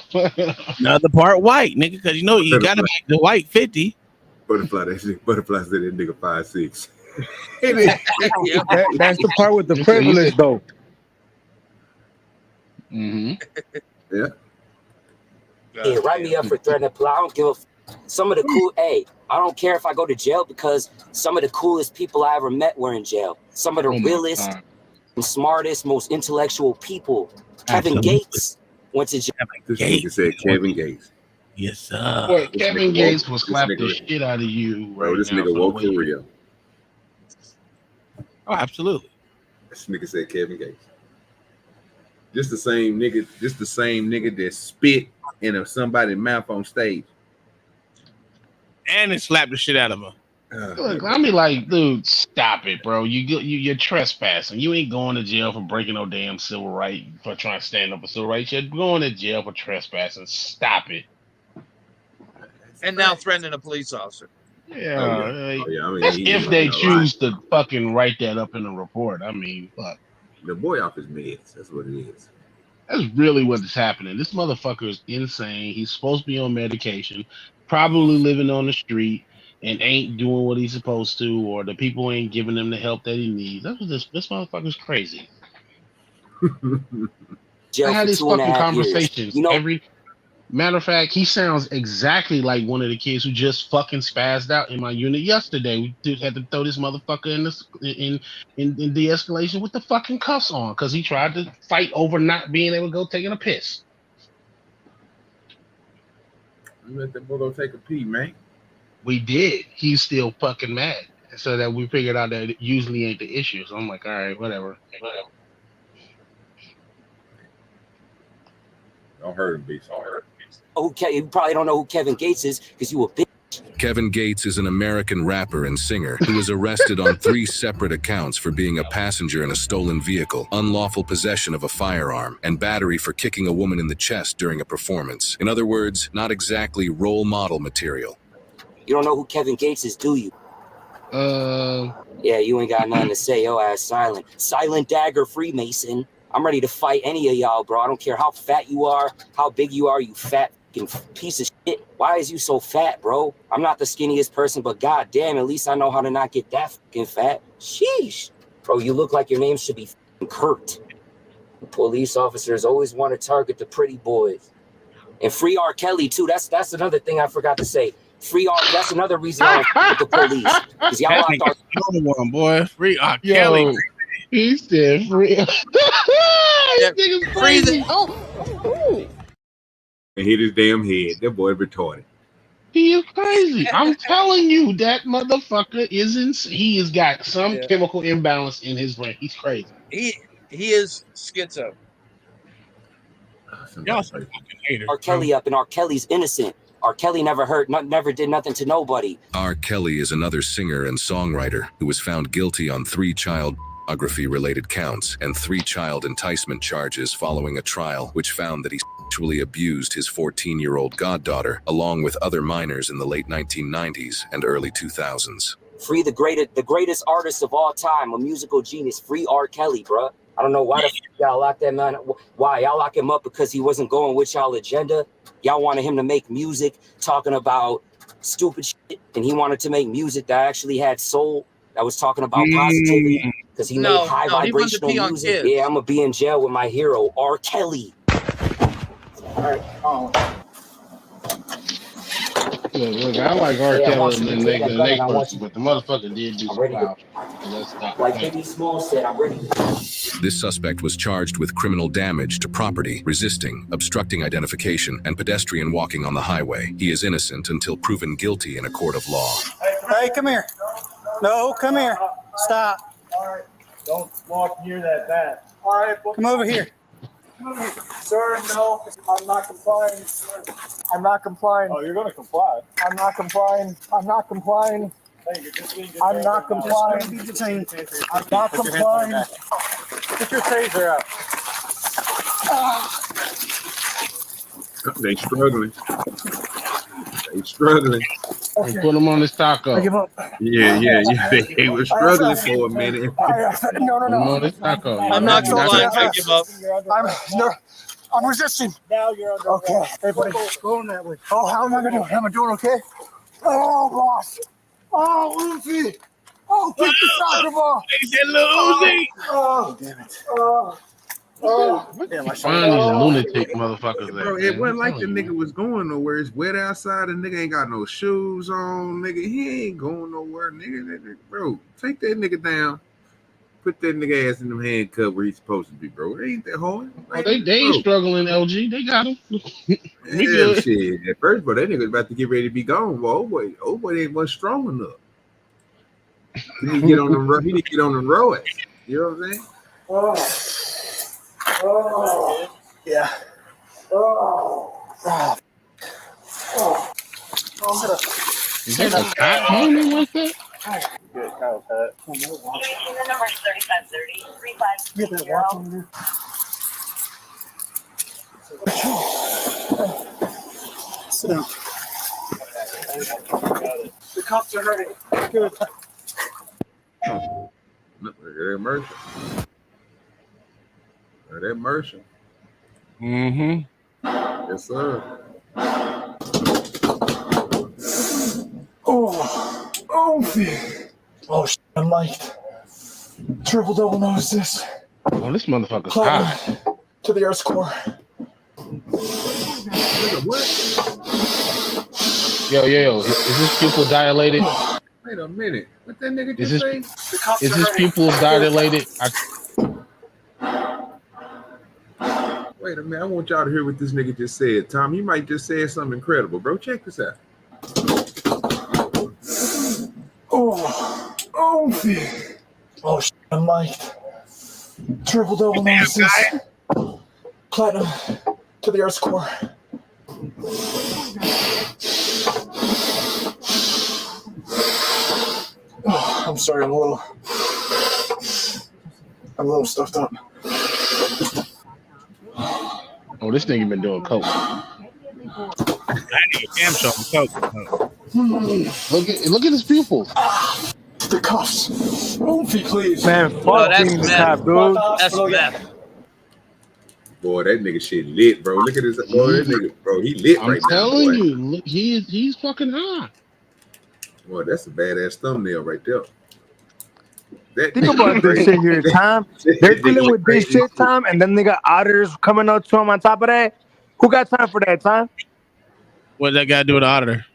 Another part white, nigga, because you know you gotta make the white 50. Butterfly said that nigga 5'6". That's the part with the privilege, though. Mm-hmm. Yeah. Hey, write me up for threatening police. I don't give a some of the cool. Hey, I don't care if I go to jail because some of the coolest people I ever met were in jail. Some of the realest, and smartest, most intellectual people. Kevin Gates went to jail. This nigga said Kevin Gates. Yes, sir. Boy, Kevin Gates will slap the shit out of you. Bro, this nigga woke for real. Oh, absolutely. This nigga said Kevin Gates. Just the same nigga that spit in somebody's mouth on stage. And it slapped the shit out of him. Look, I mean, like, dude, stop it, bro. You're trespassing. You ain't going to jail for breaking no damn civil right for trying to stand up for civil rights. You're going to jail for trespassing. Stop it. And now threatening a police officer. Yeah. I mean, if they choose to fucking write that up in a report, I mean, fuck. The boy off his meds. That's what it is. That's really what is happening. This motherfucker is insane. He's supposed to be on medication, probably living on the street, and ain't doing what he's supposed to, or the people ain't giving him the help that he needs. That's what this motherfucker's crazy. I had these fucking conversations every. Matter of fact, he sounds exactly like one of the kids who just fucking spazzed out in my unit yesterday. We had to throw this motherfucker in de-escalation with the fucking cuffs on because he tried to fight over not being able to go taking a piss. Let that boy go take a pee, man. We did. He's still fucking mad. So that we figured out that it usually ain't the issue. So I'm like, all right, whatever. Don't hurt him, Beast. Don't hurt him. Okay, you probably don't know who Kevin Gates is because you a bitch. Kevin Gates is an American rapper and singer who was arrested on 3 separate accounts for being a passenger in a stolen vehicle, unlawful possession of a firearm, and battery for kicking a woman in the chest during a performance. In other words, not exactly role model material. You don't know who Kevin Gates is, do you? Yeah, you ain't got nothing to say. Yo, ass silent. Silent dagger Freemason. I'm ready to fight any of y'all, bro. I don't care how fat you are, how big you are, you fat piece of shit. Why is you so fat, bro? I'm not the skinniest person, but goddamn, at least I know how to not get that fucking fat. Sheesh. Bro, you look like your name should be Kurt. Police officers always want to target the pretty boys. And free R. Kelly, too. That's another thing I forgot to say. Free R. That's another reason I'm with the police. Because y'all locked our one, boy. Free R. Kelly. He said free. Freezing. And hit his damn head. That boy retarded. He is crazy. I'm telling you, that motherfucker he has got some chemical imbalance in his brain. He's crazy. He is schizo. R. Kelly up, and R. Kelly's innocent. R. Kelly never did nothing to nobody. R. Kelly is another singer and songwriter who was found guilty on 3 child pornography-related counts and 3 child enticement charges following a trial which found that he sexually abused his 14-year-old goddaughter along with other minors in the late 1990s and early 2000s. Free the greatest artist of all time, a musical genius. Free R. Kelly, bruh. I don't know why the fuck y'all locked that man. Why y'all lock him up because he wasn't going with y'all agenda? Y'all wanted him to make music talking about stupid shit, and he wanted to make music that actually had soul, that was talking about positivity, because he made high vibrational music. Yeah, I'm gonna be in jail with my hero, R. Kelly. All right. Look, I like R. Kelly and the next person, but the motherfucker did do some foul. Like Biggie Smalls said, I'm ready. This suspect was charged with criminal damage to property, resisting, obstructing identification, and pedestrian walking on the highway. He is innocent until proven guilty in a court of law. Hey, come here. No, come here. Stop. All right. Don't walk near that bat. All right. Come over here. Sir, no, I'm not complying. I'm not complying. Oh, you're going to comply. I'm not complying. I'm not complying. I'm not complying. I'm not complying. Get your taser out. They struggling. They struggling. Okay. Put him on this taco. I give up. Yeah. They were struggling for a minute. No, this taco. I'm not gonna lie, I give up. I'm resisting. Now you're under. Okay. Hey, buddy. Going that way. Oh, how am I gonna do? Am I doing okay? Oh, boss. Oh, Luffy. Oh, kick the soccer ball. They said losing. Oh, damn it. Damn, I Find these lunatic motherfuckers Bro, there. it wasn't like the nigga was going nowhere. It's wet outside. The nigga ain't got no shoes on. Nigga, he ain't going nowhere. Nigga, bro, take that nigga down. Put that nigga ass in them handcuffs where he's supposed to be, bro. It ain't that hard. Oh, they ain't struggling, LG. They got him. We Yeah, good. shit. At first, but that nigga was about to get ready to be gone. Well, old boy ain't much strong enough. He need to get on them. He need to get on them roads. You know what I'm saying? Yeah. Is that a cat moaning like that? Good, kind of pat. The number is 3530 Get that watch over there. Sit down. The cuffs are hurting. Good. Look at that Mercer. That Mercer. Mm-hmm. Yes, sir. Oh, shit, I'm like triple double nose this. Oh, this motherfucker's hot. To the Earth's core. Yo, is this pupil dilated? Wait a minute. What that nigga Is just this say? is this pupil dilated? Wait a minute. I want y'all to hear what this nigga just said. Tom, you might just say something incredible, bro. Check this out. Oh, shit, I'm like triple double nose this. Platinum to the Earth's core. Oh, I'm sorry, I'm a little stuffed up. Oh, this nigga been doing coke. That nigga damn sure coke. Look at his pupils. The cuffs. Wolfie, please. Man, fuck that's Team meth. Cop, dude. That's meth. Boy, that nigga shit lit, bro. Look at this. Boy, that nigga, bro, he lit I'm right now. telling Boy. you, look, he's fucking hot. Boy, that's a badass thumbnail right there. That Think about this shit here, Tom. They're dealing with this shit, Tom, and then they got auditors coming up to them on top of that. Who got time for that, Tom? What that got to do with the auditor?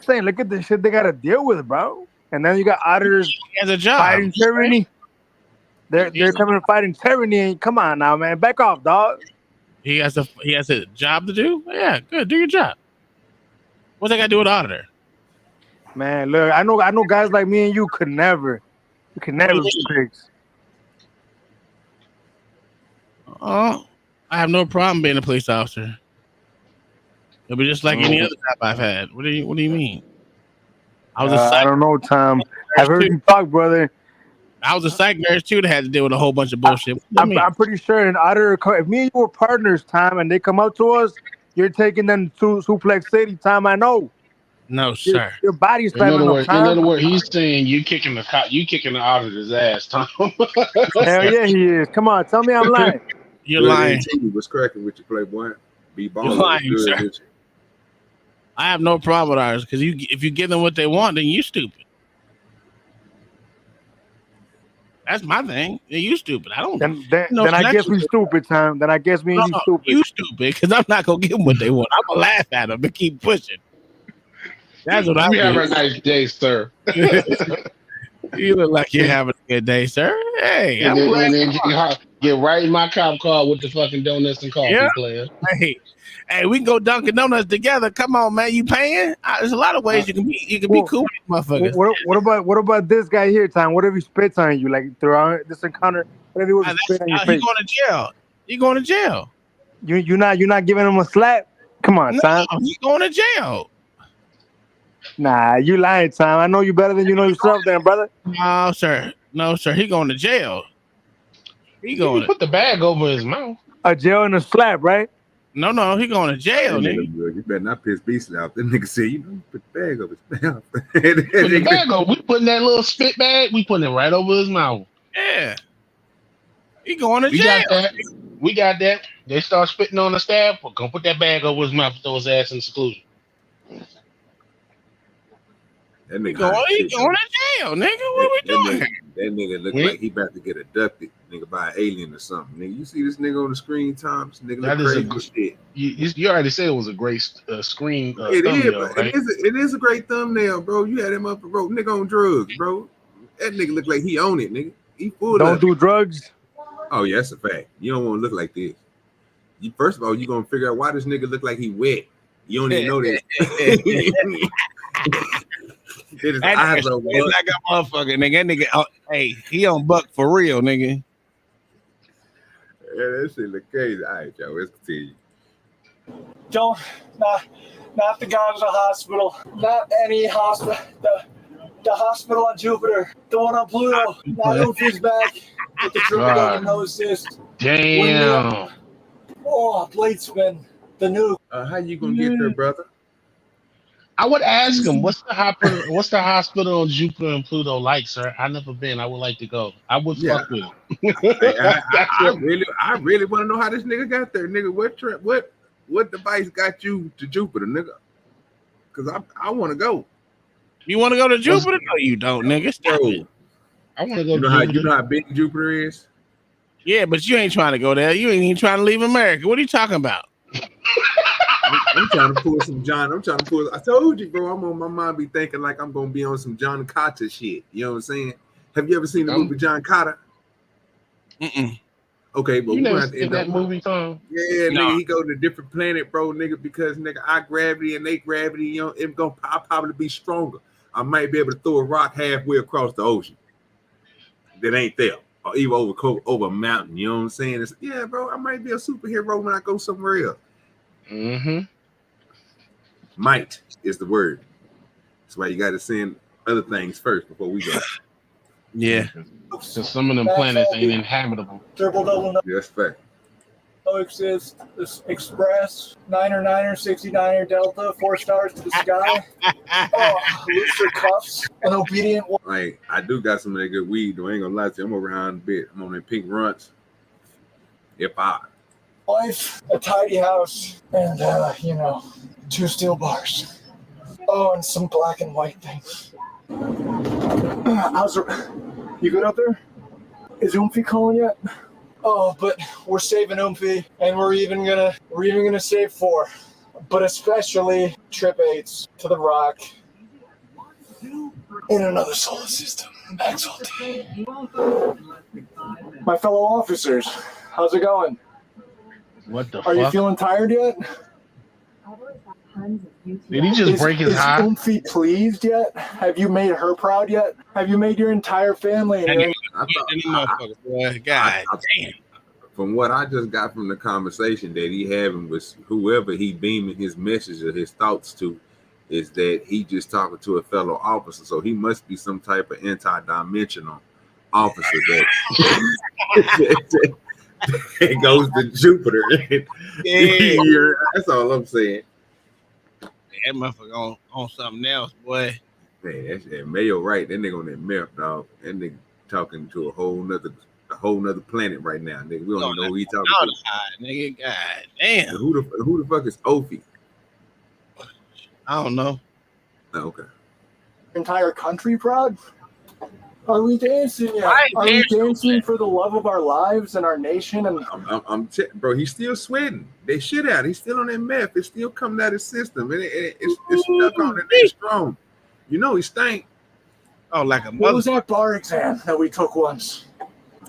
Saying, look at the shit they got to deal with, bro. And then you got auditors He has a job. fighting tyranny. They're coming and fighting tyranny. And come on now, man, back off, dog. He has a job to do. Yeah, good. Do your job. What's that got to do with the auditor? Man, look, I know guys like me and you could never be pigs. Oh, I have no problem being a police officer. It'll be just like any other job I've had. What do you mean? I was a I psych. don't know, Tom. I've heard you talk, brother. I was a psych nurse too that had to deal with a whole bunch of bullshit. I'm pretty sure an auditor, if me and you were partners, Tom, and they come up to us, you're taking them to Suplex City, Tom. I know. No, sir. Your body's In other slapping words, Tom. he's saying you kicking the auditor's ass, Tom. Hell yeah, he is. Come on, tell me I'm lying. You're lying. What's cracking with you, Playboy? Be You're balling. lying, Good sir. with you. I have no problem with ours because if you give them what they want, then you stupid. That's my thing. Yeah, you stupid. I don't. Then no I guess connection we to it. stupid, Tom. Then I guess me and you No, stupid. you stupid because I'm not gonna give them what they want. I'm gonna laugh at them and keep pushing. That's what I You have do. a nice day, sir. You look like you're having a good day, sir. Hey, And I'm then glad- get right in my cop car with the fucking donuts and coffee, Yeah. player. Hey, we can go Dunkin' Donuts together. Come on, man. You paying? There's a lot of ways you can be cool with motherfuckers. What about this guy here, Tom? What if he spits on you, like throughout this encounter? What if he was to spit on your He face? going to jail. You going to jail? You're not giving him a slap? Come on, No, Tom. he going to jail. Nah, you lying, Tom. I know you better than you know yourself, then, brother. No, sir. No, sir. He going to jail. He going to put the bag over his mouth. A jail and a slap, right? No, he going to jail, That nigga. nigga, you better not piss Beasley out. That nigga said, you know, put the bag over his mouth. Put the bag over. We putting that little spit bag. We putting it right over his mouth. Yeah. He going to We jail. got that. We got that. They start spitting on the staff. We're gonna put that bag over his mouth. Throw his ass in seclusion. That nigga, He going to jail, nigga. What we doing? That nigga look like he about to get abducted, nigga, by an alien or something. Nigga, you see this nigga on the screen, Tom? This nigga That look is a crazy as shit. You already said it was a great screen. It is, thumbnail, but right? it is a great thumbnail, bro. You had him up, bro. Nigga on drugs, bro. That nigga look like he own it, nigga. He full Don't of do drugs. Oh, yeah, that's a fact. You don't want to look like this. You first of all, you gonna figure out why this nigga look like he wet. You don't even know that. His That eyes nigga are straight wet. like a motherfucker, nigga. That nigga, hey, he on buck for real, nigga. Yeah, that shit look crazy. All right, y'all, let's continue. Don't, not the guy in the hospital. Not any hospital. The hospital on Jupiter. The one on Pluto. Not Luffy's back. With the triple double no assist. Damn. Oh, blade spin. The nuke. How you gonna get there, brother? I would ask him, what's the hospital on Jupiter and Pluto like, sir? I've never been. I would like to go. I would fuck with him. I really want to know how this nigga got there, nigga. What device got you to Jupiter, nigga? Because I want to go. You want to go to Jupiter? No, you don't, nigga. Stop it. I want to go. You know how big Jupiter is? Yeah, but you ain't trying to go there. You ain't even trying to leave America. What are you talking about? I'm trying to pull some John. I told you, bro. I'm on my mind be thinking like I'm gonna be on some John Carter shit. You know what I'm saying? Have you ever seen the movie John Carter? Mm-mm. Okay, but You we never gonna have to seen end that up- movie, Tom? Yeah, No. nigga, he go to a different planet, bro, nigga, because nigga, our gravity and they gravity, you know, it's gonna probably be stronger. I might be able to throw a rock halfway across the ocean that ain't there, or even over a mountain. You know what I'm saying? Yeah, bro, I might be a superhero when I go somewhere else. Mm-hmm. Might is the word. That's why you got to send other things first before we go. Yeah. Because some of them planets ain't inhabitable. Triple double no That's fact. exist. This Express. 9er, 69er Delta. 4 stars to the sky. Looser cuffs. An obedient one. Like, I do got some of that good weed, though. I ain't gonna lie to you. I'm around a bit. I'm on them pink runts. If I. Wife, a tidy house, and 2 steel bars. Oh, and some black and white things. You good up there? Is Oomphy calling yet? Oh, but we're saving Oomphy, and we're even gonna save 4, but especially Trip 8s to the Rock in another solar system. Maxwell T. My fellow officers, how's it going? What the Are you fuck? feeling tired yet? Did he just break his is high? Oomphy pleased yet? Have you made her proud yet? Have you made your entire family? And your... God damn. From what I just got from the conversation that he having with whoever he beaming his message or his thoughts to, is that he just talking to a fellow officer. So he must be some type of anti-dimensional officer that it goes to Jupiter. Yeah. That's all I'm saying. That motherfucker on something else, boy. Man, that's that Mayo right. That nigga on that map, dog. That nigga talking to a whole nother planet right now, nigga. We don't even know who he talking to. Nigga, god damn. Who the fuck is Ophi? I don't know. Oh, okay. entire country proud? Are we dancing yet? I Are we dance dancing for the love of our lives and our nation? And Bro, he's still sweating. They shit out. He's still on that meth. It's still coming out of his system. It's stuck on it. It's strong. You know he stank. Oh, like a what was that bar exam that we took once?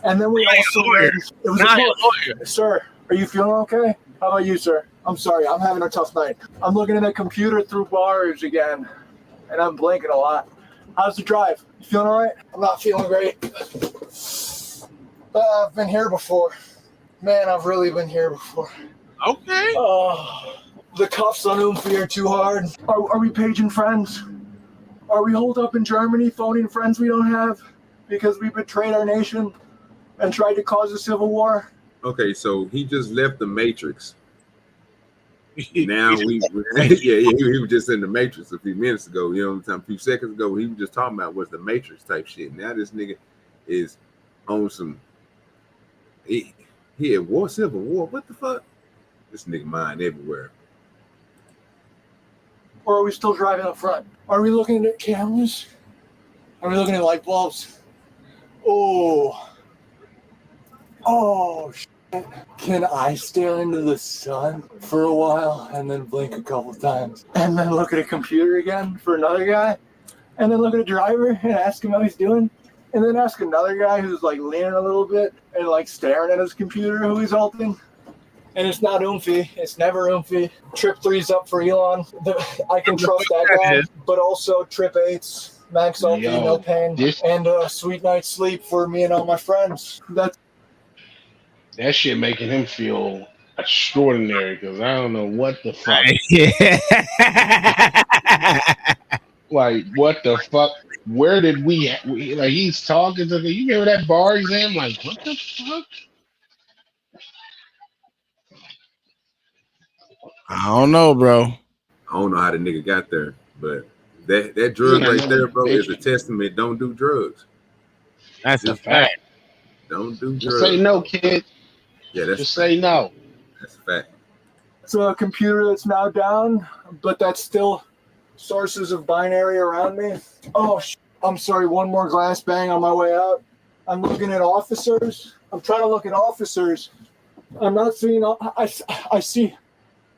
And then we also read, it was a book. Sir, are you feeling okay? How about you, sir? I'm sorry, I'm having a tough night. I'm looking at a computer through bars again, and I'm blinking a lot. How's the drive? You feeling all right? I'm not feeling great. I've been here before. Man, I've really been here before. Okay. The cuffs on Oomphy are too hard. Are we paging friends? Are we holed up in Germany phoning friends we don't have because we betrayed our nation and tried to cause a civil war? Okay, so he just left the Matrix Now he was just in the Matrix a few minutes ago. You know what I'm saying? A few seconds ago, he was just talking about was the Matrix type shit. Now this nigga is on some. He at war, civil war. What the fuck? This nigga mind everywhere. Or are we still driving up front? Are we looking at cameras? Are we looking at light bulbs? Oh, shit. Can I stare into the sun for a while and then blink a couple times and then look at a computer again for another guy and then look at a driver and ask him how he's doing and then ask another guy who's like leaning a little bit and like staring at his computer who he's halting? And it's not Oomphy. It's never Oomphy. Trip 3's up for Elon. I can trust that guy. But also Trip 8's Max Ulti, No Pain, and a sweet night's sleep for me and all my friends. That shit making him feel extraordinary because I don't know what the fuck. Like, what the fuck? Where did we like, he's talking to the, you remember that bar he's in? Like, what the fuck? I don't know, bro. I don't know how the nigga got there, but that drug right there, bro, is a testament. Don't do drugs. That's a fact. Don't do drugs. Just say no, kid. Yeah, that's just say no. That's a fact. It's a computer that's now down, but that's still sources of binary around me. Oh, I'm sorry. One more glass bang on my way out. I'm looking at officers. I'm trying to look at officers. I'm not seeing.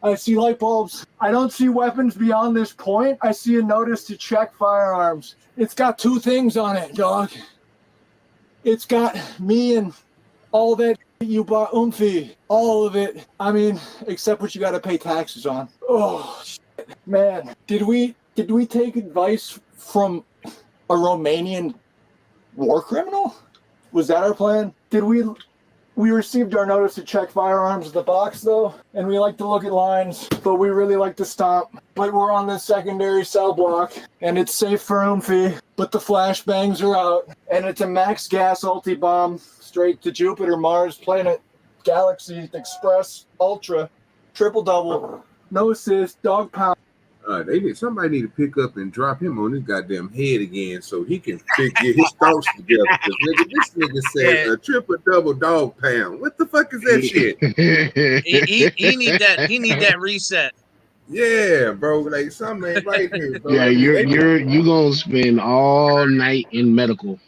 I see light bulbs. I don't see weapons beyond this point. I see a notice to check firearms. It's got two things on it, dog. It's got me and all that you bought, Oomphy. All of it. I mean, except what you got to pay taxes on. Oh, shit. Man. Did we take advice from a Romanian war criminal? Was that our plan? We received our notice to check firearms in the box, though, and we like to look at lines, but we really like to stomp. But we're on the secondary cell block, and it's safe for Oomphy, but the flashbangs are out, and it's a max gas ulti bomb straight to Jupiter, Mars, planet, Galaxy, Express, Ultra, triple double, no assist, dog pound. Somebody need to pick up and drop him on his goddamn head again so he can get his thoughts together. This nigga said a triple double dog pound. What the fuck is that shit? he need that reset. Yeah, bro. Like something ain't right here, bro. Yeah, you gonna spend all night in medical.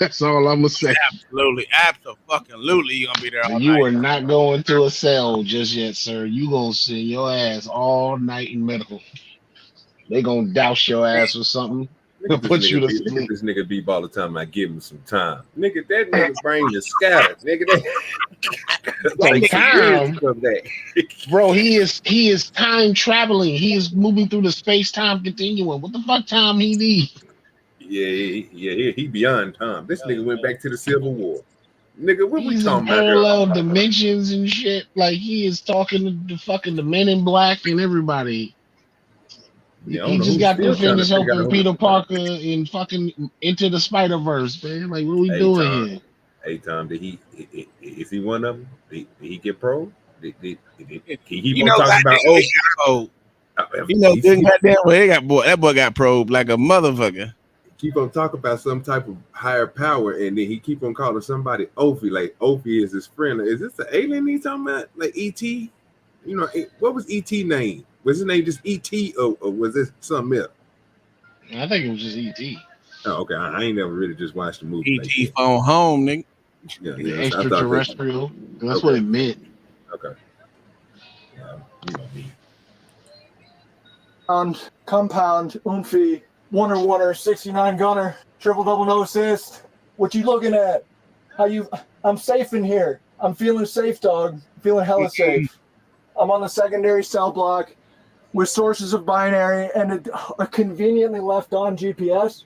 That's all I'm gonna say. Absolutely, absolutely, you gonna be there all night. You are not going to a cell just yet, sir. You gonna send your ass all night in medical. They gonna douse your ass with something to put you to sleep. This nigga beep all the time. I give him some time, nigga. That nigga brain is scattered, nigga. Like time, bro. He is time traveling. He is moving through the space time continuum. What the fuck time he need? Yeah, he beyond time. This nigga went back to the Civil War. Nigga, what we He's talking in about? parallel dimensions and shit. Like he is talking to the Men in Black and everybody. Yeah, he just got to finish helping Peter Parker in fucking Into the Spider-Verse, man. Like, what are we doing here? Hey, Tom, is he one of them? Did he get pro? Did he keep on talking about good goddamn way that boy got probed like a motherfucker. Keep on talking about some type of higher power, and then he keep on calling somebody Ophi, like Ophi is his friend. Is this the alien he's talking about? Like E.T.? You know, what was E.T. name? Was his name just E.T. or was this something else? I think it was just E.T. Oh, okay. I ain't never really just watched the movie. E.T. like phone home, nigga. Yeah, extraterrestrial. That's what it meant. Okay. Yeah, you know me. Compound, Oomphy, Wonder, 69 gunner, triple double no assist. What you looking at? I'm safe in here. I'm feeling safe, dog. Feeling hella safe. I'm on the secondary cell block with sources of binary and a conveniently left on GPS.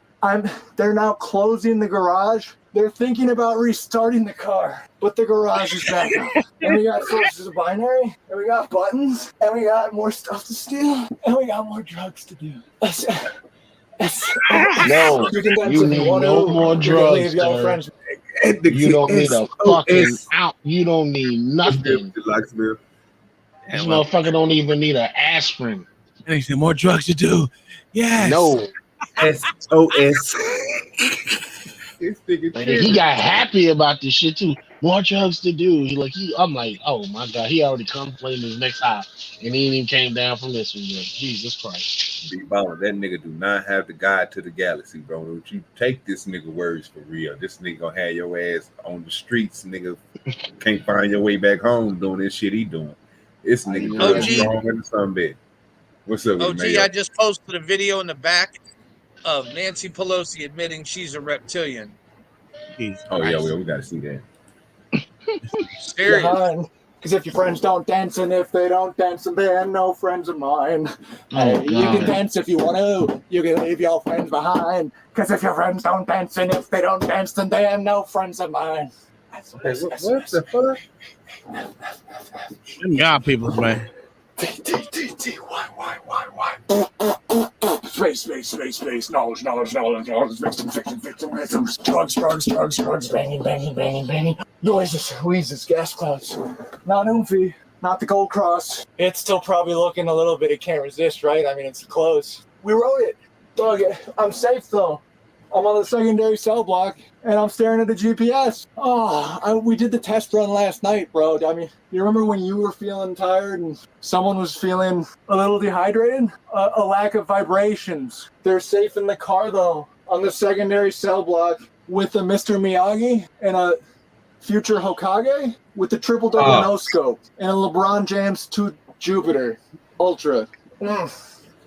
They're now closing the garage. They're thinking about restarting the car, but the garage is back up. And we got sources of binary, and we got buttons, and we got more stuff to steal, and we got more drugs to do. No, you need no more drugs, sir. You don't need a fucking out. You don't need nothing. This motherfucker don't even need an aspirin. And he said, more drugs to do. Yes. No. SOS. Like, he got happy about this shit too. More drugs to do. I'm like, oh my god, he already contemplating his next high, and he ain't even came down from this one yet. Jesus Christ. Big baller, that nigga do not have the guide to the galaxy, bro. Don't you take this nigga words for real. This nigga gonna have your ass on the streets, nigga. Can't find your way back home doing this shit he doing. This nigga strong in the sunbed. What's up, OG? I just posted a video in the back of Nancy Pelosi admitting she's a reptilian. Oh yeah, we gotta see that. Serious. Because if your friends don't dance, and if they don't dance, and they're no friends of mine. Hey, you can dance if you want to. You can leave your friends behind. Because if your friends don't dance, and if they don't dance, then they're no friends of mine. What the fuck? Them y'all people, man. Space, knowledge, victim, drugs, banging, noises, wheezes, gas clouds. Not Oomphy, not the Gold Cross. It's still probably looking a little bit, it can't resist, right? I mean, it's close. We wrote it. Dog, I'm safe though. I'm on the secondary cell block, and I'm staring at the GPS. We did the test run last night, bro. I mean, you remember when you were feeling tired and someone was feeling a little dehydrated? A lack of vibrations. They're safe in the car, though, on the secondary cell block with a Mr. Miyagi and a future Hokage with the triple-double no-scope and a LeBron James 2 Jupiter Ultra.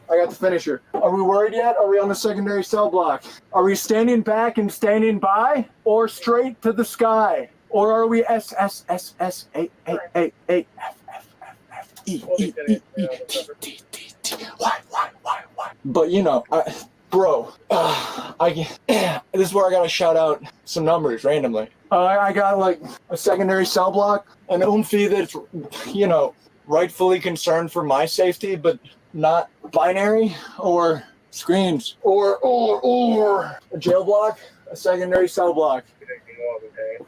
I got the finisher. Are we worried yet? Are we on the secondary cell block? Are we standing back and standing by, or straight to the sky? Or are we SSSSAAAAFFFEEEEETTT? Why? But you know, bro, this is where I gotta shout out some numbers randomly. I got like a secondary cell block, an Oomphy that's, you know, rightfully concerned for my safety, but not binary or screams or a jail block, a secondary cell block.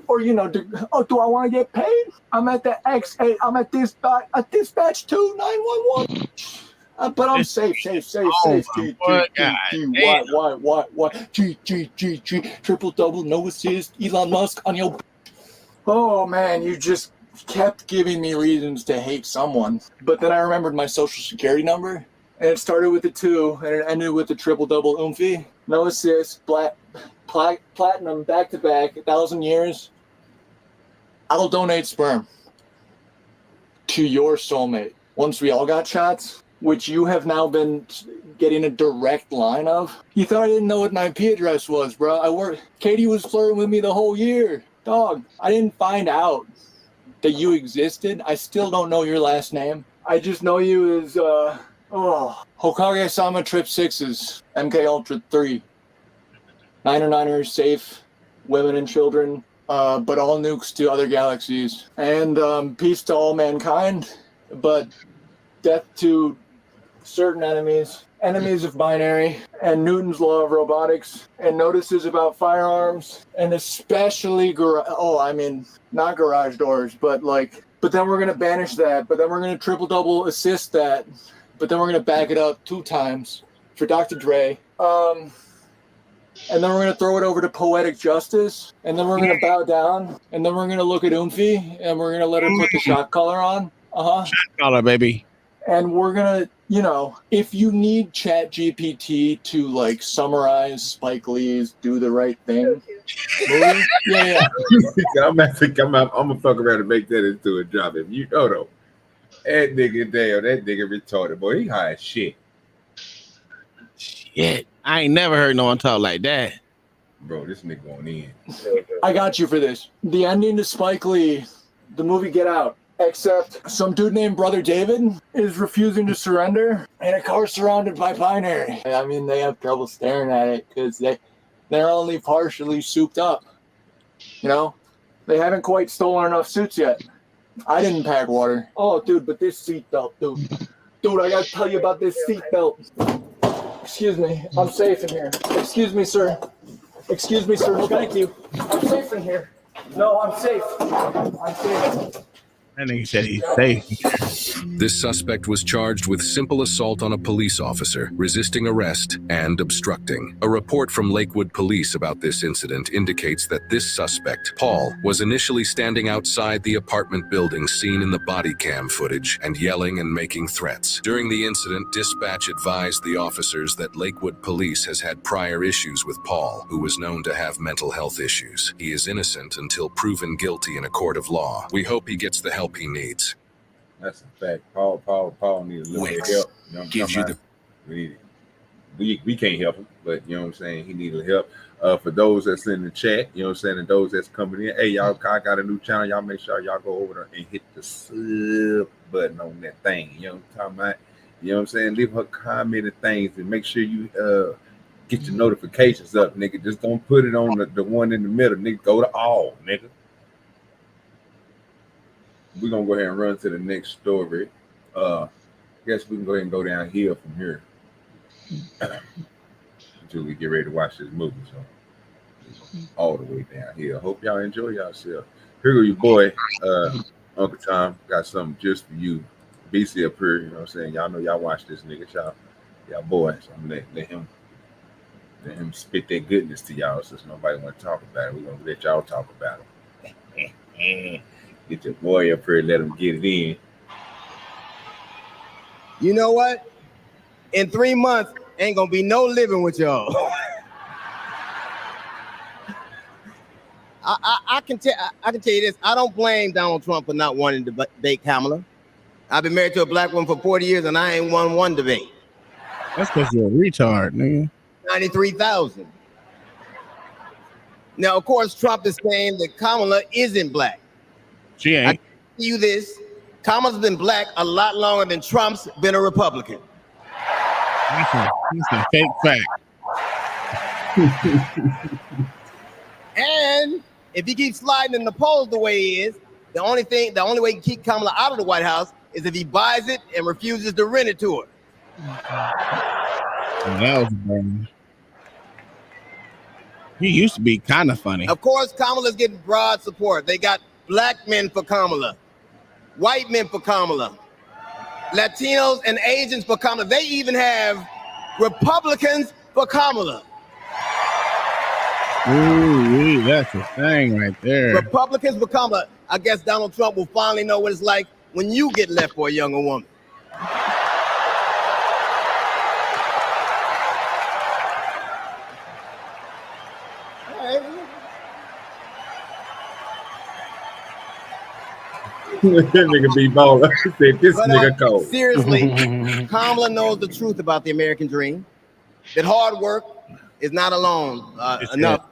Or, you know, do I want to get paid? I'm at the X8. I'm at dispatch 2-911. But I'm safe. What? G. Triple-double, no assist. Elon Musk on your... Oh, man, you just kept giving me reasons to hate someone. But then I remembered my social security number, and it started with a 2, and it ended with a triple-double Oomphy. No assist, platinum, back-to-back, 1,000 years. I'll donate sperm to your soulmate. Once we all got shots, which you have now been getting a direct line of. You thought I didn't know what my IP address was, bro. Katie was flirting with me the whole year. Dog, I didn't find out that you existed. I still don't know your last name. I just know you as, Hokage-sama Trip 6's MK Ultra 3. 9er safe, women and children, but all nukes to other galaxies. And peace to all mankind, but death to certain enemies of binary, and Newton's law of robotics, and notices about firearms, and especially not garage doors, but then we're gonna banish that, but then we're gonna triple-double assist that, but then we're gonna back it up 2 times for Dr. Dre. And then we're going to throw it over to Poetic Justice, and then we're going to bow down, and then we're going to look at Oomphy, and we're going to let her put the shot collar on. Shot collar, baby. And we're going to, you know, if you need ChatGPT to, summarize Spike Lee's Do the Right Thing movie, yeah. I'm going to fuck around and make that into a job. If you know, though, that nigga retarded, boy. He high as shit. Shit. I ain't never heard no one talk like that. Bro, this nigga going in. I got you for this. The ending to Spike Lee, the movie Get Out, except some dude named Brother David is refusing to surrender in a car surrounded by binary. I mean, they have trouble staring at it because they're only partially souped up. You know? They haven't quite stolen enough suits yet. I didn't pack water. Oh, dude, but this seatbelt, dude. Dude, I gotta tell you about this seatbelt. Excuse me, I'm safe in here. Excuse me, sir. Thank you. I'm safe in here. No, I'm safe. That nigga said he's safe. This suspect was charged with simple assault on a police officer, resisting arrest, and obstructing. A report from Lakewood Police about this incident indicates that this suspect, Paul, was initially standing outside the apartment building seen in the body cam footage and yelling and making threats. During the incident, dispatch advised the officers that Lakewood Police has had prior issues with Paul, who was known to have mental health issues. He is innocent until proven guilty in a court of law. We hope he gets the help he needs. That's a fact. Paul needs a little bit of help. You know what I'm Gives talking you about? We can't help him, but you know what I'm saying? He needs help. For those that's in the chat, you know what I'm saying, and those that's coming in, hey, y'all, I got a new channel. Y'all make sure y'all go over there and hit the sub button on that thing. You know what I'm talking about? You know what I'm saying? Leave her comment and things and make sure you get your notifications up, nigga. Just don't put it on the one in the middle, nigga. Go to all, nigga. We're gonna go ahead and run to the next story. Guess we can go ahead and go down here from here until we get ready to watch this movie. So all the way down here. Hope y'all enjoy yourself. Here go your boy, Uncle Tom. Got something just for you. BC up here, you know what I'm saying? Y'all know y'all watch this nigga, y'all boy. So I'm gonna let him spit that goodness to y'all since nobody wanna talk about it. We're gonna let y'all talk about it. Get your boy up here, let him get it in. You know what? In 3 months, ain't gonna be no living with y'all. I can tell you this. I don't blame Donald Trump for not wanting to debate Kamala. I've been married to a black woman for 40 years and I ain't won one debate. That's because you're a retard, nigga. 93,000. Now, of course, Trump is saying that Kamala isn't black. She ain't. I can tell you this. Kamala's been black a lot longer than Trump's been a Republican. That's a fake fact. And if he keeps sliding in the polls the way he is, the only way to keep Kamala out of the White House is if he buys it and refuses to rent it to her. That was bad. He used to be kind of funny. Of course, Kamala's getting broad support. They got black men for Kamala, white men for Kamala, Latinos and Asians for Kamala. They even have Republicans for Kamala. Ooh, that's a thing right there. Republicans for Kamala. I guess Donald Trump will finally know what it's like when you get left for a younger woman. That nigga be baller. Said this nigga cold. Seriously, Kamala knows the truth about the American dream. That hard work is not alone enough.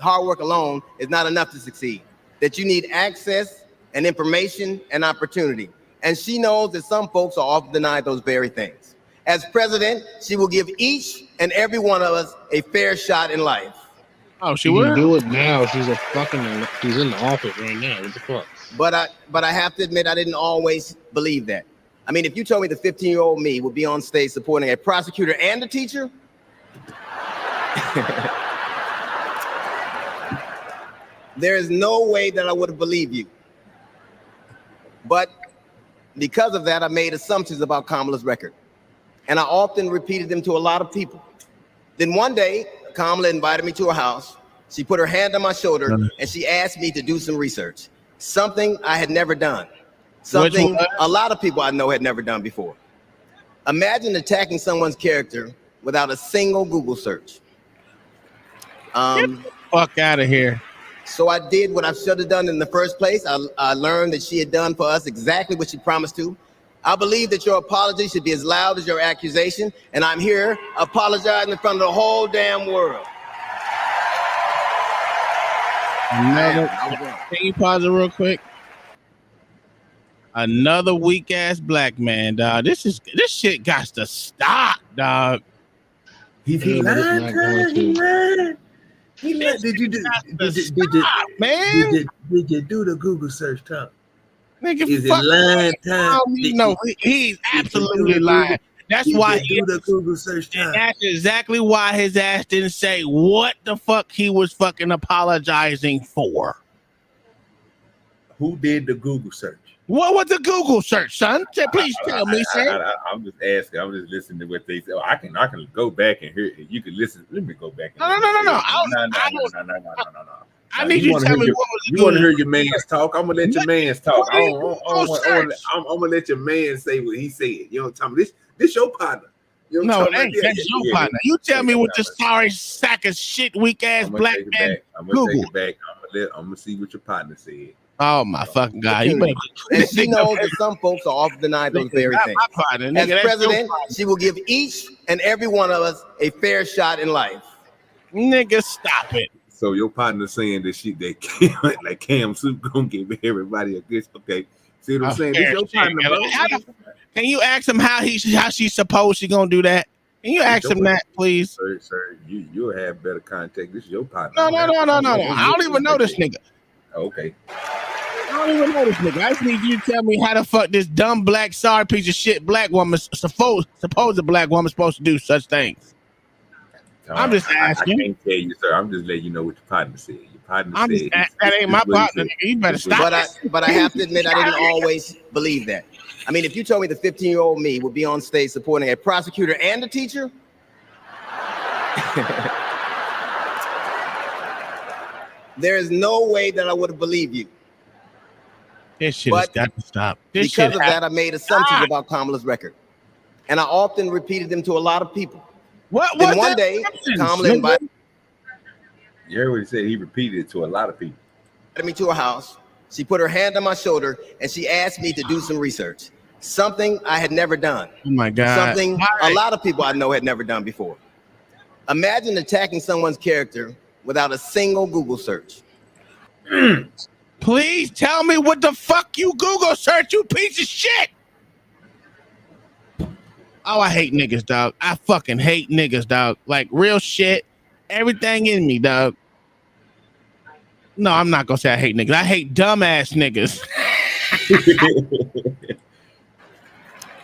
Hard work alone is not enough to succeed. That you need access and information and opportunity. And she knows that some folks are often denied those very things. As president, she will give each and every one of us a fair shot in life. Oh, She can do it now. She's in the office right now. What the fuck? But I have to admit, I didn't always believe that. I mean, if you told me the 15-year-old me would be on stage supporting a prosecutor and a teacher, there is no way that I would have believed you. But because of that, I made assumptions about Kamala's record. And I often repeated them to a lot of people. Then one day, Kamala invited me to her house. She put her hand on my shoulder and she asked me to do some research. Something I had never done. Something a lot of people I know had never done before. Imagine attacking someone's character without a single Google search. Get the fuck out of here. So I did what I should have done in the first place. I learned that she had done for us exactly what she promised to. I believe that your apology should be as loud as your accusation, and I'm here apologizing in front of the whole damn world. Can you pause it real quick? Another weak ass black man, dog. This shit got to stop, dog. He lied. He lied. Did you do the Google search, Tom? Nigga, is it lying time? No, he's absolutely lying. That's why he do the Google search time. That's exactly why his ass didn't say what the fuck he was fucking apologizing for. Who did the Google search? What was the Google search, son? Please tell me, sir. I'm just asking. I'm just listening to what they say. I can go back and hear it. You can listen. Let me go back. No. I need you to tell me what was the You want to Google. hear your man's talk? I'm gonna let your man's talk. I'm gonna let your man say what he said. You know what I'm talking about? This your partner. You know No, what I'm talking about? that's your partner. You tell me what the sorry sack of shit, weak ass black man I'm gonna Google. take it back. I'm gonna see what your partner said. Oh my fucking God! You better, And she knows that some folks are often denied those very not things. my partner, nigga. As That's president, your partner. she will give each and every one of us a fair shot in life. Nigga, stop it. So your partner saying that like Cam Soup gonna give everybody a good. Okay, see what I'm saying? This your partner, bro. Can you ask him how she's supposed she gonna do that? Can you ask him that, please? Sir, you'll have better contact. This is your partner. No. I don't even know this nigga. Okay. I don't even know this nigga. I just need you to tell me how the fuck this dumb black sorry piece of shit black woman supposed black woman supposed to do such things. I'm just asking. I can't tell you, sir. I'm just letting you know what your partner said. Your partner I'm said just that ain't my partner, nigga. You better stop. But I have to admit, I didn't always believe that. I mean, if you told me the 15-year-old me would be on stage supporting a prosecutor and a teacher, there is no way that I would have believed you. This shit has got to stop. Because of that, I made assumptions about Kamala's record. And I often repeated them to a lot of people. Then one day, Kamala invited You heard what he said? He repeated it to a lot of people. me to her house. She put her hand on my shoulder and she asked me to do some research. Something I had never done. Oh my God. Something a lot of people I know had never done before. Imagine attacking someone's character without a single Google search. Please tell me what the fuck you Google search, you piece of shit. Oh, I hate niggas, dog. I fucking hate niggas, dog. Like real shit. Everything in me, dog. No, I'm not gonna say I hate niggas. I hate dumbass niggas.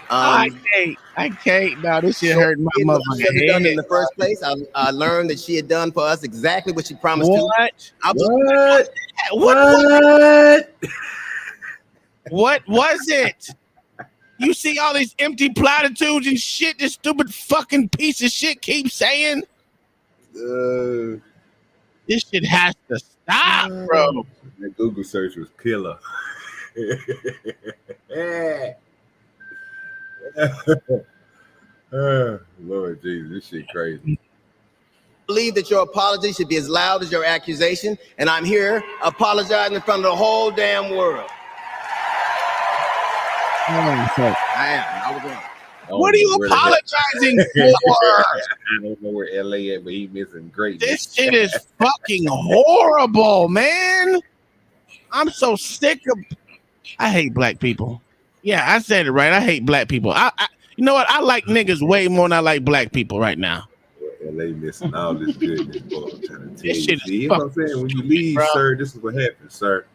I can't. No, this shit hurt my motherfucking Done head. in the first place, I learned that she had done for us exactly what she promised What? to. I was, What was it? You see all these empty platitudes and shit this stupid fucking piece of shit keeps saying? This shit has to stop, bro. That Google search was killer. Lord Jesus, this shit crazy. believe that your apology should be as loud as your accusation, and I'm here apologizing in front of the whole damn world. I am. I was wrong. What are you apologizing for? I don't know where LA at, but he missing great. This shit is fucking horrible, man. I'm so sick of. I hate black people. Yeah, I said it right. I hate black people. You know what? I like niggas way more than I like black people right now. LA missing all this goodness, boy. I'm trying to tell This you. shit is See, you know what I'm saying? When you leave, bro. sir, this is what happens, sir.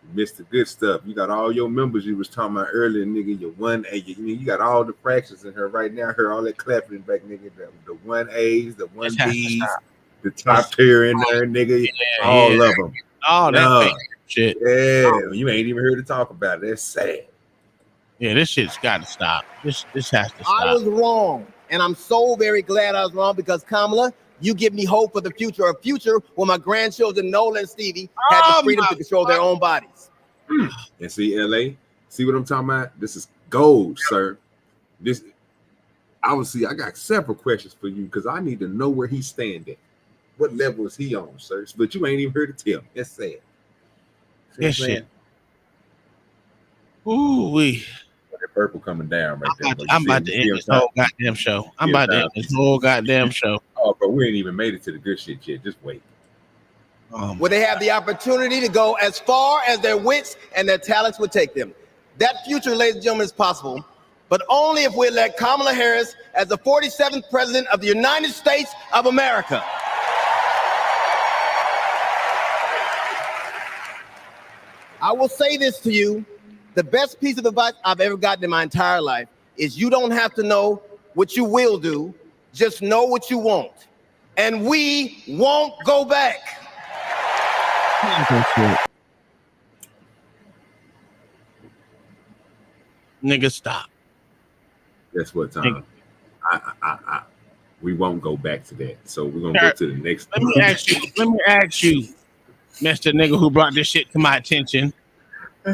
You missed the good stuff. You got all your members you was talking about earlier, nigga. Your 1A. You got all the fractions in her right now. Her all that clapping back, nigga. The 1A's, the 1B's, the top tier in there, nigga. All of them. All that fake shit. Yeah, you ain't even heard to talk about it. That's sad. Yeah, this shit's got to stop. This has to stop. I was wrong, and I'm so very glad I was wrong because Kamala, you give me hope for the future. A future where my grandchildren, Nola and Stevie, had the freedom to control their own bodies. And see, LA, see what I'm talking about? This is gold, sir. This, I got several questions for you because I need to know where he's standing. What level is he on, sir? But you ain't even heard to tell me. That's sad. See what I'm Yes, saying? shit. Ooh, wee. That purple coming down right there. I'm about to end this whole goddamn show. I'm about to end this whole goddamn show. Oh, but we ain't even made it to the good shit yet. Just wait. Where they have the opportunity to go as far as their wits and their talents would take them. That future, ladies and gentlemen, is possible, but only if we elect Kamala Harris as the 47th president of the United States of America. I will say this to you. The best piece of advice I've ever gotten in my entire life is you don't have to know what you will do, just know what you won't. And we won't go back. Nigga, stop. That's what time. We won't go back to that. So we're gonna go to the next. Let me ask you, Mr. Nigga who brought this shit to my attention. All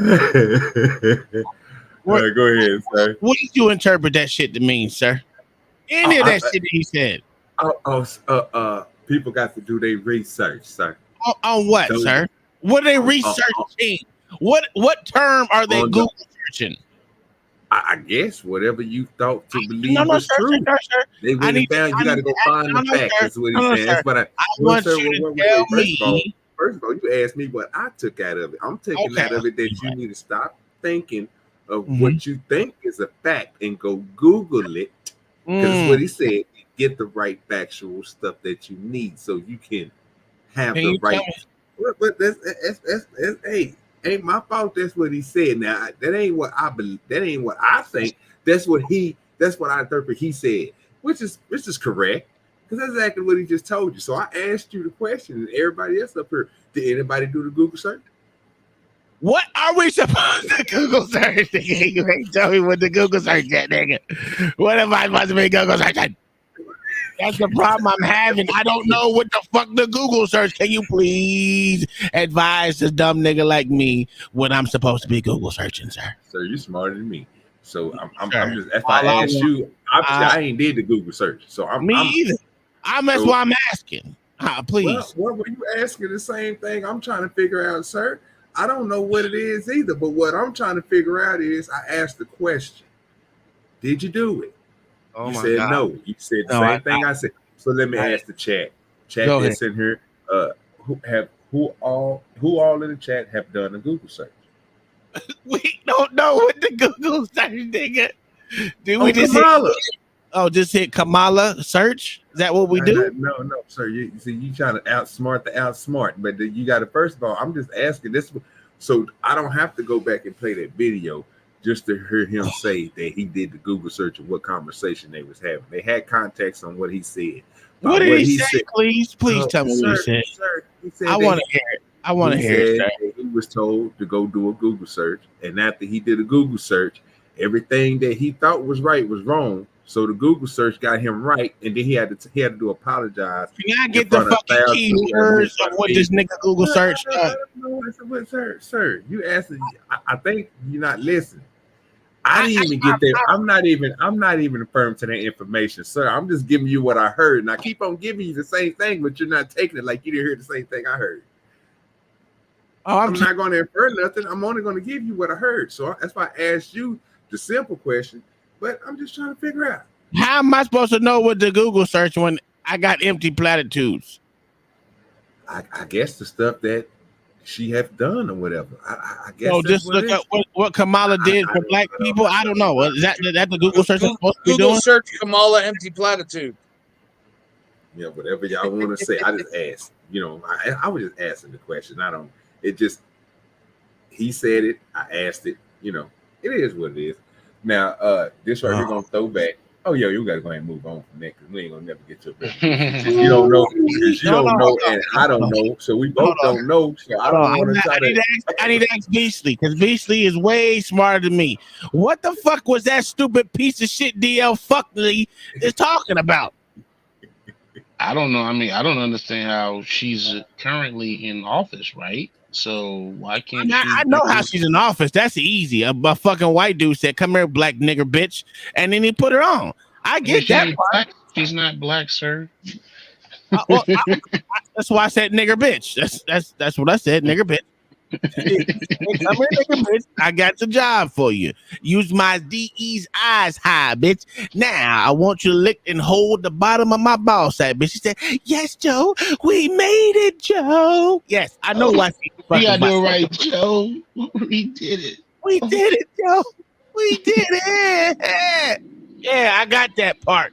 right, go ahead, sir. What did you interpret that shit to mean, sir? Any of that shit that he said. People got to do their research, sir. On what, sir? What are they researching? What term are they Google searching? I guess whatever you thought to believe No, was sir, true. sir. They went and found you got to go find the facts. That's what he's saying. That's what I want you to tell me. First of all, you asked me what I took out of it. I'm taking out of it that you need to stop thinking of what you think is a fact and go Google it. Because that's what he said. Get the right factual stuff that you need so you can have the right. But that's hey, ain't my fault. That's what he said. Now that ain't what I believe. That ain't what I think. That's what I interpret. He said, which is correct because that's exactly what he just told you. So I asked you the question, and everybody else up here, did anybody do the Google search? What are we supposed to Google search? You ain't tell me what the Google search that nigga. What am I supposed to be Google searching? That's the problem I'm having. I don't know what the fuck the Google search. Can you please advise this dumb nigga like me what I'm supposed to be Google searching, sir? Sir, you smarter than me. So I'm just if I ask you, I ain't did the Google search. So I'm either. That's why I'm asking. Please. Well, were you asking the same thing I'm trying to figure out, sir? I don't know what it is either, but what I'm trying to figure out is I asked the question. Did you do it? Oh you my said God. No. You said the same thing I said. So let me ask the chat. Chat that's in here. Who all in the chat have done a Google search? We don't know what the Google search, nigga. Do we just Kamala. Just hit Kamala search? Is that what we do? No, sir. You trying to outsmart the outsmart, but you got to first of all. I'm just asking this, so I don't have to go back and play that video just to hear him say that he did the Google search of what conversation they was having. They had context on what he said. What did he say? Please tell me what he said. Sir, he said I want to hear it. I want to hear it. Sir. He was told to go do a Google search, and after he did a Google search, everything that he thought was right was wrong. So the Google search got him right, and then he had to do apologize. Can I get the fucking keywords of what this nigga Google search? Sir, you asked. I think you're not listening. I didn't even get there. I'm not even affirmed to that information, sir. I'm just giving you what I heard, and I keep on giving you the same thing, but you're not taking it like you didn't hear the same thing I heard. I'm not going to infer nothing. I'm only going to give you what I heard. So that's why I asked you the simple question, but I'm just trying to figure out. How am I supposed to know what the Google search when I got empty platitudes? I guess the stuff that she have done or whatever. I guess. So just look at what Kamala did for black people. I don't know. Is that the Google search? Google search Kamala empty platitude. Yeah, whatever y'all want to say. I just asked. I was just asking the question. He said it. I asked it. It is what it is. Now, this right here gonna throw back. Oh yeah, you gotta go ahead and move on from that because we ain't gonna never get your business. You don't know, because you don't know, and I don't know, so we both don't know. So I don't want to try to. I need to ask Beasley because Beasley is way smarter than me. What the fuck was that stupid piece of shit DL Fuckley is talking about? I don't know. I mean, I don't understand how she's currently in office, right? So why can't she? I know how she's in office. That's easy. A fucking white dude said, "Come here, black nigger bitch," and then he put her on. I get that part. She's not black, sir. That's why I said nigger bitch. That's what I said, nigger bitch. Come here, nigger bitch. I got the job for you. Use my DE's eyes high, bitch. Now I want you to lick and hold the bottom of my ball sack, bitch. She said, "Yes, Joe, we made it, Joe." Yes, I know why. We gotta do it right, Joe. We did it. We did it, Joe. We did it. Yeah, I got that part.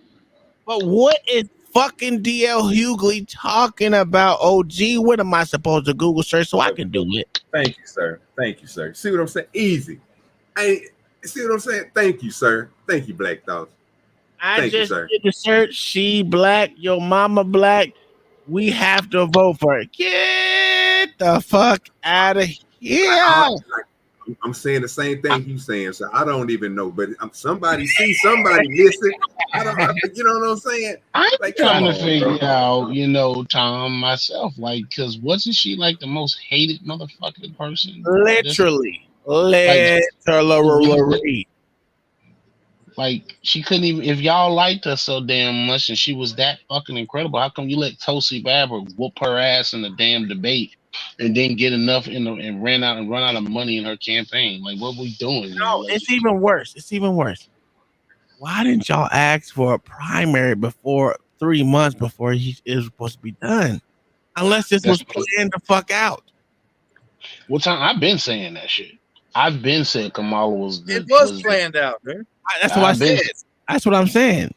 But what is fucking DL Hughley talking about? OG, what am I supposed to Google search so I can do it? Thank you, sir. Thank you, sir. See what I'm saying? Easy. See what I'm saying? Thank you, sir. Thank you, Black Thoughts. I just did the search. She black, your mama black. We have to vote for her. Get the fuck out of here. I'm saying the same thing you saying, so I don't even know. But somebody see somebody listen. You know what I'm saying? I'm Like, trying come to on, figure bro. out, Tom, myself, like, because wasn't she like the most hated motherfucking person? Literally. Like, Literally. like she couldn't even. If y'all liked her so damn much and she was that fucking incredible, how come you let Tulsi Gabbard whoop her ass in the damn debate and didn't get enough and run out of money in her campaign? Like, what we doing? No, it's even worse. It's even worse. Why didn't y'all ask for a primary before 3 months before it was supposed to be done? Unless this was planned the fuck out. Well, Tom, I've been saying that shit. I've been saying Kamala was the. It was planned out, man. That's what I said. That's what I'm saying.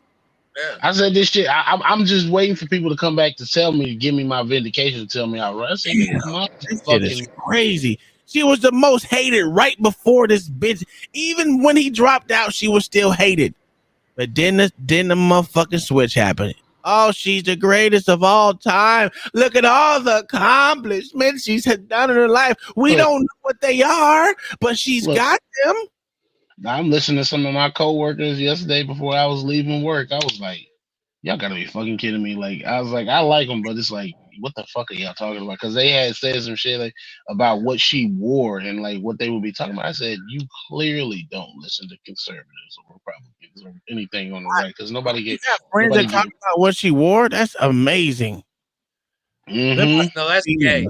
Yeah. I said this shit. I'm just waiting for people to come back to tell me, to give me my vindication, to tell me I right. This shit is crazy. She was the most hated right before this bitch. Even when he dropped out, she was still hated. But then the motherfucking switch happened. Oh, she's the greatest of all time. Look at all the accomplishments she's done in her life. We don't know what they are, but she's got them. I'm listening to some of my coworkers yesterday before I was leaving work. I was like, y'all gotta be fucking kidding me. Like, I was like, I like them, but it's like, what the fuck are y'all talking about? Because they had said some shit like about what she wore and like what they would be talking about. I said, you clearly don't listen to conservatives or Republicans or anything on the right, because nobody gets friends that talk about what she wore. That's amazing. Mhm. No, that's gay.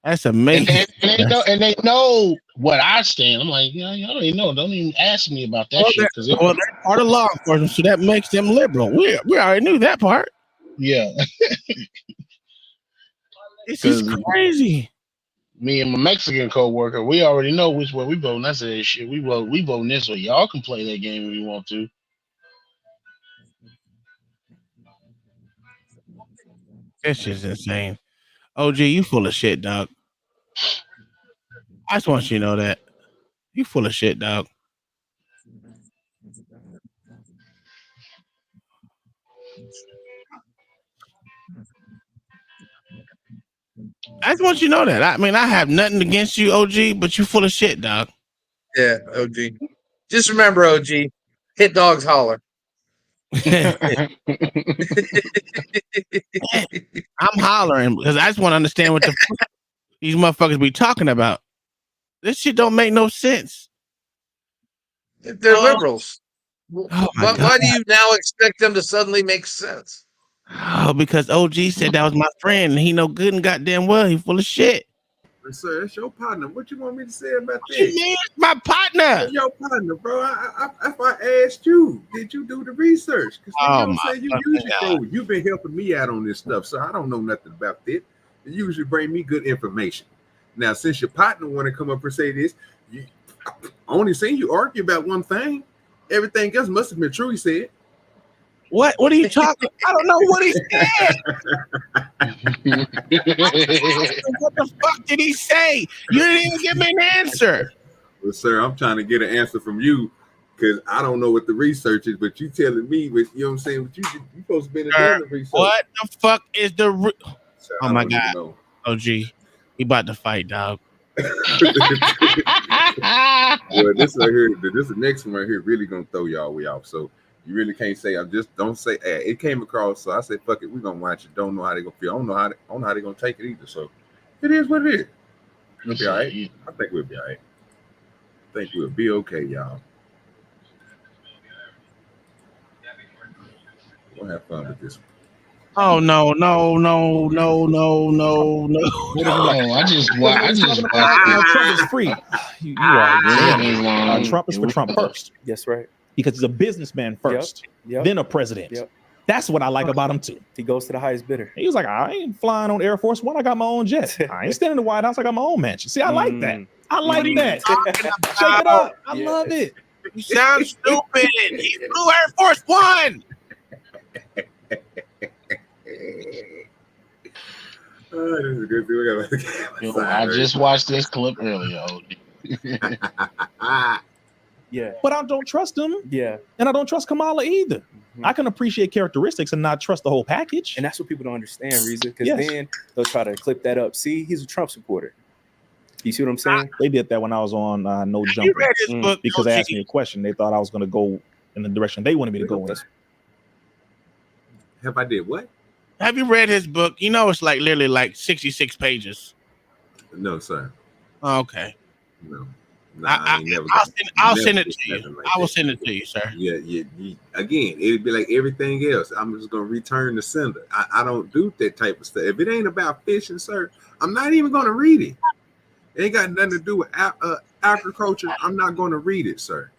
That's amazing. And they know what I stand. I'm like, yeah, y'all don't even know. Don't even ask me about that shit. They're part of law enforcement, so that makes them liberal. We already knew that part. Yeah. This is crazy. Me and my Mexican coworker, we already know which way we vote. And I said, shit, we vote this way. Y'all can play that game if you want to. This shit's insane. OG, you full of shit, dog. I just want you to know that. You full of shit, dog. I just want you to know that. I mean, I have nothing against you, OG, but you full of shit, dog. Yeah, OG. Just remember, OG, hit dogs holler. I'm hollering because I just want to understand what the fuck these motherfuckers be talking about. This shit don't make no sense. They're liberals. Oh Why do you now expect them to suddenly make sense? Oh, because OG said that was my friend and he no good and goddamn well he full of shit. Sir, that's your partner. What you want me to say about What you this? mean it's my partner? That's your partner, bro. If I asked you, did you do the research? Because you know what I'm saying, you usually go. You've been helping me out on this stuff, so I don't know nothing about it. You usually bring me good information. Now, since your partner want to come up and say this, I only seen you argue about one thing. Everything else must have been true. He said. What are you talking? I don't know what he said. What the fuck did he say? You didn't even give me an answer. Well, sir, I'm trying to get an answer from you because I don't know what the research is, but you telling me, you know what I'm saying? What you supposed to be in the research. What the fuck is the? Oh my god, OG, he about to fight, dog. Well, this right here, this the next one right here, really gonna throw y'all way off. So. You really can't say. I just don't say. Hey, it came across, so I said, "Fuck it, we're gonna watch it." Don't know how they gonna feel. I don't know how they gonna take it either. So it is what it is. We'll be all right. I think we'll be all right. I think we'll be okay, y'all. We'll have fun with this one. Oh no! I just Trump is free. You are Trump is for Trump first. Yes, right. Because he's a businessman first, then a president. Yep. That's what I like about him too. He goes to the highest bidder. He was like, I ain't flying on Air Force One. I got my own jet. I ain't staying in the White House. I got my own mansion. See, I like that. I like that. Shake it up. I love it. You sound stupid. He flew Air Force One. I just watched this clip earlier. Yeah, but I don't trust him. Yeah, and I don't trust Kamala either. I can appreciate characteristics and not trust the whole package. And that's what people don't understand, Reza, because then they'll try to clip that up. See, he's a Trump supporter. You see what I'm saying? They did that when I was on No You Jumper. read his book, Because they OG? asked me a question. They thought I was going to go in the direction they wanted me to go in. Have I did what? Have you read his book? You know, it's like literally like 66 pages. No, sir. Okay. No. I'll send it to you. I will send it to you, sir. Yeah. Again, it'd be like everything else. I'm just gonna return the sender. I don't do that type of stuff. If it ain't about fishing, sir, I'm not even gonna read it. It ain't got nothing to do with agriculture. I'm not gonna read it, sir.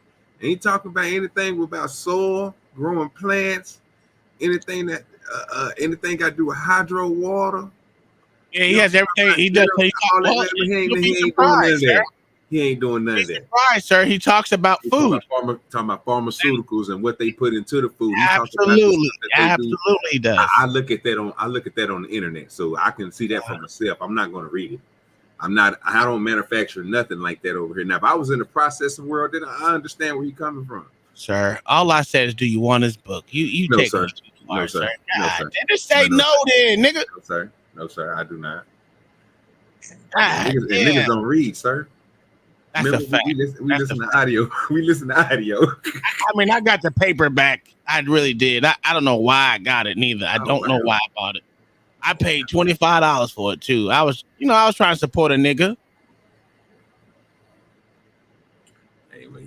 Ain't talking about anything about soil, growing plants, anything that anything got to do with hydro water. Yeah, he has everything. He does. He ain't doing none of that. Right, sir. He talks about food. Talking about pharmaceuticals and what they put into the food. Absolutely, he does. I look at that on the internet, so I can see that for myself. I'm not going to read it. I don't manufacture nothing like that over here. Now, if I was in the processing world, then I understand where you're coming from. Sir, all I said is, do you want his book? You No, take sir. it. No, sir. No, sir. Just say no, then, nigga. No, sir. No, sir. I do not. God, Niggas don't read, sir. That's Remember, a fact. we listen to audio. We listen to audio. I mean, I got the paperback. I really did. I don't know why I got it neither. I don't know why I bought it. I paid $25 for it too. I was trying to support a nigga. Hey, well,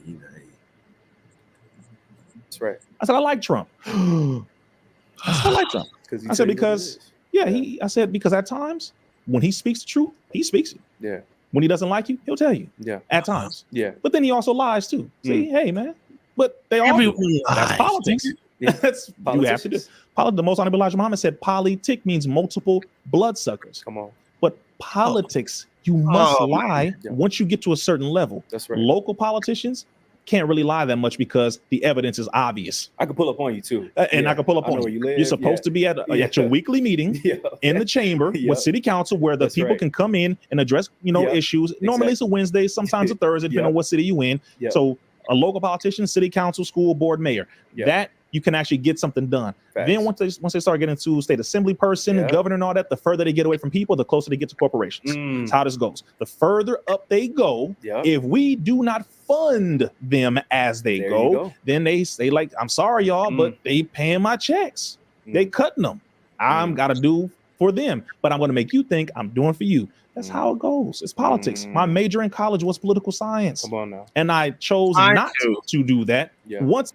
That's right. I said I like Trump. I like Trump. I said because because at times when he speaks the truth, he speaks it. Yeah. When he doesn't like you, he'll tell you. Yeah. At times. Yeah. But then he also lies too. See, hey man. But they all do. That's politics. Yeah. That's you have to do. The most honorable Elijah Muhammad said politic means multiple bloodsuckers. Come on. But politics, you must lie once you get to a certain level. That's right. Local politicians can't really lie that much because the evidence is obvious. I can pull up on you too. And I can pull up I know on where you. you live. You're supposed to be at your weekly meeting in the chamber Yep. with city council where the That's people right. can come in and address, issues. Normally it's a Wednesday, sometimes a Thursday, depending on what city you in. Yep. So a local politician, city council, school board, mayor, that you can actually get something done. Facts. Then once they start getting to state assembly person, governor and all that, the further they get away from people, the closer they get to corporations. That's how this goes. The further up they go, if we do not fund them as they go, then they say like, I'm sorry, y'all, but they paying my checks. They cutting them. I'm got to do for them, but I'm going to make you think I'm doing for you. That's how it goes. It's politics. My major in college was political science. Come on now. And I chose not to do that. Yeah. Once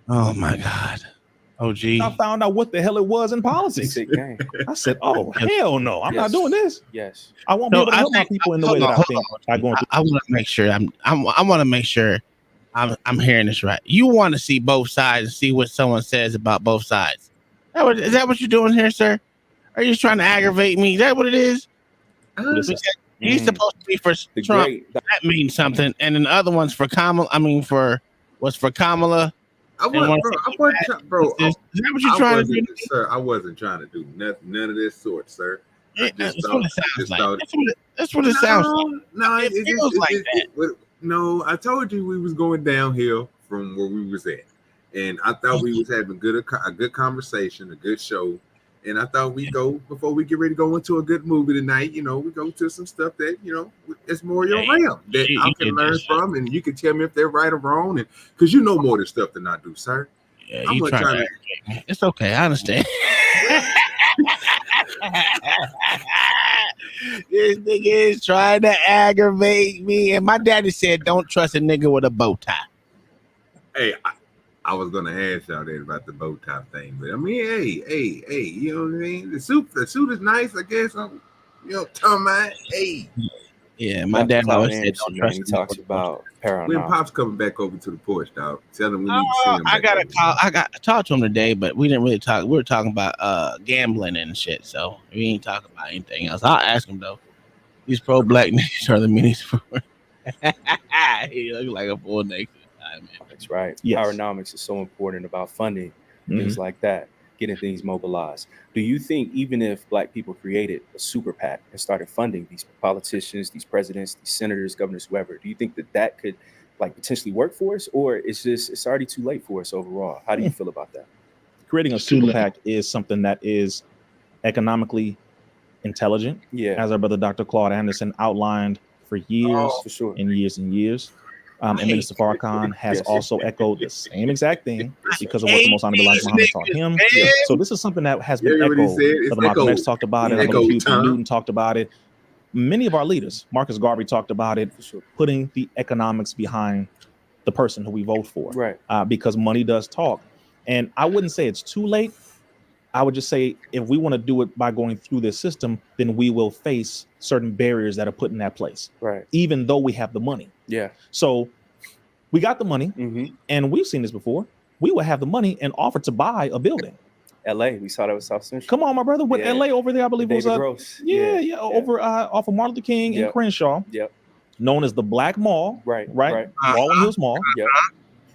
Oh my God. OG. I found out what the hell it was in politics. I said, oh, hell no. I'm not doing this. Yes. I won't be able to help my people in the way that I think by going through. I want to make sure I want to make sure I'm hearing this right. You want to see both sides and see what someone says about both sides. Is that what you're doing here, sir? Are you just trying to aggravate me? Is that what it is? Because he's supposed to be for Trump. That means something. And then the other one's for Kamala. For Kamala. Bro. Is that what you're trying to do? Sir, I wasn't trying to do none of this sort, sir. That's what it sounds like. That's what it sounds like. No, it feels like that. No, I told you we was going downhill from where we was at. And I thought we was having a good conversation, a good show. And I thought before we get ready to go into a good movie tonight, we go to some stuff that, it's more your realm that I can learn from, and you can tell me if they're right or wrong. And because you know more than stuff than I do, sir. Yeah, you trying to it's okay, I understand. This nigga is trying to aggravate me. And my daddy said, don't trust a nigga with a bow tie. Hey, I was gonna ask y'all that about the bow tie thing, but I mean, hey, you know what I mean? The suit is nice, I guess. Tom, hey. Yeah, my dad always said don't trust. He talks about when Pop's coming back over to the porch, dog. Tell him we need to see him. I got to talk to him today, but we didn't really talk. We were talking about gambling and shit, so we ain't talking about anything else. I'll ask him though. These pro black niggas are the minis for. He looks like a full naked guy, man. That's right. Yes. Powernomics is so important about funding things like that, getting things mobilized. Do you think even if black people created a super PAC and started funding these politicians, these presidents, these senators, governors, whoever, do you think that could potentially work for us, or it's already too late for us overall? How do you feel about that? creating a super PAC is something that is economically intelligent. Yeah. As our brother Dr. Claude Anderson outlined for years and years and years. And Minister Farrakhan has also echoed the same exact thing because of what the Most Honorable Elijah Muhammad taught him. So this is something that has been echoed. Brother Malcolm X talked about it. I believe Huey P. Newton talked about it. Many of our leaders, Marcus Garvey talked about it, putting the economics behind the person who we vote for. Right. Because money does talk. And I wouldn't say it's too late. I would just say if we want to do it by going through this system, then we will face certain barriers that are put in that place. Right. Even though we have the money. Yeah. So we got the money, and we've seen this before. We would have the money and offer to buy a building. LA, we saw that with South Central. Come on, my brother, with LA over there, I believe it was over off of Martin Luther King and Crenshaw. Yep. Known as the Black Mall. Right. Baldwin Hills Mall. Yep.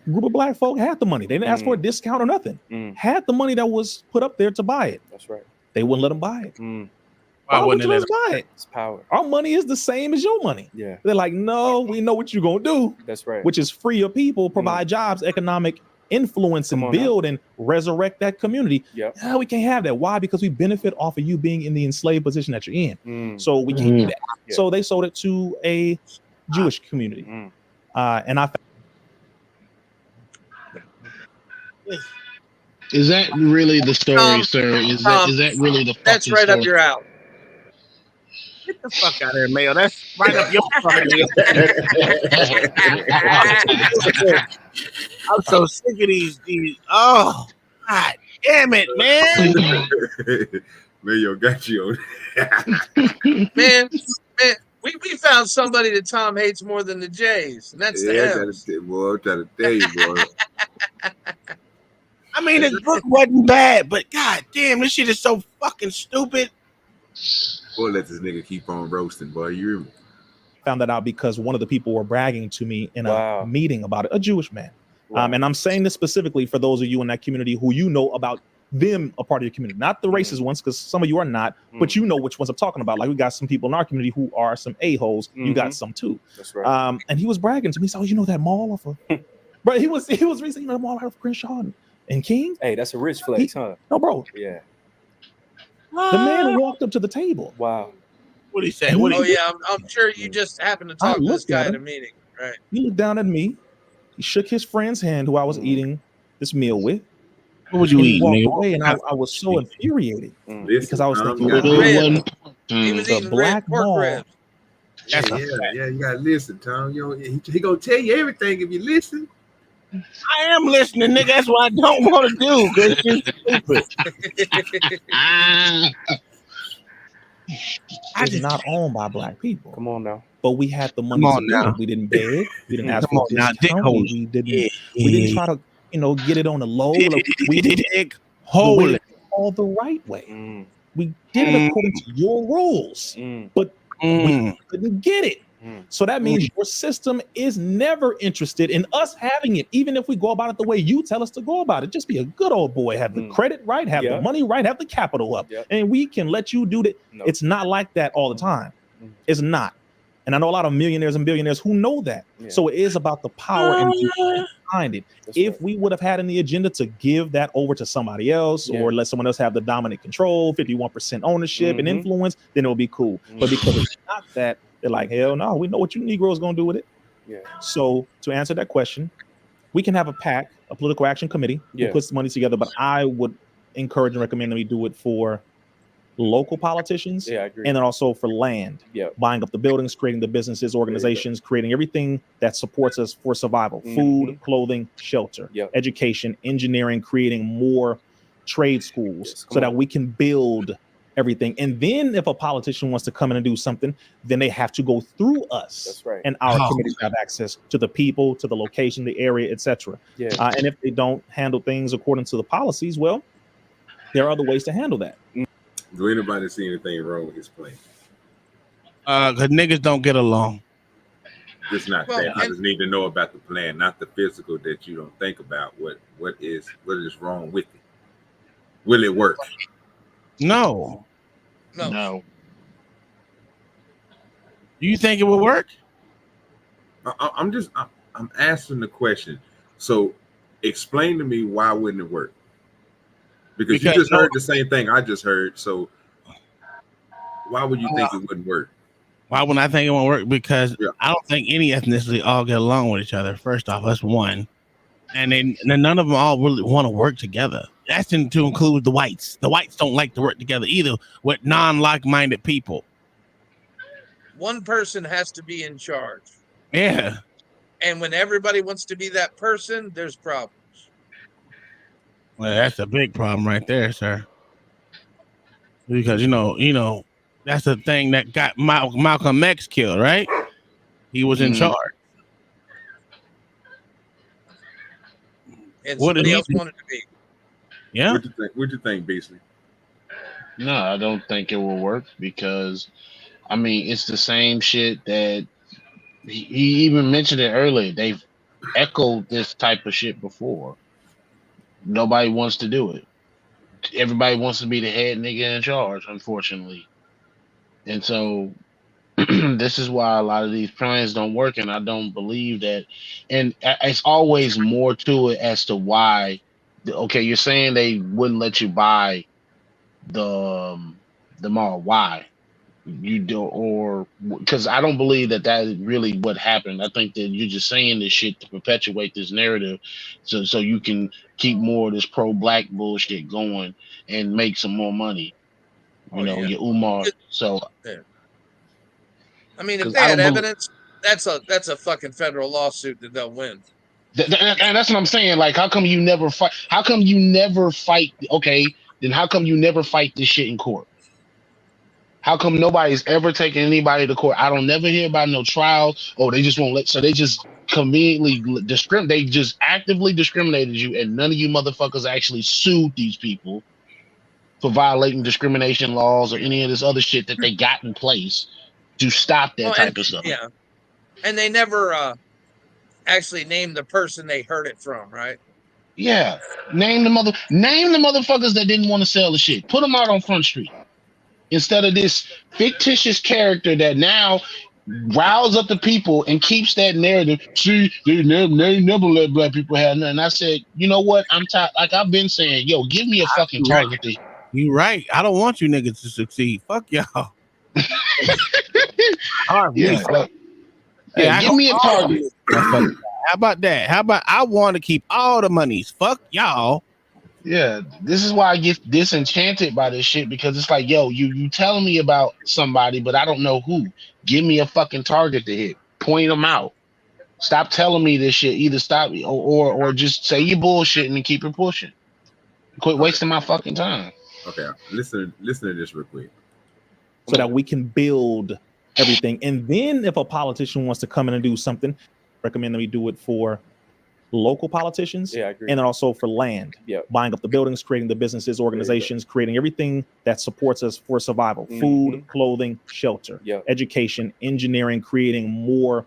Group of black folk had the money. They didn't ask for a discount or nothing. Had the money that was put up there to buy it. That's right. They wouldn't let them buy it. Why wouldn't wouldn't you they buy it? It's power. Our money is the same as your money. Yeah. They're like, no, we know what you're gonna do. That's right. Which is free your people, provide jobs, economic influence, and build and resurrect that community. Yeah, we can't have that. Why? Because we benefit off of you being in the enslaved position that you're in. So we can't do that. Yeah. So they sold it to a Jewish community. And I Is that really the story, sir? Is that really the That's fucking right up story? your alley. Get the fuck out of here, Mayo. That's right up your fucking. I'm so sick of these. Oh, God damn it, man. Mayo got you. man, we found somebody that Tom hates more than the Jays, and that's the M's. Boy, I'm trying to tell you, boy. I mean, his book wasn't bad, but god damn, this shit is so fucking stupid. Boy, let this nigga keep on roasting, boy. You found that out because one of the people were bragging to me in a meeting about it, a Jewish man. And I'm saying this specifically for those of you in that community who you know about them, a part of your community, not the racist ones, because some of you are not, but you know which ones I'm talking about. Like we got some people in our community who are some a-holes. You got some too. That's right. And he was bragging to me. So you know that mall off of, bro. He was recently, you know, the mall out of Crenshaw and King. Hey, that's a rich flex, huh? No, bro. Yeah. The man walked up to the table. Wow. What did he say? Oh yeah, I'm sure you just happened to talk to this looked guy at at a him. meeting, right? He looked down at me. He shook his friend's hand, who I was eating this meal with. What would you and eat, he walked nigga? away, and I was so infuriated because I was thinking, He was the eating Black pork Mall. ribs. yeah, you gotta listen, Tom. You know, he gonna tell you everything if you listen. I am listening, nigga. That's what I don't want to do because it's stupid. It's not owned by black people. Come on now. But we had the money Come to on do now. it. We didn't beg. We didn't ask Come for on now, dick discount. hole. We didn't. Yeah. We didn't try to, get it on the low. We did Dick it hole. all the right way. We did it according to your rules, but we couldn't get it. So that means your system is never interested in us having it, even if we go about it the way you tell us to go about it. Just be a good old boy, have the credit right, have the money right, have the capital up, and we can let you do that. It's not like that all the time. It's not. And I know a lot of millionaires and billionaires who know that. So it is about the power and behind it. If we would have had in the agenda to give that over to somebody else or let someone else have the dominant control, 51% ownership and influence, then it would be cool. But because it's not that, they're like, hell no, we know what you Negroes gonna do with it. So to answer that question, we can have a PAC, a political action committee, who puts money together, but I would encourage and recommend that we do it for local politicians and then also for land, buying up the buildings, creating the businesses, organizations, creating everything that supports us for survival, food, clothing, shelter, education, engineering, creating more trade schools so that we can build everything. And then if a politician wants to come in and do something, then they have to go through us. That's right. And our committees have access to the people, to the location, the area, etc. And if they don't handle things according to the policies, well, there are other ways to handle that. Do anybody see anything wrong with his plan? Cause niggas don't get along. Just not that. I just need to know about the plan, not the physical that you don't think about. What is wrong with it? Will it work? No. No. Do you think it will work? I'm asking the question. So explain to me why wouldn't it work? Because you just heard the same thing I just heard. So why would you think it wouldn't work? Why wouldn't I think it won't work? Because I don't think any ethnicity all get along with each other. First off, that's one. And then none of them all really want to work together. That's to include the whites. The whites don't like to work together either with non-like-minded people. One person has to be in charge. Yeah. And when everybody wants to be that person, there's problems. Well, that's a big problem right there, sir. Because you know, that's the thing that got Malcolm X killed, right? He was in charge. And What did somebody he else do? wanted to be. Yeah. What'd you think, Beasley? No, I don't think it will work because, I mean, it's the same shit that he even mentioned it earlier. They've echoed this type of shit before. Nobody wants to do it. Everybody wants to be the head nigga in charge, unfortunately. And so this is why a lot of these plans don't work, and I don't believe that. And it's always more to it as to why. Okay, you're saying they wouldn't let you buy the mall. Why? You do, or because I don't believe that is really what happened. I think that you're just saying this shit to perpetuate this narrative, so you can keep more of this pro-black bullshit going and make some more money. Your Umar. So, I mean, if they had evidence, that's a fucking federal lawsuit that they'll win. And that's what I'm saying. Like, how come you never fight? How come you never fight? Okay, then how come you never fight this shit in court? How come nobody's ever taken anybody to court? I don't never hear about no trial. Oh, they just won't let. So they just conveniently discriminate. They just actively discriminated you, and none of you motherfuckers actually sued these people for violating discrimination laws or any of this other shit that they got in place to stop that type of stuff. Yeah, and they never actually named the person they heard it from, right? Yeah, name the motherfuckers that didn't want to sell the shit. Put them out on Front Street instead of this fictitious character that now riles up the people and keeps that narrative. See, they never let black people have nothing. I said, you know what? I'm tired. Like I've been saying, yo, give me a fucking target. You right. I don't want you niggas to succeed. Fuck y'all. Yeah, give me a target. How about that? How about I want to keep all the monies? Fuck y'all. Yeah, this is why I get disenchanted by this shit because it's like, yo, you telling me about somebody, but I don't know who. Give me a fucking target to hit. Point them out. Stop telling me this shit. Either stop or just say you bullshitting and keep it pushing. Quit wasting my fucking time. Okay, listen to this real quick. So that we can build everything. And then if a politician wants to come in and do something, recommend that we do it for local politicians. Yeah, I agree. And then also for land. Yeah. Buying up the buildings, creating the businesses, organizations, creating everything that supports us for survival. Food, clothing, shelter, education, engineering, creating more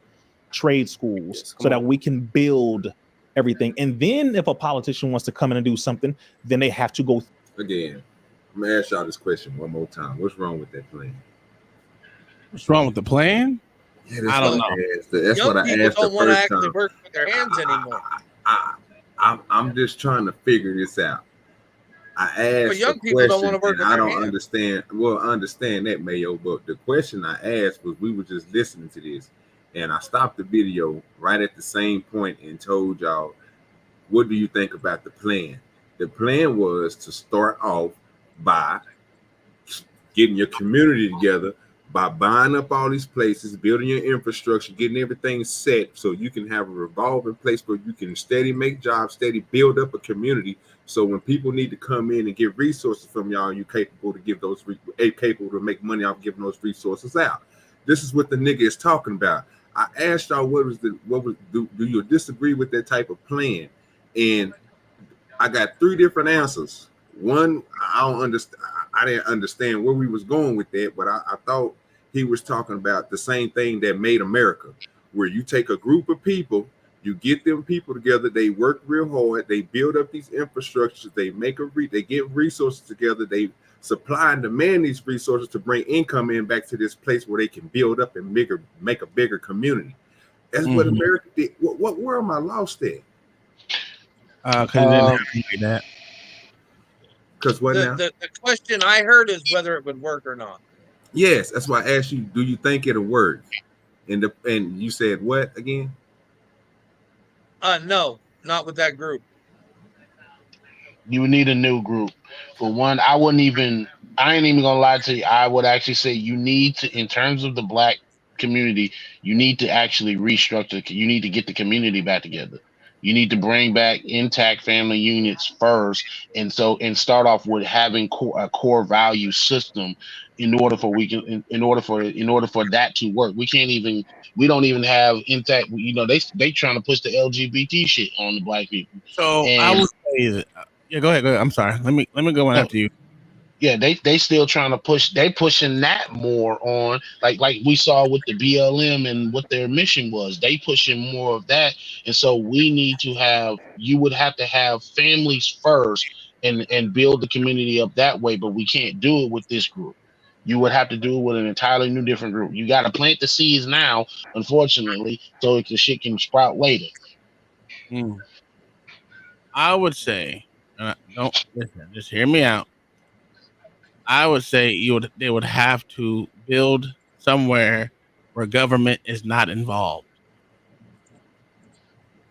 trade schools so that we can build everything. And then if a politician wants to come in and do something, then they have to go. Again, I'm gonna ask y'all this question one more time. What's wrong with that plan? What's wrong with the plan? Yeah, I don't know. That's what I asked the want to first actually time. work with their hands anymore. I'm just trying to figure this out. I asked But young the people don't question, want to work and with I their don't hands. understand. Well, I understand that, Mayo, but the question I asked was we were just listening to this, and I stopped the video right at the same point and told y'all, what do you think about the plan? The plan was to start off by getting your community together, by buying up all these places, building your infrastructure, getting everything set so you can have a revolving place where you can steady make jobs, steady build up a community. So when people need to come in and get resources from y'all, you're capable to give those, capable to make money off giving those resources out. This is what the nigga is talking about. I asked y'all do you disagree with that type of plan? And I got 3 different answers. One, I don't understand. I didn't understand where we was going with that, but I thought he was talking about the same thing that made America, where you take a group of people, you get them people together, they work real hard, they build up these infrastructures, they they get resources together, they supply and demand these resources to bring income in back to this place where they can build up and make a bigger community. That's what America did. Where am I lost at? Because it didn't happen like that. Because what now? The question I heard is whether it would work or not. Yes, that's why I asked you, do you think it'll work? And you said what again? No, not with that group. You would need a new group. For one, I ain't even gonna lie to you. I would actually say you need to, in terms of the black community, you need to actually restructure. You need to get the community back together. You need to bring back intact family units first, and start off with having a core value system in order for that to work. We don't even have intact. You know, they trying to push the LGBT shit on the black people. So I would say that. Yeah, go ahead. I'm sorry. Let me go in after you. Yeah, they still trying to push. They pushing that more on, like we saw with the BLM and what their mission was. They pushing more of that, and so we need to have. You would have to have families first and build the community up that way. But we can't do it with this group. You would have to do it with an entirely new, different group. You got to plant the seeds now, unfortunately, so the shit can sprout later. I would say, don't listen. Just hear me out. I would say they would have to build somewhere where government is not involved.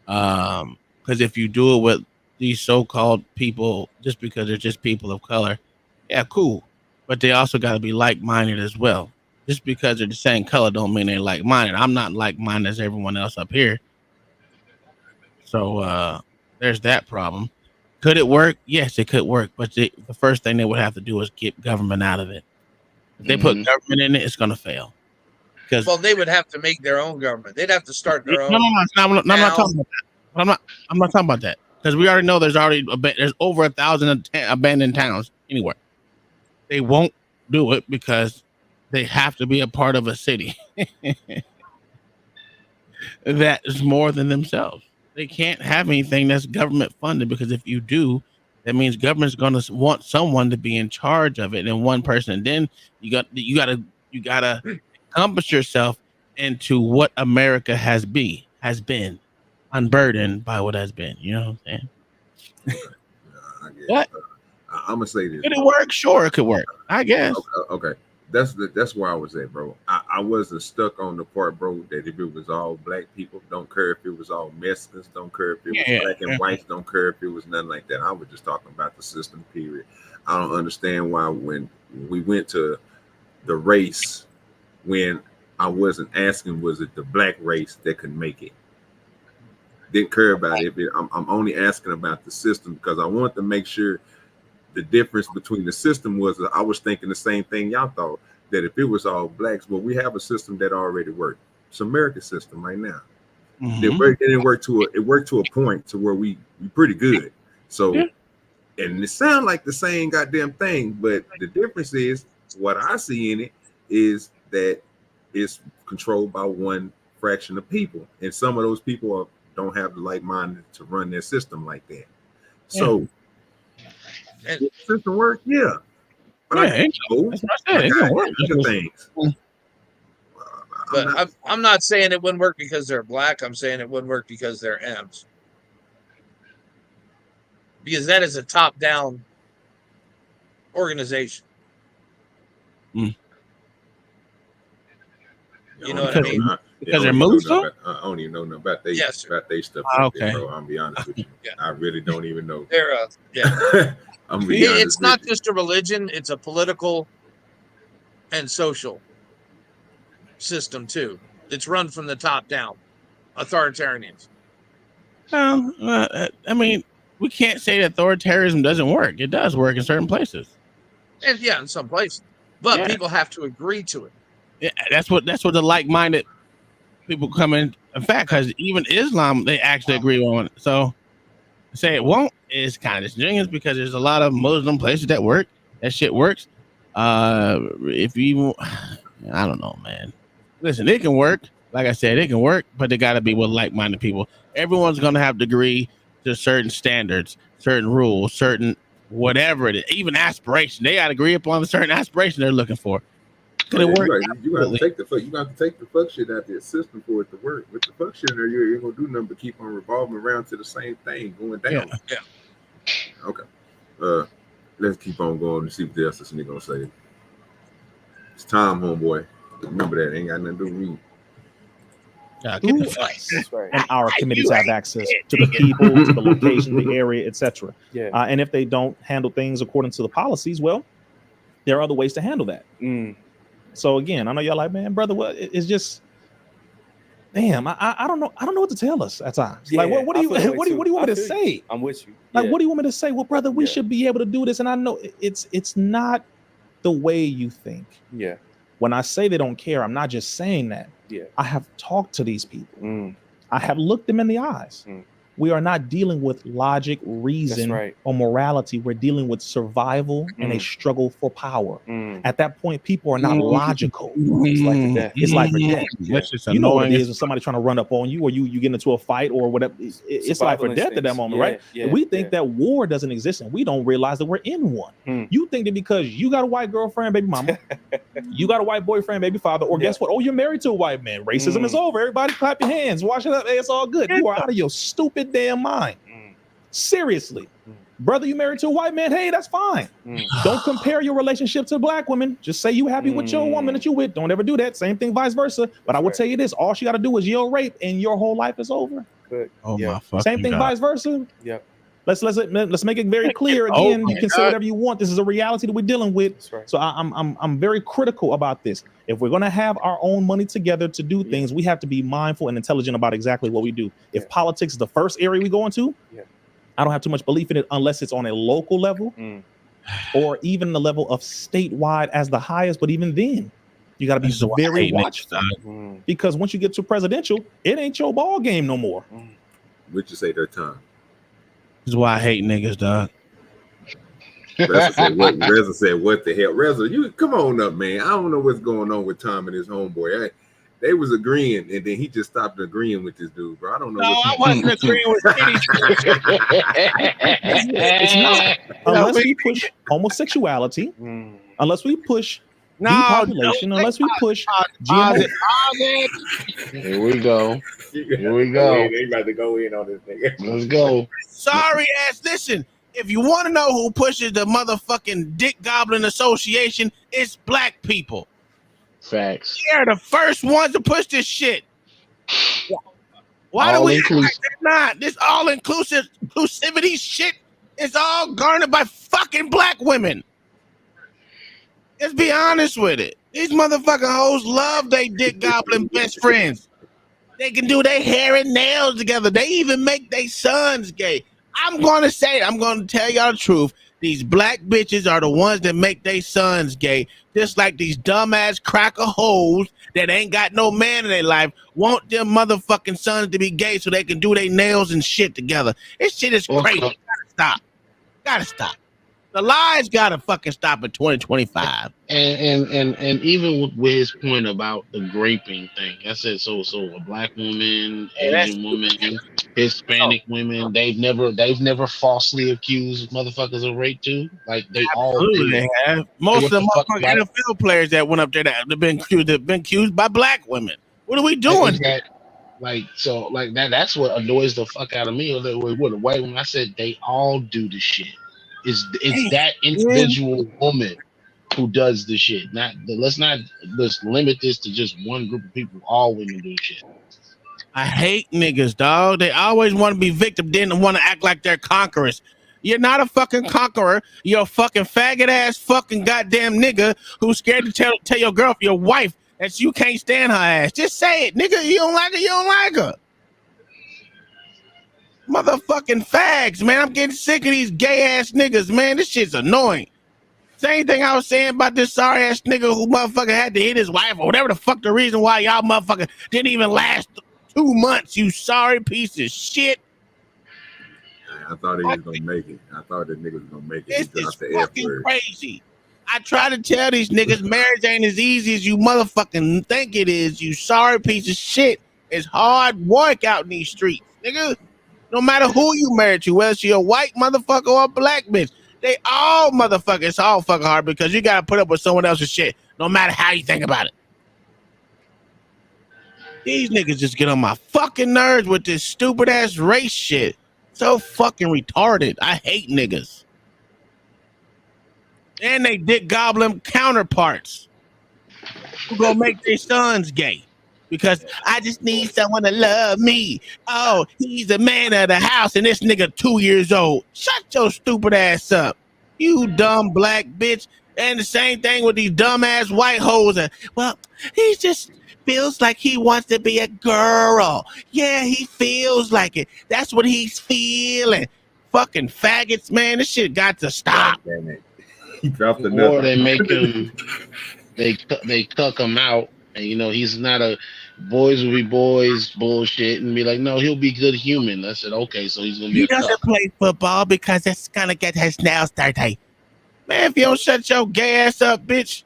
Because if you do it with these so-called people, just because they're just people of color, yeah, cool. But they also got to be like-minded as well. Just because they're the same color don't mean they're like-minded. I'm not like-minded as everyone else up here. So there's that problem. Could it work? Yes, it could work. But the first thing they would have to do is get government out of it. If they put government in it, it's going to fail. Well, they would have to make their own government. They'd have to start their own. No, I'm not talking about that. I'm not talking about that, because we already know there's over 1,000 abandoned towns anywhere. They won't do it because they have to be a part of a city that is more than themselves. They can't have anything that's government funded, because if you do, that means government's going to want someone to be in charge of it, and one person. And then you gotta encompass yourself into what America has been, unburdened by what has been. You know what I'm saying? What? I'm gonna say this. Could it work? Sure, it could work. I guess. Okay. That's where I was at, bro. I wasn't stuck on the part, bro, that if it was all black people, don't care if it was all Mexicans, don't care if it was black and whites, don't care if it was nothing like that. I was just talking about the system, period. I don't understand why when we went to the race, when I wasn't asking, was it the black race that could make it? Didn't care about it. I'm only asking about the system, because I wanted to make sure the difference between the system was, I was thinking the same thing y'all thought, that if it was all blacks, well, we have a system that already worked. It's an American system right now. It worked to a point to where we pretty good. So, and it sounds like the same goddamn thing, but the difference is, what I see in it is that it's controlled by one fraction of people, and some of those people don't have the like mind to run their system like that. So. And the system work, yeah. But that's what I said. It can work. Things. But I'm not saying it wouldn't work because they're black. I'm saying it wouldn't work because they're M's. Because that is a top-down organization. You know what I mean? Because they're Muslim? I don't even know nothing about they stuff. Okay. Bro, I'm be honest with you. I really don't even know. They're it's not just a religion; it's a political and social system too. It's run from the top down, authoritarians. I mean, we can't say that authoritarianism doesn't work. It does work in certain places. And in some places, but people have to agree to it. Yeah, that's what the like-minded people come in. In fact, because even Islam, they actually agree on it. So to say it won't is kind of disingenuous, because there's a lot of Muslim places that work. That shit works. If you, I don't know, man. Listen, it can work. Like I said, it can work, but they got to be with like-minded people. Everyone's going to have to agree to certain standards, certain rules, certain whatever it is, even aspiration. They got to agree upon a certain aspiration they're looking for. Could it work? You got to take the fuck shit out of the system for it to work. With the fuck shit in there, you ain't gonna do nothing but keep on revolving around to the same thing going down. Yeah. Okay. let's keep on going and see what else this nigga gonna say. It's time, homeboy. Remember that ain't got nothing to do with me. Through us and our committees have access to the people, to the location, the area, etc. Yeah. And if they don't handle things according to the policies, well, there are other ways to handle that. So again, I know y'all like, man, brother, what? It's just, damn, I don't know. I don't know what to tell us at times. Like, what do you what do you want me to say? I'm with you. Like, what do you want me to say? Well, brother, we should be able to do this. And I know it's not the way you think. Yeah. When I say they don't care, I'm not just saying that. Yeah. I have talked to these people. I have looked them in the eyes. We are not dealing with logic, reason, or morality. We're dealing with survival and a struggle for power. At that point, people are not logical. It's like the death. It's like the death. That's just You know what it annoying. is when somebody trying to run up on you, or you get into a fight or whatever. It's life or Survival death at that instincts. moment, Yeah, right? yeah, We think that war doesn't exist, and we don't realize that we're in one. You think that because you got a white girlfriend, baby mama, you got a white boyfriend, baby father, or guess what? Oh, you're married to a white man. Racism is over. Everybody clap your hands. Wash it up. Hey, it's all good. You are out of your stupid damn mind. Seriously. Brother, you married to a white man, hey, that's fine. Don't compare your relationship to black women. Just say you happy with your woman that you with. Don't ever do that. Same thing, vice versa. But I will tell you this: all she got to do is yell rape, and your whole life is over. Oh my fucking Same thing, God. vice versa. Yep. Let's make it very clear. Oh Again, my you can say God. whatever you want. This is a reality that we're dealing with. So I'm very critical about this. If we're gonna have our own money together to do things, we have to be mindful and intelligent about exactly what we do. If politics is the first area we go into, I don't have too much belief in it unless it's on a local level or even the level of statewide as the highest. But even then, you got to be very watchful because once you get to presidential, it ain't your ball game no more. Would you say their time? This is why I hate niggas, dog. Reza said, Reza said, what the hell? Reza, you come on up, man. I don't know what's going on with Tom and his homeboy. They was agreeing, and then he just stopped agreeing with this dude, bro. I don't know. No, I wasn't agreeing with It's not. Unless we push homosexuality, unless we push depopulation, unless we push GMO. Here we go. Here we go. They about to go in on this nigga. Let's go. Sorry ass. Listen, if you want to know who pushes the motherfucking Dick Goblin Association, it's black people. Facts. They're the first ones to push this shit. Why do All we act like inclusive. they're not? This all inclusivity shit is all garnered by fucking black women. Let's be honest with it. These motherfucking hoes love they Dick Goblin best friends. They can do their hair and nails together. They even make their sons gay. I'm going to say it. I'm going to tell y'all the truth. These black bitches are the ones that make their sons gay. Just like these dumbass cracker hoes that ain't got no man in their life want them motherfucking sons to be gay so they can do their nails and shit together. This shit is crazy. Gotta stop. Gotta stop. The lies gotta fucking stop in 2025. And even with his point about the graping thing, I said so a black woman, Asian woman, Hispanic women, they've never falsely accused motherfuckers of rape too. Like they all Absolutely, did. they have. Most of the What the fuck, motherfucking NFL players that went up there that have been accused by black women. What are we doing? That's what annoys the fuck out of me. With a white woman, I said they all do the shit. It's that individual woman who does the shit. Let's limit this to just one group of people. All women do shit. I hate niggas, dog. They always want to be victim, then want to act like they're conquerors. You're not a fucking conqueror. You're a fucking faggot ass fucking goddamn nigga who's scared to tell your girl, your wife, that you can't stand her ass. Just say it, nigga. You don't like her. You don't like her. Motherfucking fags, man. I'm getting sick of these gay ass niggas, man. This shit's annoying. Same thing I was saying about this sorry ass nigga who motherfucker had to hit his wife or whatever the fuck the reason why y'all motherfucker didn't even last 2 months. You sorry piece of shit. I thought he was gonna make it. I thought that nigga was gonna make it. This is fucking crazy. I try to tell these niggas marriage ain't as easy as you motherfucking think it is. You sorry piece of shit. It's hard work out in these streets, nigga. No matter who you married to, whether she a white motherfucker or a black bitch, they all motherfuckers. It's all fucking hard because you gotta put up with someone else's shit, no matter how you think about it. These niggas just get on my fucking nerves with this stupid ass race shit. So fucking retarded. I hate niggas. And they dick goblin counterparts who gonna make their sons gay. Because I just need someone to love me. Oh, he's the man of the house, and this nigga 2 years old. Shut your stupid ass up, you dumb black bitch. And the same thing with these dumbass white hoes. Well, he just feels like he wants to be a girl. Yeah, he feels like it. That's what he's feeling. Fucking faggots, man. This shit got to stop. Damn it. He dropped the Or they make him, they cuck him out, and you know he's not a boys will be boys bullshit, and be like, no, he'll be good human. I said, okay, so he's gonna be. He a cuck. doesn't play football because it's gonna get his nails dirty. Man, if you don't shut your gay ass up, bitch.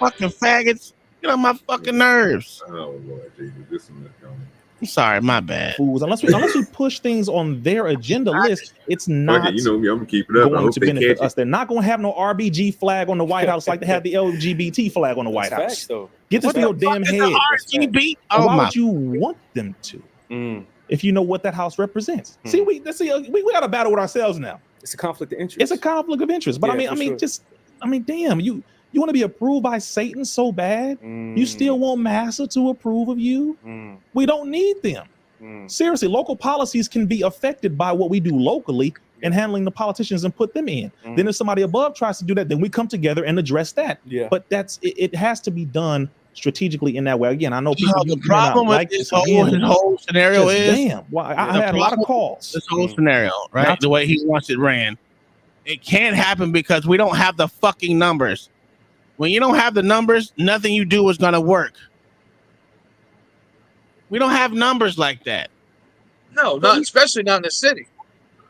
Fucking faggots. Get on my fucking nerves. Oh Lord Jesus, this one is going. I'm sorry, my bad. Fools. Unless we push things on their agenda list, it's not Okay, you know me, I'm gonna keep it up. I going hope to they benefit catch us. They're not going to have no RBG flag on the White House like they had the LGBT flag on the White That's House. facts, though. Get this What through your the fuck damn is head. the RGB? And Oh why my. would you want them to? Mm. If you know what that house represents. See, we got to battle with ourselves now. It's a conflict of interest. It's a conflict of interest. But Yeah, for sure. damn, you want to be approved by Satan so bad? You still want Massa to approve of you? We don't need them. Seriously, local policies can be affected by what we do locally and handling the politicians and put them in. Then if somebody above tries to do that, then we come together and address that. Yeah. But it has to be done strategically in that way. Again, I know people. The problem with this whole scenario is I had a lot of calls. This whole scenario, right? The way he wants it ran, it can't happen because we don't have the fucking numbers. When you don't have the numbers, nothing you do is gonna work. We don't have numbers like that. No, not especially not in the city.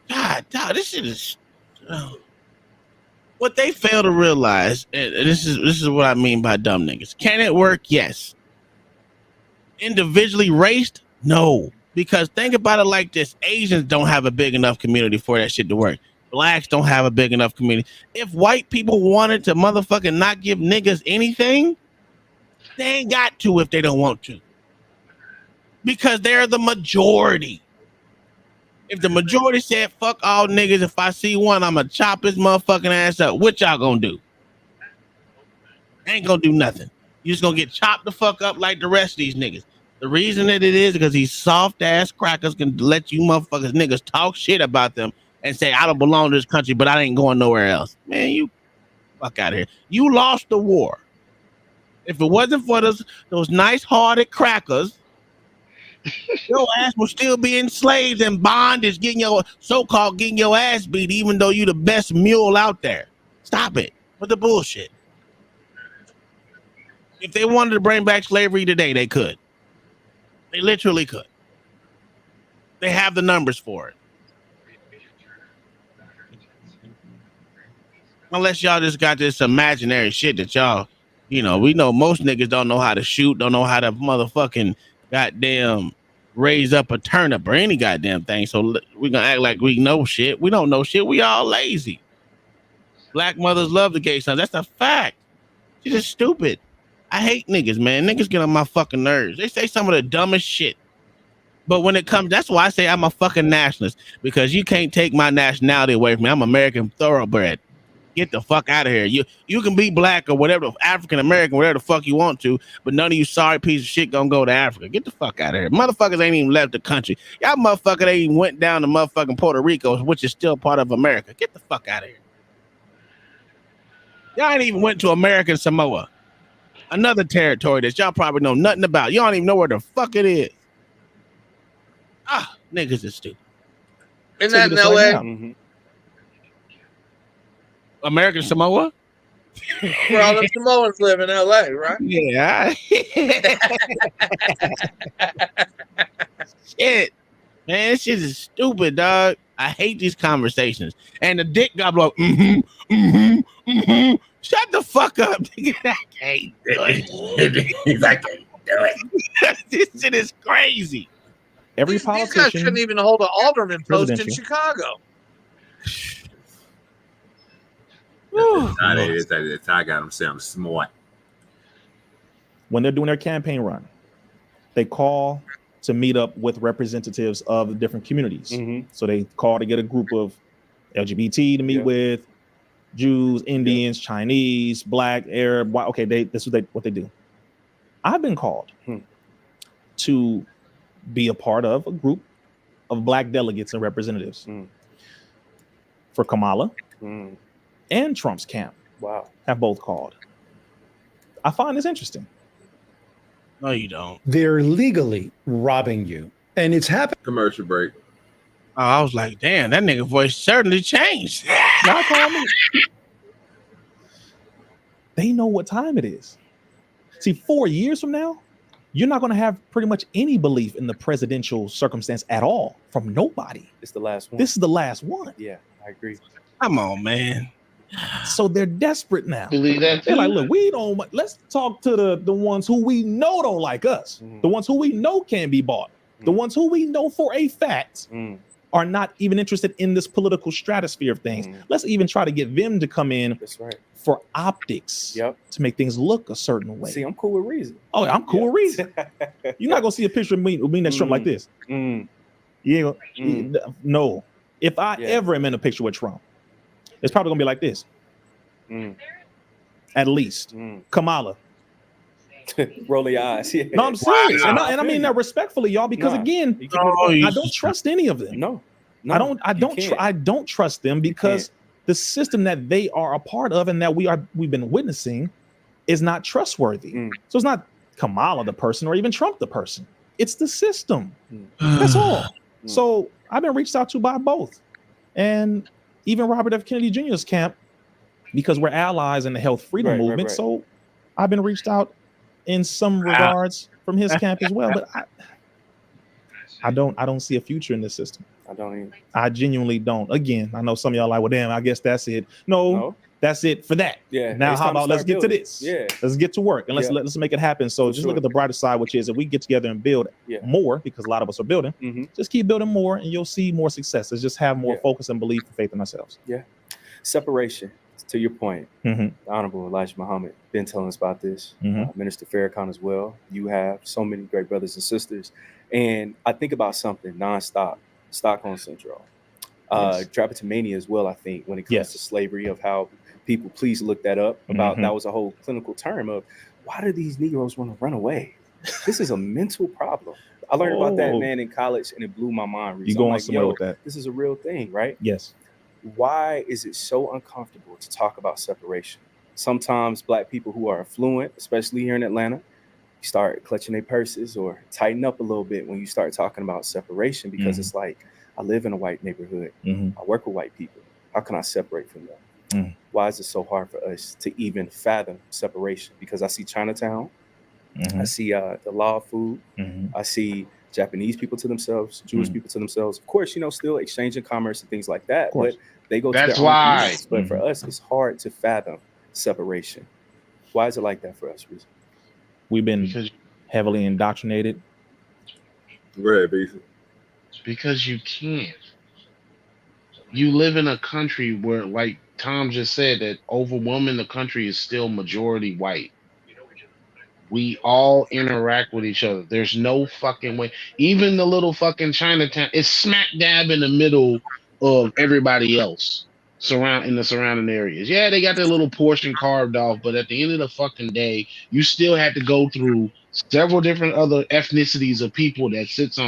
God, this shit is. What they fail to realize, and this is what I mean by dumb niggas. Can it work? Yes. Individually raced? No. Because think about it like this: Asians don't have a big enough community for that shit to work. Blacks don't have a big enough community. If white people wanted to motherfucking not give niggas anything, they ain't got to if they don't want to. Because they're the majority. If the majority said, fuck all niggas, if I see one, I'm going to chop his motherfucking ass up. What y'all going to do? Ain't going to do nothing. You just going to get chopped the fuck up like the rest of these niggas. The reason that it is because these soft ass crackers can let you motherfuckers niggas talk shit about them and say, I don't belong to this country, but I ain't going nowhere else. Man, you fuck out of here. You lost the war. If it wasn't for those nice-hearted crackers, your ass will still be enslaved in bondage, getting your ass beat, even though you the best mule out there. Stop it with the bullshit. If they wanted to bring back slavery today, they could. They literally could. They have the numbers for it. Unless y'all just got this imaginary shit that y'all, we know most niggas don't know how to shoot, don't know how to motherfucking goddamn raise up a turnip or any goddamn thing. So we gonna act like we know shit. We don't know shit. We all lazy. Black mothers love the gay son. That's a fact. She's just stupid. I hate niggas, man. Niggas get on my fucking nerves. They say some of the dumbest shit. But when it comes, that's why I say I'm a fucking nationalist, because you can't take my nationality away from me. I'm American thoroughbred. Get the fuck out of here. You can be black or whatever, African American, whatever the fuck you want to, but none of you sorry piece of shit gonna go to Africa. Get the fuck out of here. Motherfuckers ain't even left the country. Y'all motherfuckers ain't even went down to motherfucking Puerto Rico, which is still part of America. Get the fuck out of here. Y'all ain't even went to American Samoa, another territory that y'all probably know nothing about. Y'all don't even know where the fuck it is. Niggas is stupid. Isn't that in LA? American Samoa? Where all the Samoans live in LA, right? Yeah. Shit. Man, this shit is stupid, dog. I hate these conversations. And the dick gobbler, shut the fuck up, nigga. I can't do it. I can't do it. This shit is crazy. Every These guys politician couldn't even hold an alderman post in Presidential. Chicago. That's how I got them saying I'm smart. when they're doing their campaign run, they call to meet up with representatives of the different communities. So they call to get a group of LGBT to meet with, Jews, Indians, Chinese, Black, Arab. Okay, this is what they do. I've been called to be a part of a group of Black delegates and representatives for Kamala and Trump's camp. Wow. Have both called. I find this interesting. No, you don't. They're legally robbing you. And it's happening. Commercial break. Oh, I was like, damn, that nigga voice certainly changed. Not call me. They know what time it is. See, 4 years from now, you're not going to have pretty much any belief in the presidential circumstance at all from nobody. It's the last one. This is the last one. Yeah, I agree. Come on, man. So they're desperate now. Believe that They're too? like, look, we don't. Let's talk to the ones who we know don't like us, the ones who we know can't be bought, the ones who we know for a fact are not even interested in this political stratosphere of things. Let's even try to get them to come in. That's right. For optics, to make things look a certain way. See, I'm cool with Reason. Oh, I'm cool with Reason. You're not gonna see a picture of me next Trump like this. Yeah, no. If I ever am in a picture with Trump, it's probably gonna be like this. At least Kamala. Roll the eyes. Yeah. No, I'm serious, and I mean that respectfully, y'all, because again, I don't trust any of them. No, I don't trust them because the system that they are a part of and that we've been witnessing is not trustworthy. So it's not Kamala the person or even Trump the person. It's the system. That's all. So I've been reached out to by both, and even Robert F. Kennedy Jr.'s camp, because we're allies in the health freedom movement. Right. So I've been reached out in some regards from his camp as well. But I don't see a future in this system. I don't either. I genuinely don't. Again, I know some of y'all like, well, damn, I guess that's it. No, that's it for that. Yeah. Now, how about let's get to this? Yeah. Let's get to work and let's make it happen. So just look at the brighter side, which is if we get together and build more, because a lot of us are building, just keep building more and you'll see more success. Let's just have more focus and belief and faith in ourselves. Yeah. Separation. To your point, the Honorable Elijah Muhammad been telling us about this. Minister Farrakhan as well. You have so many great brothers and sisters. And I think about something nonstop, Stockholm Syndrome, drapetomania as well, I think, when it comes to slavery, of how people, please look that up, about that was a whole clinical term of why do these Negroes want to run away? This is a mental problem. I learned about that, man, in college, and it blew my mind. You going somewhere with that. This is a real thing, right? Yes. Why is it so uncomfortable to talk about separation? Sometimes Black people who are affluent, especially here in Atlanta, start clutching their purses or tighten up a little bit when you start talking about separation, because it's like, I live in a white neighborhood. I work with white people. How can I separate from them? Why is it so hard for us to even fathom separation? Because I see Chinatown, I see the law of food, I see Japanese people to themselves, Jewish people to themselves. Of course, still exchanging commerce and things like that. But they go to their own business. But for us, it's hard to fathom separation. Why is it like that for us, Reason? We've been heavily indoctrinated. Right, basically. Because you can't. You live in a country where, like Tom just said, that overwhelming the country is still majority white. We all interact with each other. There's no fucking way. Even the little fucking Chinatown is smack dab in the middle of everybody else in the surrounding areas. Yeah, they got their little portion carved off, but at the end of the fucking day, you still had to go through several different other ethnicities of people that sits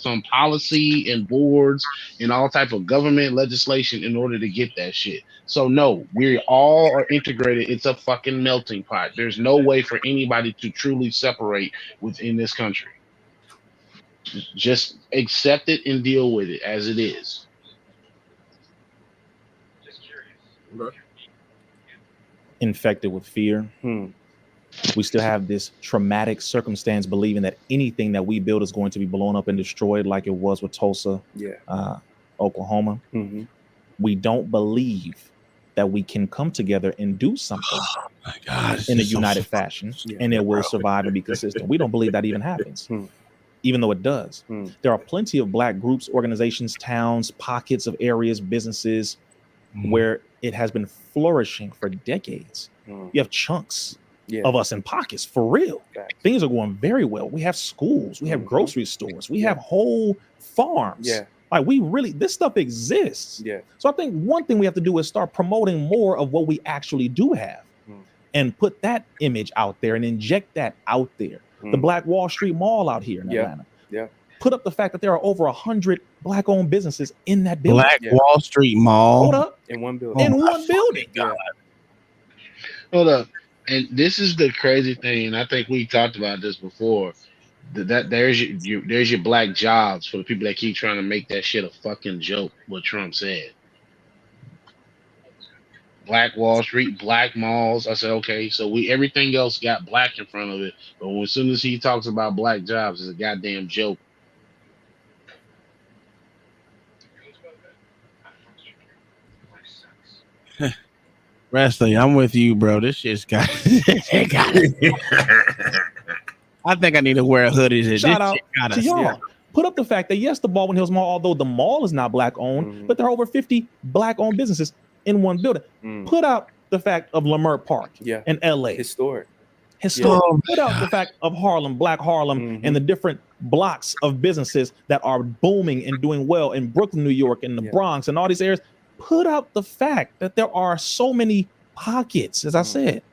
on policy and boards and all type of government legislation in order to get that shit. So no, we all are integrated. It's a fucking melting pot. There's no way for anybody to truly separate within this country. Just accept it and deal with it as it is. Infected with fear. We still have this traumatic circumstance, believing that anything that we build is going to be blown up and destroyed, like it was with Tulsa, Oklahoma. We don't believe that we can come together and do something in a united fashion, and it will survive and be consistent. We don't believe that even happens, even though it does. There are plenty of Black groups, organizations, towns, pockets of areas, businesses where it has been flourishing for decades. You have chunks of us in pockets, for real. Things are going very well. We have schools, we have grocery stores, we have whole farms Like we really, this stuff exists. Yeah. So I think one thing we have to do is start promoting more of what we actually do have, and put that image out there and inject that out there. The Black Wall Street Mall out here in Atlanta. Yeah. Put up the fact that there are over 100 Black-owned businesses in that building. Black Wall Street Mall. Hold up. In one building. In one building. Yeah. Hold up. And this is the crazy thing, and I think we talked about this before. That there's your black jobs for the people that keep trying to make that shit a fucking joke, what Trump said. Black Wall Street, black malls. I said, okay, so everything else got black in front of it, but as soon as he talks about black jobs, it's a goddamn joke. Wrestling, I'm with you, bro. This shit's got I think I need to wear a hoodie. Shout out to y'all. Put up the fact that yes, the Baldwin Hills Mall, although the mall is not black owned, but there are over 50 black owned businesses in one building. Put out the fact of Leimert Park in LA. Historic. Put out the fact of Harlem, Black Harlem, and the different blocks of businesses that are booming and doing well in Brooklyn, New York, and the Bronx and all these areas. Put out the fact that there are so many pockets, as I said,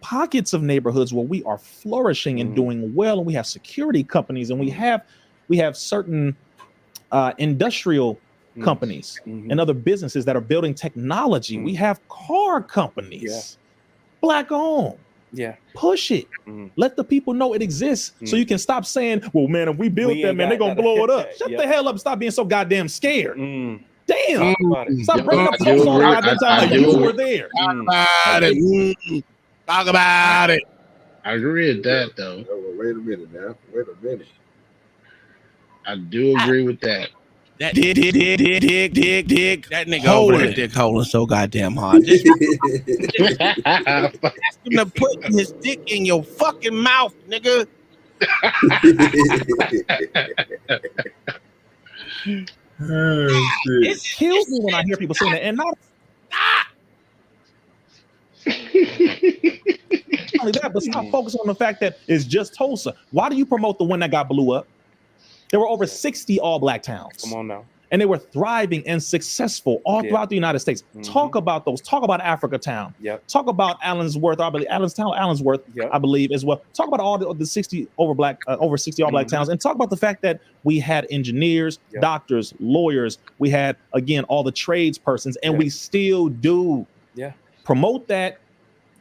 pockets of neighborhoods where we are flourishing and doing well, and we have security companies, and we have certain industrial companies and other businesses that are building technology. We have car companies, black owned. Yeah. Push it. Let the people know it exists, so you can stop saying, well, man, if we build that, man, they're gonna blow it up. Shut the hell up. Stop being so goddamn scared. Damn. Stop bringing up Tulsa all the goddamn time like you were there. Talk about it. Talk about it. I agree with that, though. Wait a minute now. Wait a minute. I do agree with that. That dig. That nigga over there dick holding so goddamn hard. Just ask him to put his dick in your fucking mouth, nigga. It kills me when I hear people saying that, and not only that, but stop focusing on the fact that it's just Tulsa. Why do you promote the one that got blew up? There were over 60 all-black towns. Come on now. And they were thriving and successful all throughout the United States. Talk about those. Talk about Africa Town. Talk about Allensworth, I believe, Allensworth, I believe, as well. Talk about all the 60 over 60 all-black towns, and talk about the fact that we had engineers, doctors, lawyers. We had, again, all the trades persons, and we still do. Promote that,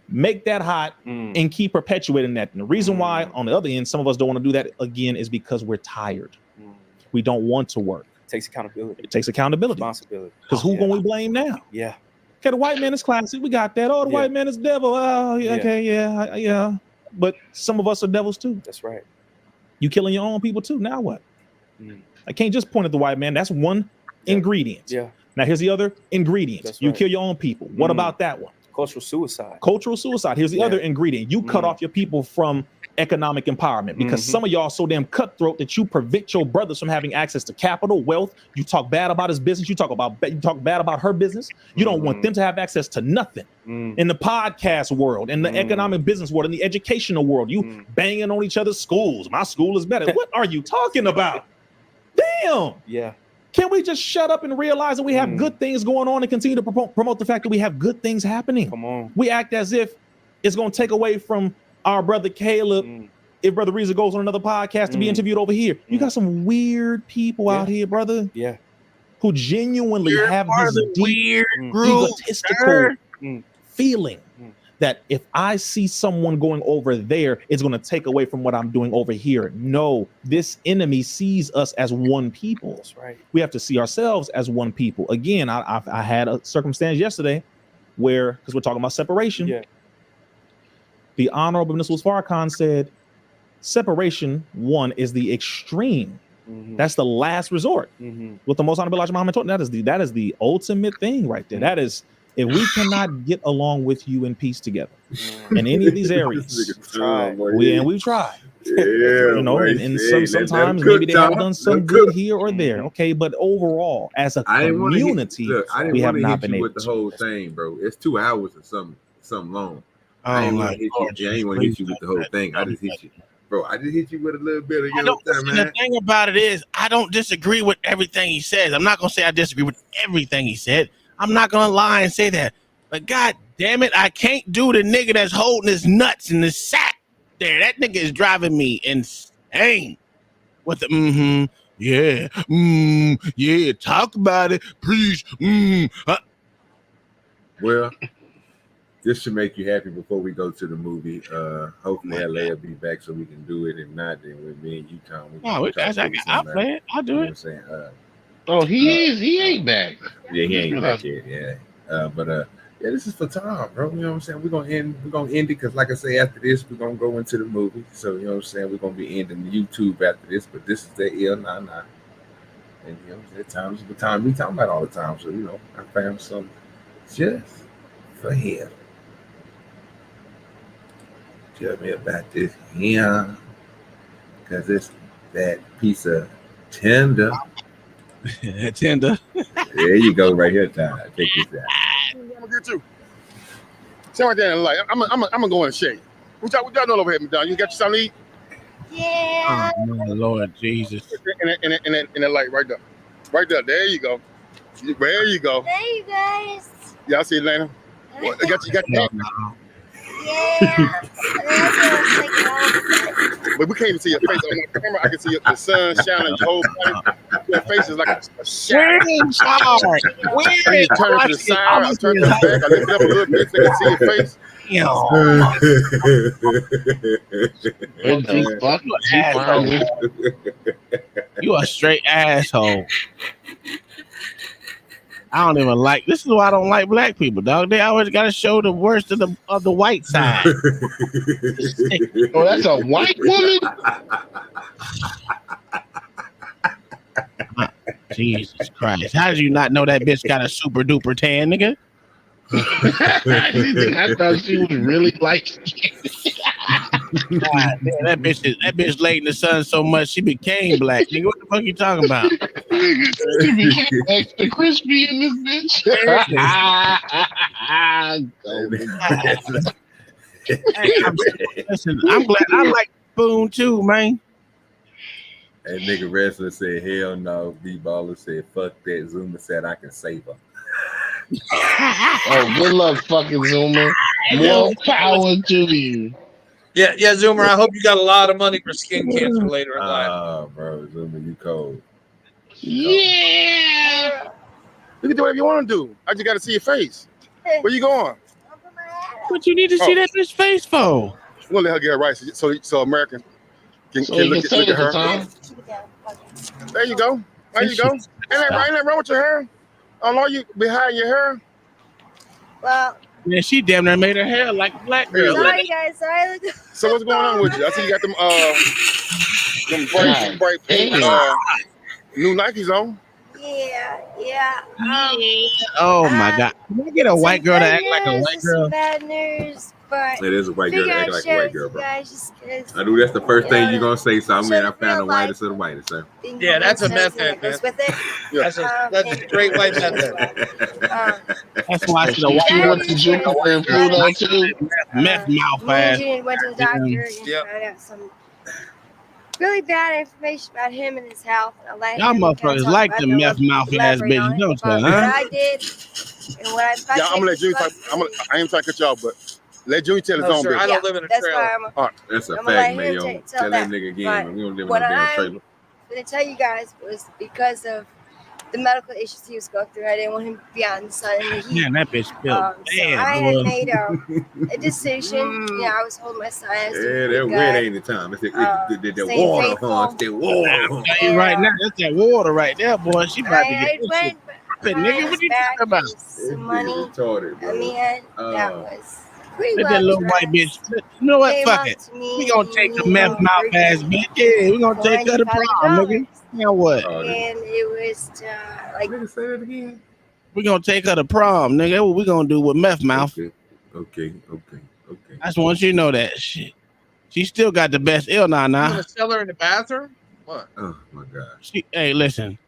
make that hot, and keep perpetuating that. And the reason why, on the other end, some of us don't want to do that again is because we're tired. We don't want to work. It takes accountability. It takes accountability. Responsibility. Because who gonna we blame now? Yeah. Okay, the white man is classic. We got that. Oh, the white man is devil. Oh, yeah, okay, yeah. But some of us are devils too. That's right. You killing your own people too. Now what? I can't just point at the white man. That's one ingredient. Yeah. Now here's the other ingredient. That's You right. kill your own people. What about that one? Cultural suicide. Cultural suicide. Here's the other ingredient. You cut off your people from economic empowerment because some of y'all are so damn cutthroat that you prevent your brothers from having access to capital, wealth. You talk bad about his business. You talk bad about her business. You don't want them to have access to nothing. In the podcast world, in the economic business world, in the educational world, you banging on each other's schools. My school is better. What are you talking about? Damn. Yeah. Can we just shut up and realize that we have good things going on and continue to promote the fact that we have good things happening? Come on. We act as if it's going to take away from our brother Caleb if Brother Reza goes on another podcast to be interviewed over here. You got some weird people out here, brother. Yeah. Who genuinely have this deep, group, egotistical feeling that if I see someone going over there, it's going to take away from what I'm doing over here. No, this enemy sees us as one people. That's right. We have to see ourselves as one people. Again, I had a circumstance yesterday where, because we're talking about separation, the Honorable Nicholas Farrakhan said, separation, one, is the extreme. That's the last resort. What the Most Honorable Elijah Muhammad taught, that is the ultimate thing right there. That is, if we cannot get along with you in peace together in any of these areas, we've tried. You know, and sometimes maybe they have done some good here or there. Okay, but overall, as a community, we have not been able with the whole thing, bro. It's 2 hours or something long. I ain't want to hit you. I ain't want to hit you with the whole thing. I just hit you, bro. I just hit you with a little bit of your time, man. The thing about it is, I I don't disagree with everything he says. I'm not gonna say I disagree with everything he said. I'm not gonna lie and say that. But god damn it, I can't do the nigga that's holding his nuts in the sack there. That nigga is driving me insane. With the yeah, talk about it, please. Well, this should make you happy before we go to the movie. Hopefully LA will be back so we can do it. If not, then with me and you, Tom. I'll play it. I'll do You know it. what I'm saying? He ain't back. Yeah, he ain't back yet. Yeah. Yeah, this is for Tom, bro. You know what I'm saying? We're gonna end it because, like I say, after this, we're gonna go into the movie. So you know what I'm saying? We're gonna be ending YouTube after this, but this is the Il Nah Nah. And you know, that time is the time we talking about all the time. So you know, I found something just for him. Tell me about this here, because it's that piece of tender. Tender. There you go, right here, Tom. Take this out. I'm gonna get you. Sit right there and like, I'm gonna go in the shade. What y'all doing over here, McDonald? You got you something to eat? Yeah. Oh, my Lord Jesus. In the light right there. Right there. There you go. There you go. Hey, you guys. Y'all see Atlanta? What, you got Yeah. But we can't even see your face on the camera. I can see the sun shining your whole body. Your face is like a shadow. Where You turn it to the side, I turn it to the back, I lift it up a little bit so they can see your face. You a straight asshole. I don't even like. This is why I don't like black people, dog. They always got to show the worst of the white side. Oh, that's a white woman. Jesus Christ! How did you not know that bitch got a super duper tan, nigga? I thought she was really like. God, man, that bitch laid in the sun so much she became black. Nigga, what the fuck you talking about? She became extra crispy in this bitch. Listen, I'm glad I like Boone too, man. That nigga wrestler said, hell no. B-Baller said, fuck that. Zuma said, I can save her. Oh, good luck, fucking Zoomer. More power to you. Yeah, Zoomer. I hope you got a lot of money for skin cancer later in life. Oh, bro, Zuma, you cold. Yeah. You can do whatever you want to do. I just got to see your face. Where you going? What you need to see that bitch face for? We'll let her get her right so Americans can look at her. There you go. There you go. Ain't that wrong with your hair? I know you behind your hair. Well, man, she damn near made her hair like a black girl. sorry guys, sorry. So what's going on with you? I see you got them bright pink new Nikes on. Yeah. Oh my God! Can I get a white girl to act like a white girl? Some bad news, but It is a white girl to act like a white girl, bro. guys just I knew that's the first thing you're gonna say, so I'm I found the whitest of the whitest, sir. Yeah, that's a meth head, man. with it. That's a straight white meth head. That's why I should have went to Juniper and Pluto too. Meth mouth ass. Went to the doctor and found out some really bad information about him and his health. Y'all motherfuckers like the meth mouth ass bitches, don't you? What Huh? I did and what I Yeah, I'm gonna let Junior talk. I ain't trying to cut you off, but let Junior tell his own sir, I business. don't live in a that's trailer. why I'm All right. That's a I'm gonna let fact, man. him Yo, tell tell that that. nigga again, But man. We don't live in what no damn I'm trailer. going to tell you guys was because of the medical issues he was going through. I didn't want him to be out in the sun and the heat. Man, that bitch feel So bad, I boy. had made a decision. I was holding my science. Yeah, that wet ain't the time. It's the stay water, faithful. huh? It's the water. I'm telling you right now, that's that water right there, boy. She about to I get this shit. went But nigga, what you talking about? some money. Retarded, I bro. mean, that was pretty Let well that little white bitch. You know what? Came Fuck up it. to me We gonna take the meth mouth ass bitch. Yeah, we gonna take her to prom, nigga. Now what? and it was like. Say that again. We gonna take her to prom, nigga. What we gonna do with meth mouth? Okay. I just want you to know that shit. She still got the best ill nah You nah. gonna sell her in the bathroom? What? Oh my God. Hey, listen.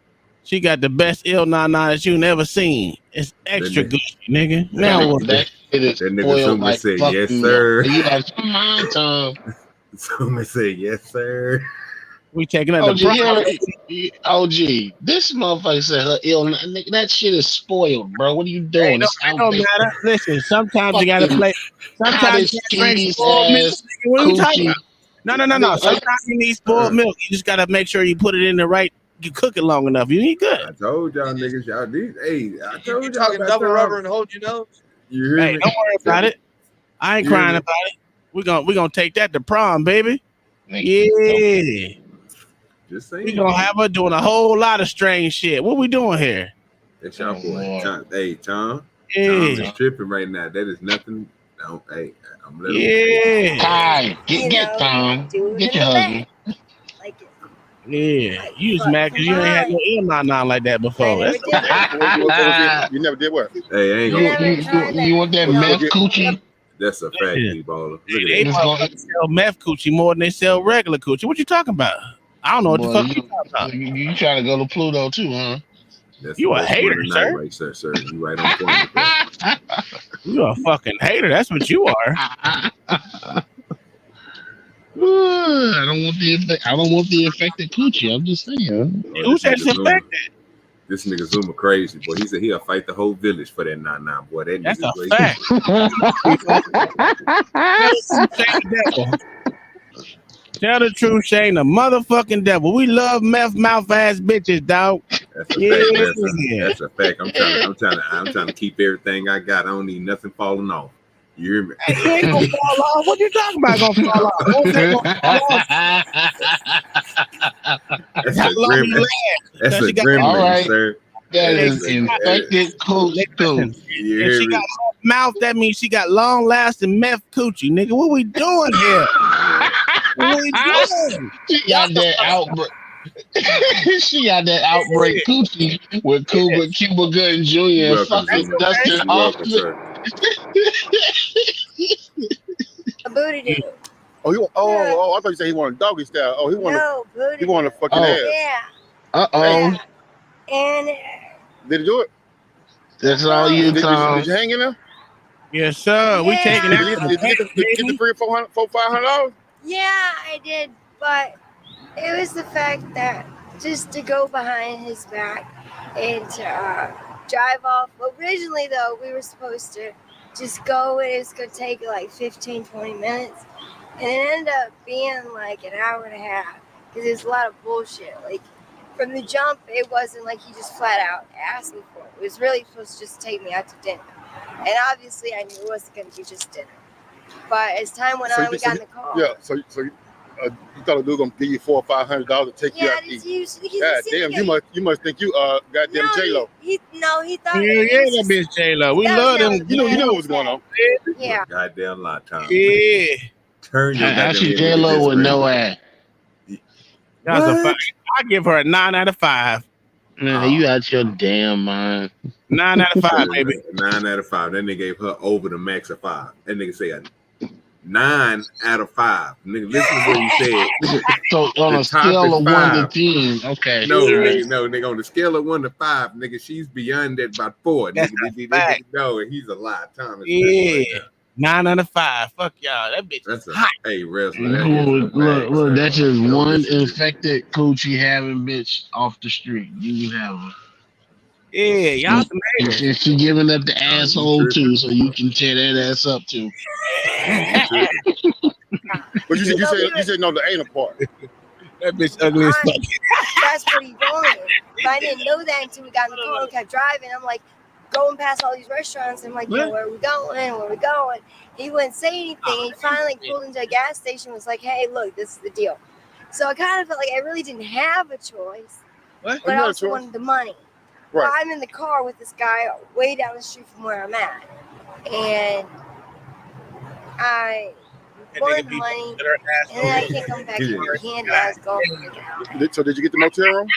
She got the best ill nah nah that you never seen. It's extra good, nigga. Now what? That nigga spoiled Zuma like said, fuck yes, you. sir. You like, come on, Tom. Zuma said, yes, sir. We taking up the OG, this motherfucker said her ill. Nigga, that shit is spoiled, bro. What are you doing? It don't matter. Listen, sometimes you gotta play. Sometimes you gotta drink spoiled milk. What are you talking about? No. Sometimes you need spoiled milk. You just gotta make sure you put it in the right. You cook it long enough. You eat good. I told y'all niggas, y'all need. Hey, I told You y'all talking about double y'all. rubber and hold your nose? You hear Hey, me? don't worry about it. I ain't You hear crying me? about it. We gonna take that to prom, baby. Yeah. Just saying. We gonna have her doing a whole lot of strange shit. What we doing here? That's y'all boy. Tom, hey, Tom. Yeah. Tom is tripping right now. That is nothing. No, hey, I'm letting Yeah. Hi, get Tom. Get your husband. Yeah. You just mad because you ain't had no ear now like that before. That's You never did what? Hey, I ain't gonna. You want that meth coochie? That's a fact, D-baller. Look They at that. motherfuckers sell meth coochie more than they sell regular coochie. What you talking about? I don't know what the fuck you talking about. You trying to go to Pluto too, huh? That's You the a best hater, one sir. tonight, sir. You right on point with that. You a fucking hater. That's what you are. I don't want the effect. I don't want the affected coochie. I'm just saying. Who said it's affected? This nigga Zuma crazy, boy. He said he'll fight the whole village for that 9-9, boy. That That's nigga a crazy. fact. Tell the truth, Shane. The motherfucking devil. We love meth mouth ass bitches, dog. That's a fact. That's a fact. I'm trying to keep everything I got. I don't need nothing falling off. You hear me? It ain't gonna fall off. What you talking about? Gonna fall off? What's that gonna fall off? That's How a long grim. you last? That's Because a she got- gremlin, All right. sir. That That is infected coochie. You If hear she me? got long mouth, that means she got long lasting meth coochie, nigga. What we doing here? What we doing? She got that outbreak. She got that outbreak coochie with Cuba Gooding Jr. and Welcome, fucking Zuma. Dustin You're welcome, Hoffman. sir. A booty do. Oh, I thought you said he wanted doggy style. Oh, he wanted. No, booty. He wanted fucking Oh. ass. Yeah. Uh-oh. And Did he do it? That's all you, Tom. Did you hang in there? Yes, sir. We taking Did that. you to the get bank, the baby. $300, $400, $500? yeah, I did, but it was the fact that just to go behind his back and to drive off. Originally, though, we were supposed to just go and it was going to take like 15, 20 minutes. And it ended up being like an hour and a half because there's a lot of bullshit. Like, from the jump, it wasn't like he just flat out asked me for it. It was really supposed to just take me out to dinner. And obviously, I knew it wasn't going to be just dinner. But as time went on, we got in the car. Yeah, so you thought a dude gonna give you $400 or $500 to take you Yeah, out to eat. he's God damn, you must think you goddamn J-Lo. He thought Yeah, it was that bitch J-Lo. We That love was them. You know what was going on. Yeah. Goddamn lot, Tom. Yeah. Turn your How she goddamn J-Lo with no ass. ass? That's a fact. I give her a 9 out of 5. Man, you out your damn mind. 9 out of 5, baby. 9 out of 5. That nigga gave her over the max of 5. That nigga said 9 out of 5. Nigga, listen to what he said. So on The a top scale is of 1 to 5. 10, okay. No, nigga, on the scale of 1 to 5, nigga, she's beyond that by 4. That's Nigga, no, he's a lie. Thomas. Yeah. 9 out of 5. Fuck y'all. That bitch That's is a hot. hey wrestler. That is a Look, fact, look, sir. that's just Don't one listen to infected coochie having bitch off the street. You can have her. Yeah, y'all some haters. And she giving up the asshole too, so you can tear that ass up too. But you said no, the anal part. That bitch ugly as fuck. That's what he wanted. But I didn't know that until we got in the car and kept driving. I'm like, going past all these restaurants. I'm like, yo, where are we going? Where are we going? He wouldn't say anything. He finally pulled into a gas station and was like, hey, look, this is the deal. So I kind of felt like I really didn't have a choice. What? But I also wanted the money. Right. Well, I'm in the car with this guy way down the street from where I'm at. And I wanted the money. And then I can't come back here. Can't ask go. So did you get the motel room?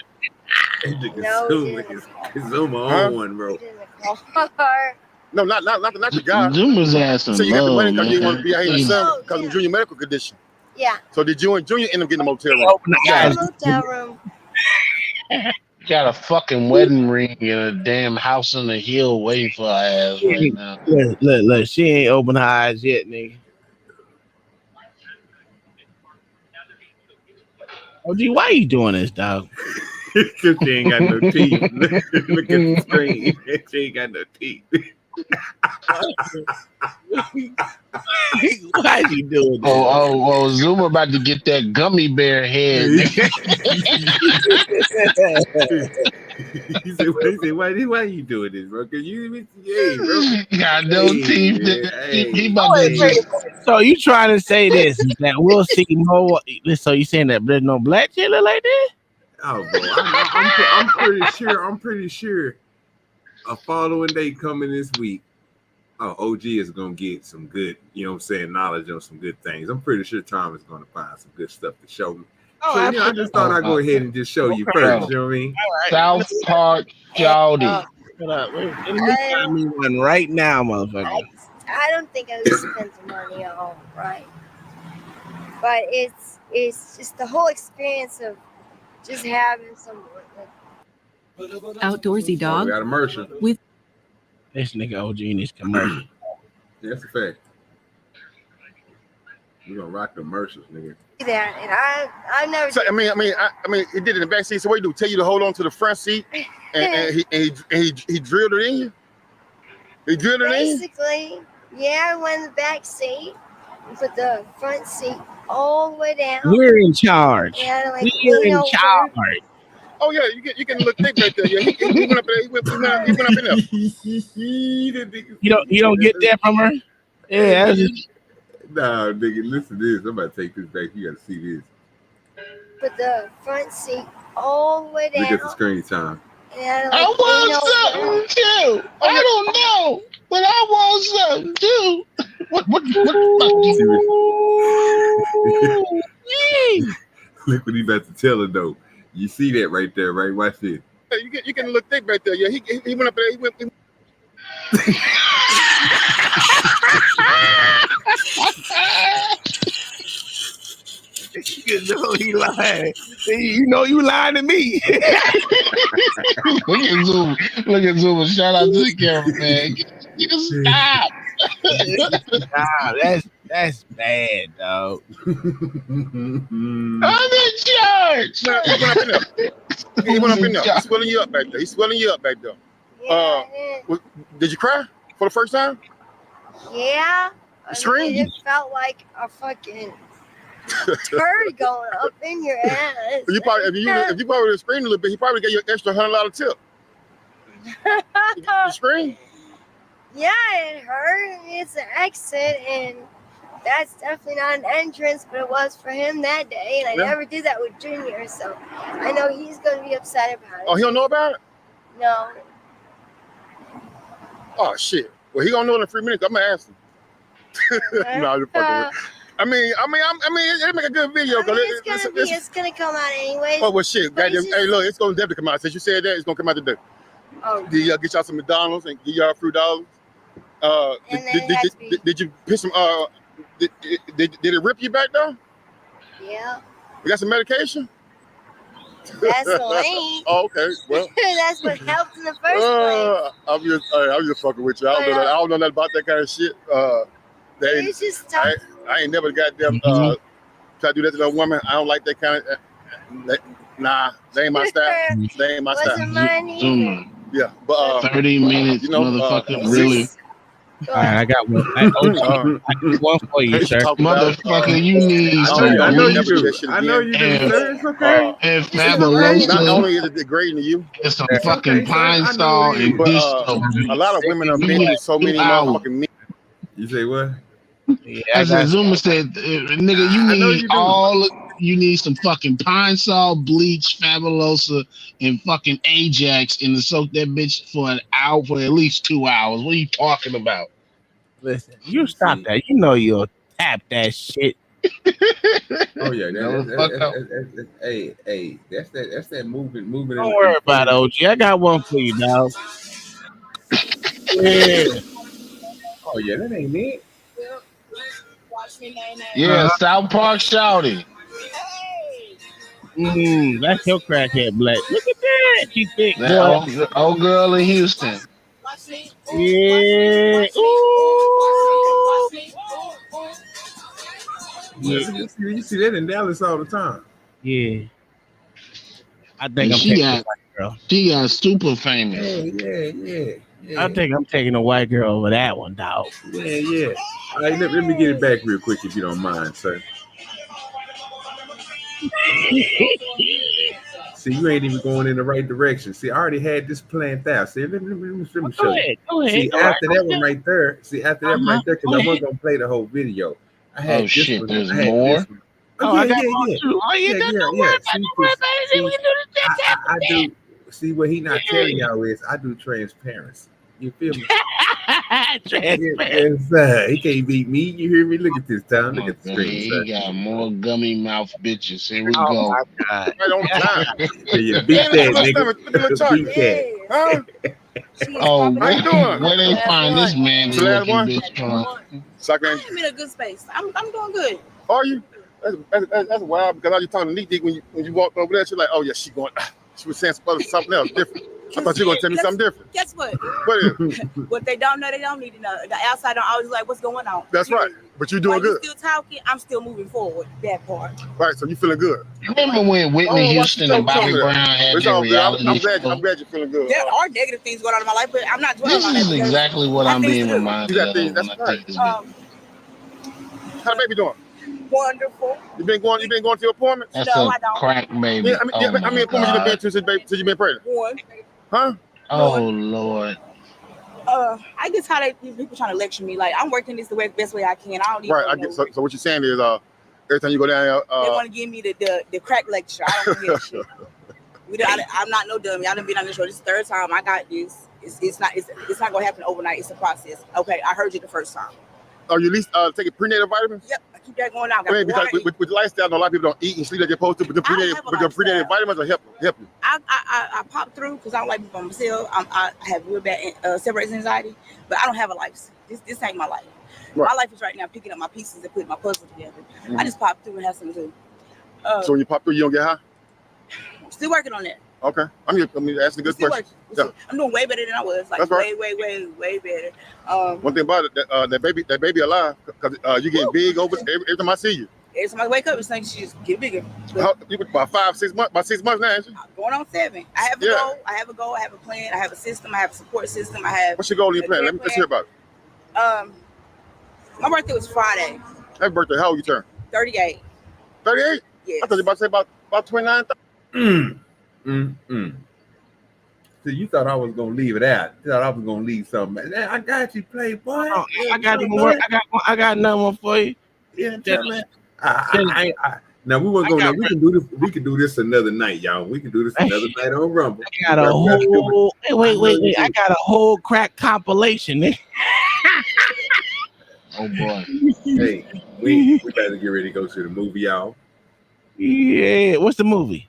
No, Zoom on one, bro. car. No, not the guy. Zoomer's ass some So you got the love, money because you man. want to be out here in the sun because of Junior medical condition. Yeah. So did you and Junior end up getting a motel room? Yeah, motel room. Got a fucking wedding ring and a damn house on the hill waiting for her ass right now. Look, she ain't opened her eyes yet, nigga. OG, why you doing this, dog? Because she ain't got no teeth. Look at the screen. She ain't got no teeth. Why is you doing this? Oh, Zuma about to get that gummy bear head. He said, why you doing this, bro? Because you, bro. Got no teeth. He about to So you trying to say this, that we'll see more? So you saying that there's no black chiller like this? Oh, bro, I'm pretty sure a following day coming this week, OG is gonna get some good, you know what I'm saying, knowledge on some good things. I'm pretty sure Tom is gonna find some good stuff to show me. So I just thought I'd go ahead and just show you first. You know what I mean? South Park Shouty. Let me find me one right now, motherfucker. I don't think I would spend the money on right, but it's just the whole experience of just having some Outdoorsy dog. We got a commercial. With this nigga OG in this commercial. Yeah, that's a fact. We're gonna rock the commercials, nigga. that, and I've never. So, I mean, he did it in the back seat. So what do you do? Tell you to hold on to the front seat, and he drilled it in you. He drilled it in you. Basically, yeah, I went in the back seat and put the front seat all the way down. We're in charge. And like, We're in charge. Oh yeah, you can look thick right there. Yeah, he went up there. He went up in there. You don't get that from her. Yeah, that's just... Nah, nigga, listen to this. I'm about to take this back. You gotta see this. Put the front seat all the way down. Look at the screen time. And I want something too. I don't know, but I want something too. What the fuck? Look what he about to tell her though. You see that right there, right? Watch this. You can look thick right there. Yeah, he went up there. He went. You know he lying. You know you lying to me. Look at Zoom. Shout out to the camera, man. You can stop. Nah, that's bad, dog. I'm in charge. No, he went up in there. He went up in there. He's swelling you up back there. He's swelling you up back there. Did you cry for the first time? Yeah. Scream? It felt like a fucking turd going up in your ass. You probably, if you probably would have screamed a little bit, he probably gave you an extra $100 tip. You scream? Yeah, it hurt. It's an exit, and that's definitely not an entrance, but it was for him that day, and I never did that with Junior, so I know he's going to be upset about it. Oh, he don't know about it? No. Oh, shit. Well, he gonna know in a few minutes. I'm gonna ask him. No, you're fucking with. I mean, it make a good video. It's gonna come out anyways. Oh, well, shit. Goddamn, hey, look, it's gonna definitely come out. Since you said that, it's gonna come out today. Oh. Did y'all get y'all some McDonald's and give y'all a few dollars? Did you put some? Did it rip you back though? Yeah. You got some medication? That's lame. Oh, okay. Well, that's what helped in the first place. I'm just fucking with you. I don't know nothing about that kind of shit. I ain't never goddamn try to do that to no woman. I don't like that kind of. Nah, they ain't my style. They ain't my style. Yeah, but 30 minutes, motherfucker. Really? All right, I got one. I got one for you, sir. Motherfucker, you need. I know you do. I know you do. It's okay. And Fabuloso. Not only is it degrading to you, it's some fucking Pine Sol and dish soap. A lot of women are making so many motherfucking meat. You say what? As Zuma said, nigga, you need some fucking Pine Sol, bleach, Fabulosa, and fucking Ajax, and to soak that bitch for an hour, for at least 2 hours. What are you talking about? Listen, you stop that. You know you'll tap that shit. Oh yeah, hey, that's that movement. Don't worry about it, OG. I got one for you, dog. Yeah. Oh yeah, that ain't it. Yeah, South Park Shouty. That's your crackhead black. Look at that. She thick. Old girl in Houston. Yeah. Ooh. Yeah, you see that in Dallas all the time. Yeah. I think And I'm she taking got a white girl. she got super famous. Yeah. I think I'm taking a white girl over that one, dog. Yeah. All right, let me get it back real quick if you don't mind, sir. See, you ain't even going in the right direction. See, I already had this planned out. See, let me show you. Go ahead. See, Go after right. that one right there, because Go I wasn't ahead. gonna play the whole video. I had Oh this shit, one. there's I had more? this one. Oh, I got more too. Oh, yeah, don't worry about it. Don't worry about it. We can do this. I do. See, what he not telling y'all is I do transparency. You feel me? Yes, sir. He can't beat me. You hear me? Look at this, Tom. Look at the screen, He sir. got more gummy mouth bitches. Here we Oh go. my God. Right on time. Yeah, beat that, nigga. Beat that. Huh? Oh, How you doing? where they find this man It's the last looking one? bitch from? Sucker. I'm in a good space. I'm doing good. Are you? That's wild because I was talking to Neat Dick when you walked over there. She's like, oh yeah, she was saying something else different. I thought you were gonna tell me something different. Guess what? What is? What they don't know, they don't need to know. The outside don't always like what's going on. That's right. But you're doing While good. you still talking, I'm still moving forward. That part. Right, so you feeling good. Remember when Whitney Houston and Bobby Brown had It's their all good. reality I'm show? glad you're feeling good. There are negative things going on in my life, but I'm not dwelling This on that. is because exactly what I I'm think being it's good. reminded You got of things. when That's I right. take this video. How the baby doing? Wonderful. You been going to your appointments? That's No, a I don't. crack baby. Yeah, Oh how many my appointments you done been God. to since you been pregnant? One. Huh? Oh Lord. I get tired of people trying to lecture me. Like I'm working this the best way I can. I don't even Right. I get. So what you're saying is, every time you go down they there, want to give me the crack lecture. I don't want to hear shit. I'm not no dummy. I done been on this show. This is the third time I got this. It's not gonna happen overnight. It's a process. Okay, I heard you the first time. are you at least taking prenatal vitamins? Yep, I keep that going on. I mean, because with the lifestyle, I know a lot of people don't eat and sleep like they're supposed to, but the prenatal vitamins will help you. I pop through because I don't like to be by myself. I have real bad separation anxiety, but I don't have a life. This ain't my life. Right. My life is right now picking up my pieces and putting my puzzle together. Mhm. I just pop through and have something to do. So when you pop through, you don't get high? Still working on that. Okay. I'm asking a good Still question. working. Yeah. I'm doing way better than I was. Like That's right. way better. One thing about it, that baby alive, because you get big over every time I see you. Every time I wake up, it's like she just get bigger. You about 6 months, about 6 months now, ain't you? Going on 7. I have a Yeah. goal. I have a goal. I have a plan. I have a system. I have a support system. I have. What's your goal in your a plan? care Let's hear about it. My birthday was Friday. Happy birthday. How old you turn? 38. 38? Yes. I thought you about to say about 29. So you thought I was gonna leave it out. You thought I was gonna leave something. Man, I got you, Playboy. Oh, I got more. I got another one for you. Yeah, tell me. Now we want to go. Now we can do this. We can do this another night, y'all. We can do this another night on Rumble. I got a whole. Wait! I got a whole crack compilation. Nigga. Oh boy. Hey, we better get ready to go to the movie, y'all. Yeah. What's the movie?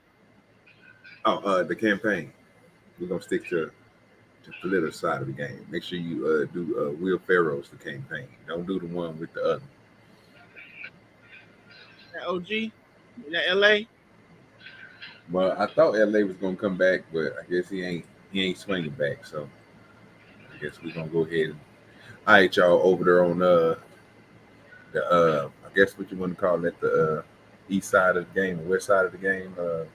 Oh, the campaign. We're gonna stick to the political side of the game. Make sure you do Will Ferrell's the campaign. Don't do the one with the other. That OG? Is that LA? Well, I thought LA was gonna come back, but I guess he ain't swinging back. So I guess we're gonna go ahead and all right, y'all over there on the I guess what you want to call it, the east side of the game, the west side of the game, the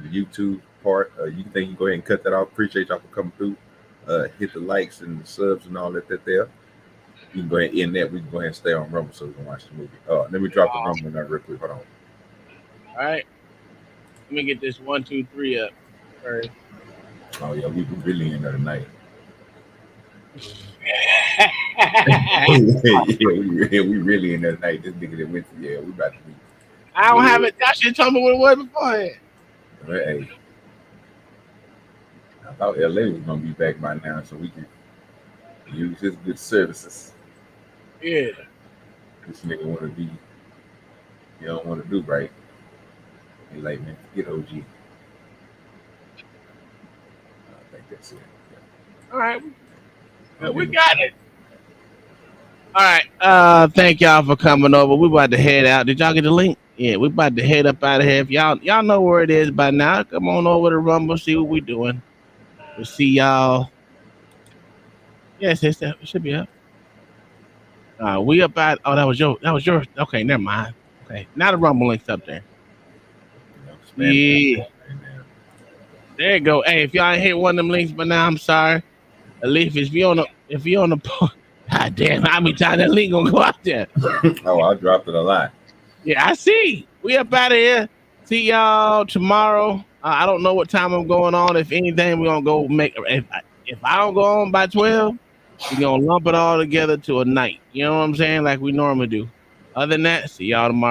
YouTube part. You can go ahead and cut that off. Appreciate y'all for coming through. Hit the likes and the subs and all that there. You can go ahead and end that. We can go ahead and stay on Rumble so we can watch the movie. Let me drop the Rumble in there real quick. Hold on. All right. Let me get this 1, 2, 3 up. All right. Oh yeah, we really in there tonight. we really in there tonight. This nigga that went to we about to be. I don't have it. Y'all should tell me what it was beforehand. Hey, I thought LA was gonna be back by now, so we can use his good services. Yeah. This nigga want to be. You don't want to do right. He like, man, get OG. I think that's it. Yeah. All right. We got it. All right. Thank y'all for coming over. We about to head out. Did y'all get the link? Yeah, we about to head up out of here. If y'all know where it is by now, come on over to Rumble, see what we doing. We'll see y'all. Yes, it should be up. We up at that was your okay, never mind. Okay. Now the Rumble link's up there. Yeah. There you go. Hey, if y'all ain't hit one of them links by now, I'm sorry. At least if you on the God damn, how many times that link gonna go out there? Oh, I dropped it a lot. Yeah, I see. We up out of here. See y'all tomorrow. I don't know what time I'm going on. If anything, we're gonna go make. If I don't go on by 12, we're gonna lump it all together to a night. You know what I'm saying? Like we normally do. Other than that, see y'all tomorrow.